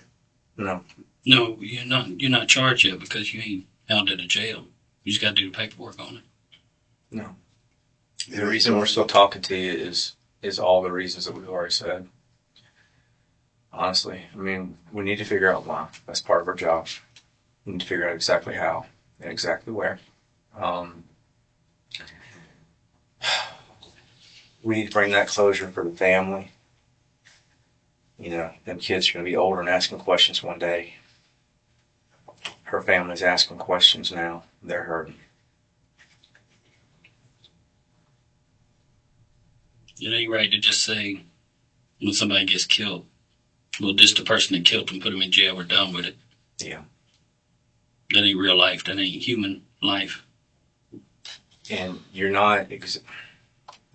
No. No, you're not. You're not charged yet because you ain't out of the jail. You just got to do the paperwork on it. No. The reason we're still talking to you is all the reasons that we've already said. Honestly, I mean, we need to figure out why. That's part of our job. We need to figure out exactly how and exactly where. We need to bring that closure for the family. You know, them kids are going to be older and asking questions one day. Her family's asking questions now. They're hurting. It ain't right to just say when somebody gets killed, well, this the person that killed them, put them in jail, we're done with it. Yeah. That ain't real life. That ain't human life. And you're not,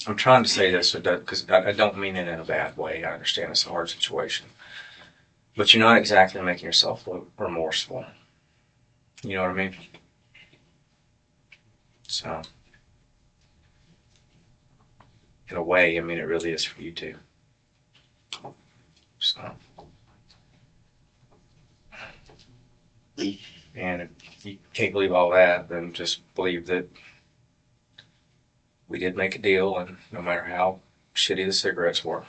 I'm trying to say this because I don't mean it in a bad way. I understand it's a hard situation. But you're not exactly making yourself look remorseful. You know what I mean? So, in a way, I mean, it really is for you too. So, and if you can't believe all that, then just believe that we did make a deal, and no matter how shitty the cigarettes were,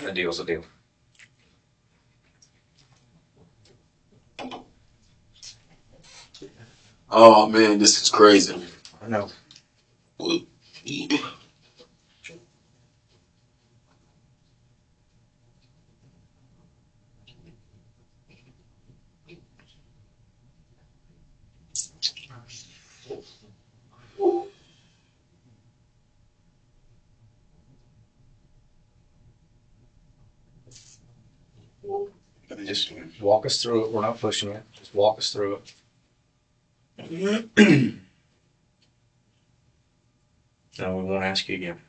a deal's a deal. Oh man, this is crazy. I know. Just walk us through it. We're not pushing you. Just walk us through it. No, we won't ask you again.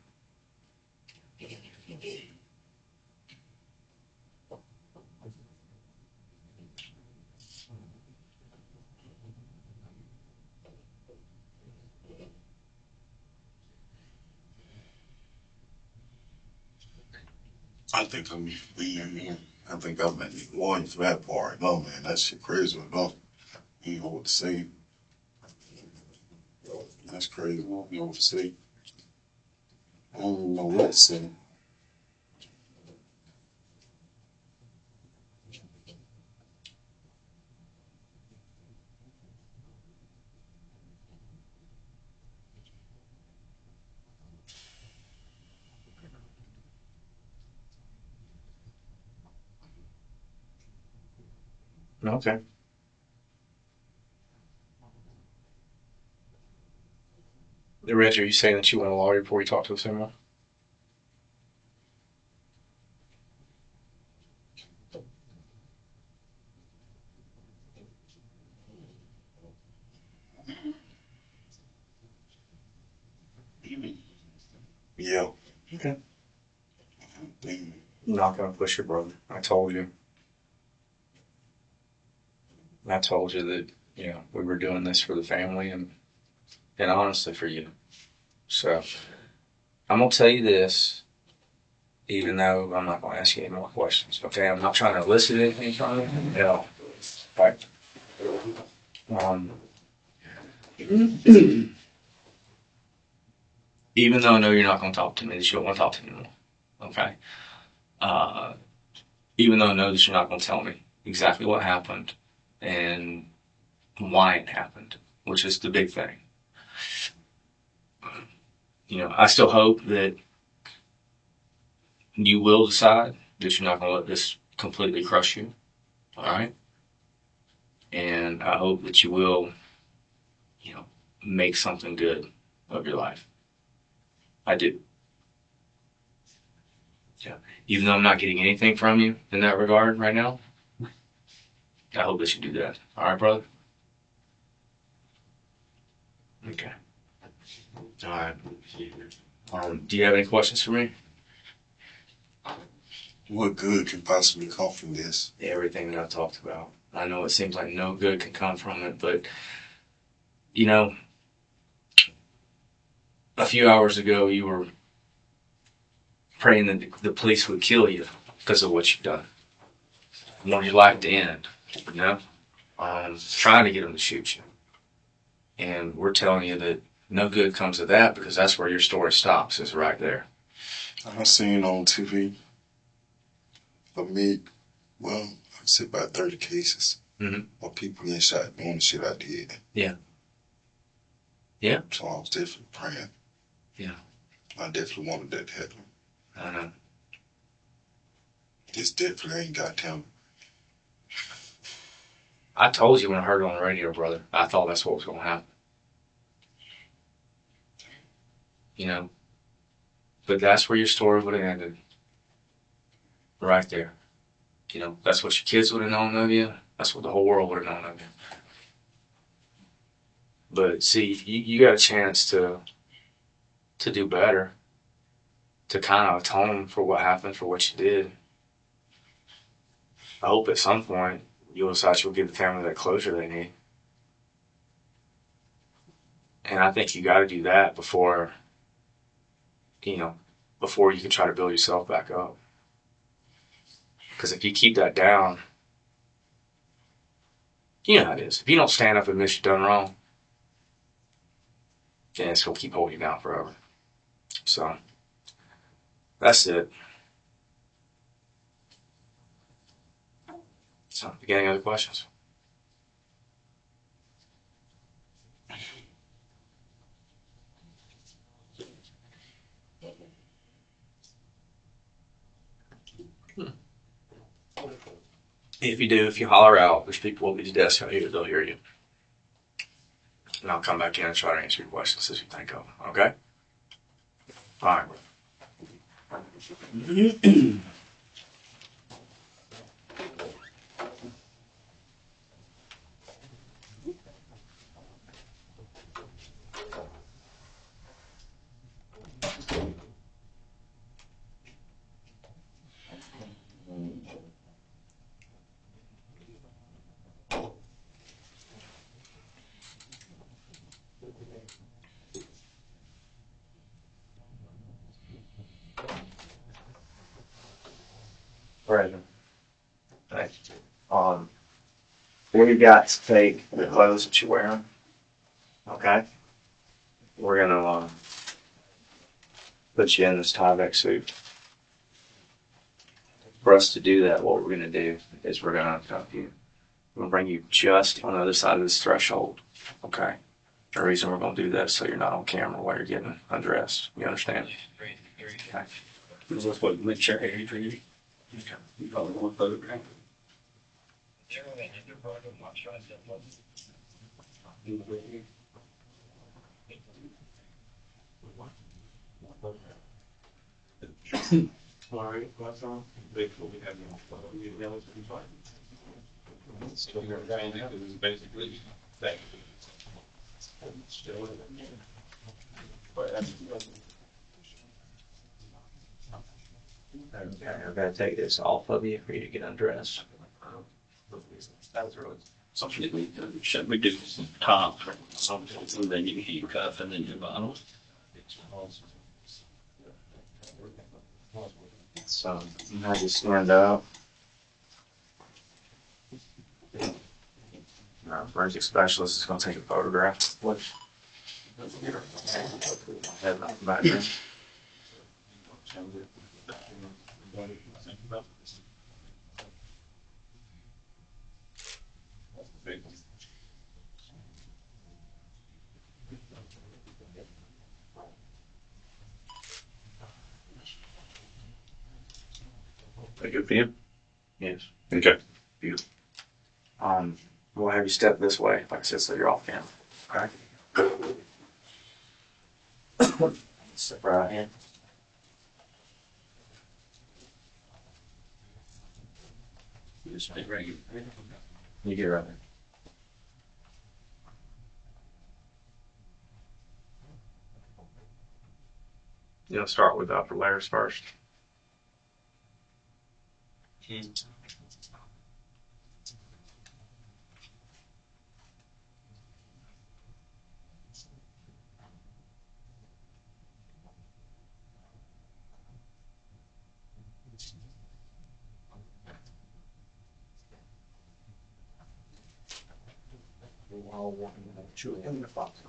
I think I'm being. I think I'm at the one for that part. No, man, that shit crazy. No, you know what to say. That's crazy. I don't know what to say. I don't even know what to say. Okay. Reg, are you saying that you want a lawyer before you talk to us anymore? Yeah. Okay. Damn. I'm not gonna push your brother. I told you. I told you that, we were doing this for the family and honestly for you. So I'm gonna tell you this, even though I'm not gonna ask you any more questions. Okay, I'm not trying to elicit anything from you. No. Right. Even though I know you're not gonna talk to me, that you don't want to talk to me anymore. Okay. Uh, Even though I know that you're not gonna tell me exactly what happened and why it happened, which is the big thing. I still hope that you will decide that you're not going to let this completely crush you. All right. And I hope that you will, make something good of your life. I do. Yeah. Even though I'm not getting anything from you in that regard right now, I hope that you do that. All right, brother? Okay. All right. Do you have any questions for me? What good can possibly come from this? Everything that I talked about. I know it seems like no good can come from it, but, a few hours ago you were praying that the police would kill you because of what you've done. You want your life to end, trying to get them to shoot you. And we're telling you that no good comes of that because that's where your story stops, is right there. I've seen on TV, for me, well, I said about 30 cases of people getting shot doing the shit I did. Yeah. Yeah. So I was definitely praying. Yeah. I definitely wanted that to happen. I know. This definitely ain't goddamn. I told you when I heard it on the radio, brother, I thought that's what was going to happen. But that's where your story would have ended. Right there. That's what your kids would have known of you. That's what the whole world would have known of you. But see, you got a chance to do better, to kind of atone for what happened, for what you did. I hope at some point you'll decide you'll give the family that closure they need. And I think you got to do that before you can try to build yourself back up. Because if you keep that down, you know how it is. If you don't stand up and admit you've done wrong, then it's going to keep holding you down forever. So, that's it. So, you got any other questions? If you holler out, there's people at these desks out here, they'll hear you. And I'll come back in and try to answer your questions as you think of them, okay? All right. Present. Thank you. We got to take the clothes that you're wearing. Okay. We're gonna put you in this Tyvek suit. For us to do that, what we're gonna do is we're gonna cuff you. We're gonna bring you just on the other side of this threshold. Okay. The reason we're gonna do that is so you're not on camera while you're getting undressed. You understand? Okay. Let's wait, make sure Harry's ready. Okay. You probably want a photograph. All right, what's on? Basically, we have you know, it's fine. Still here, because it's basically that. Still. But that's. Okay, I'm gonna take this off of you for you to get undressed. That was really Something should we do top, and then you handcuff, and then your bottom. so. Now you stand up. Forensic specialist is gonna take a photograph. Which? Head back there. That good for you? Yes. Okay. We'll have you step this way, like I said, so you're off camera. Okay. Step right in. Just stay regular. You get right there. You'll start with the upper layers first. In the box.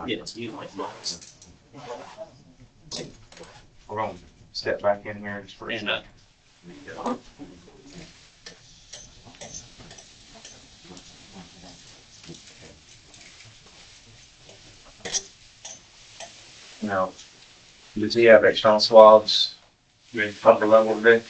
Yes, you like box. We're gonna step back in here just for a And second. Now, does he have external swabs upper level today?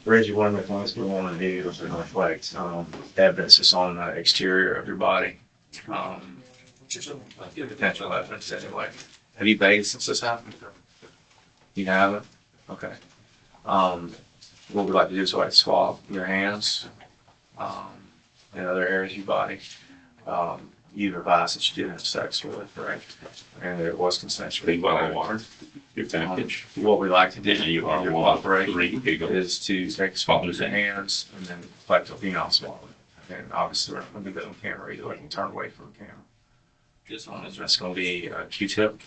Reggie, one of the things we want to do is reflect evidence that's on the exterior of your body. Just potential evidence anyway. Have you bathed since this happened? You haven't? Okay. What we'd like to do is like swab your hands and other areas of your body. You advised that you didn't have sex with, right? And it was consensual. Be well water. Your package. What we like to do, And you are your one, cooperation, three, giggle. is to take a swab of the hands and then collect a penile swab. And obviously we're not going to do that on camera either. We can turn away from the camera. Just on this. That's going to be a Q-tip,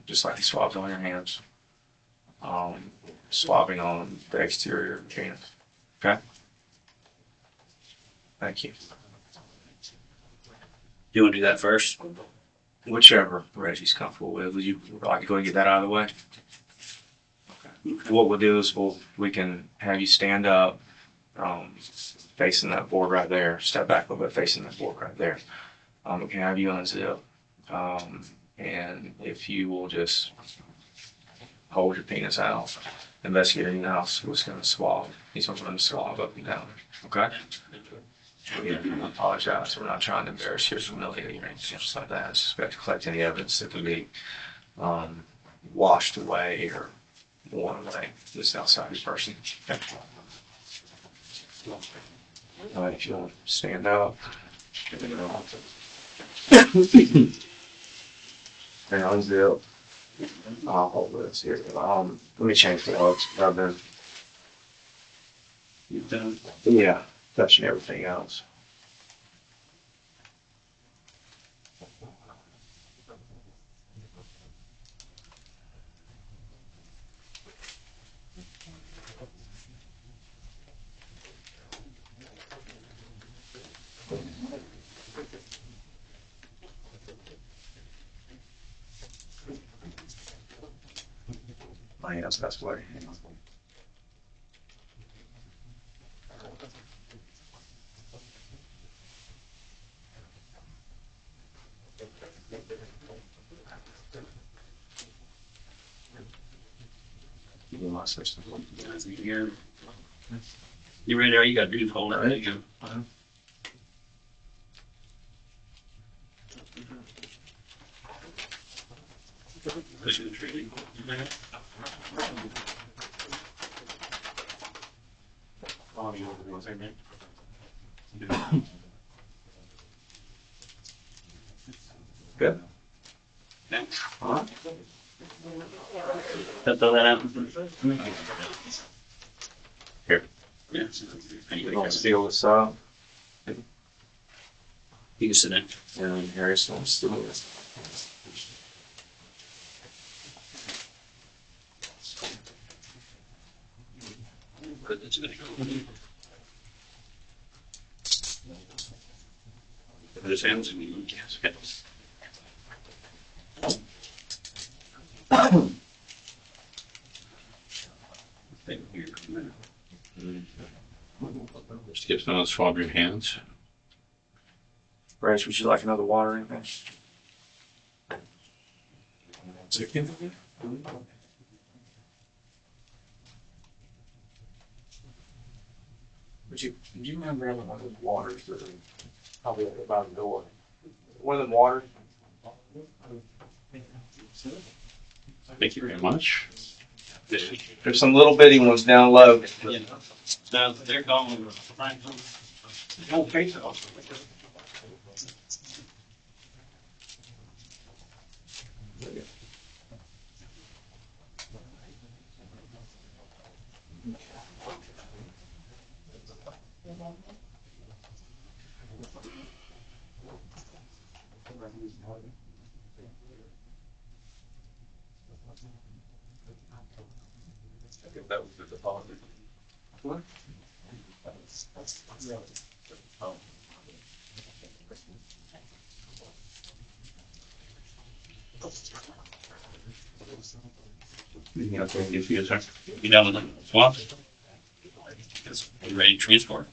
just like the swabs on your hands. Swabbing on the exterior of your hands. Okay? Thank you. You want to do that first? Whichever Reggie's comfortable with. Would you like to go and get that out of the way? Okay. What we'll do is we can have you stand up facing that board right there. Step back a little bit, facing that board right there. We can have you unzip. And if you will just hold your penis out, investigator now was going to swab. He's going to swab up and down. Okay? Again, I apologize. We're not trying to embarrass your humiliate you or anything else like that. I suspect to collect any evidence that can be washed away or worn away. This outside person. Okay. All right, if you want to stand up. And unzip. I'll hold this here. Let me change the looks. I've been. You've done. Yeah, touching everything else. My hand's best way. Hang on. Give me my system. You ready? There, you got to hold it. There you go. Pushing the tree. Good. Okay. All right. Throw that out. Here. Yeah. We're gonna seal this up, You can sit down. and Harry's gonna seal this. Put this back. Put his hands in your yes. Mr. Gibson, let's swab your hands. Bryce, would you like another water or anything? Would you mind grabbing one of those waters that are probably up by the door? One of them waters? Thank you very much. There's some little bitty ones down low. Yeah. No, they're gone. Okay, so. That was the deposit. What? Yeah, if you sir. You done with the swap? You ready to transport?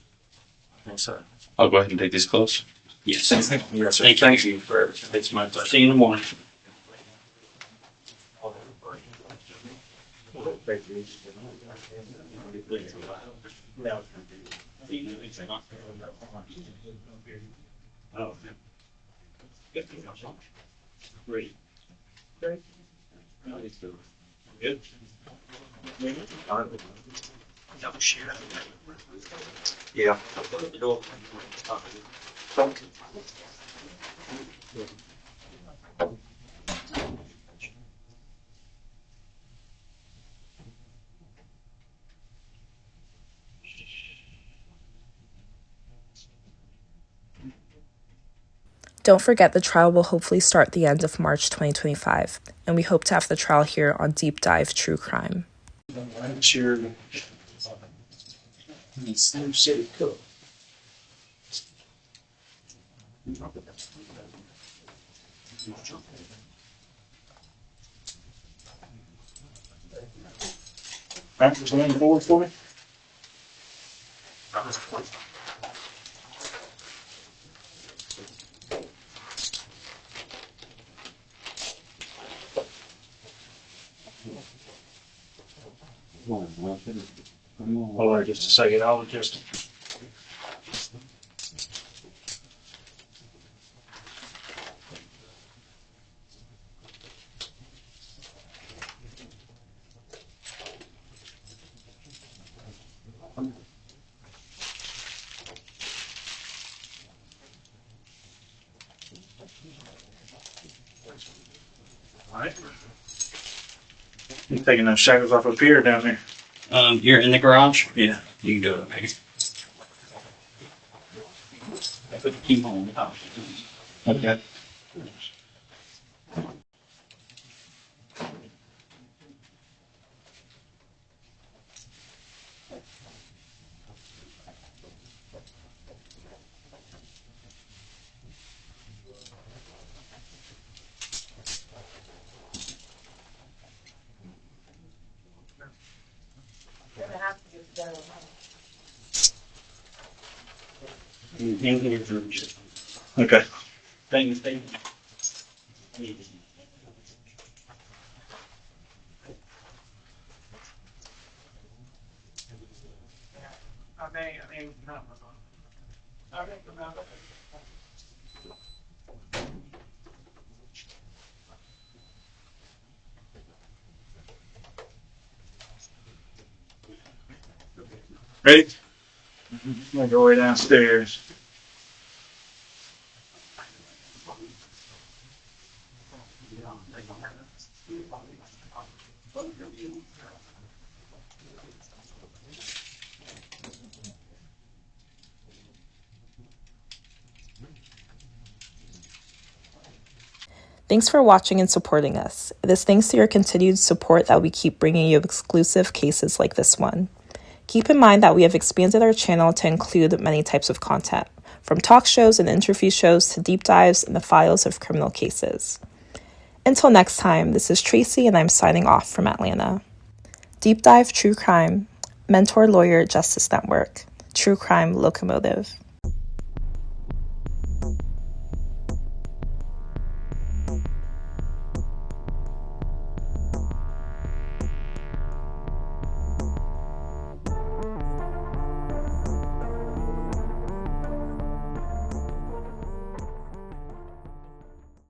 Thanks, sir. I'll go ahead and take these close. Yes. Yes, sir. Thank you. You for everything. It's my pleasure. See you in the morning. Oh. Great. Great. Good. Double share. Yeah. Don't forget the trial will hopefully start the end of March 2025, and we hope to have the trial here on Deep Dive True Crime. Sure. Slim City Cook. Back to 24 for me. Hold on just a second. I'll just. Alright. You taking those shackles off up here or down there? You're in the garage? Yeah. You can do it, maybe. I put the key on the top. Okay. Okay. Thank you. Ready? Make our way downstairs. Thanks for watching and supporting us. It is thanks to your continued support that we keep bringing you exclusive cases like this one. Keep in mind that we have expanded our channel to include many types of content, from talk shows and interview shows to deep dives in the files of criminal cases. Until next time, this is Tracy and I'm signing off from Atlanta. Deep Dive True Crime, Mentor Lawyer Justice Network, True Crime Locomotive.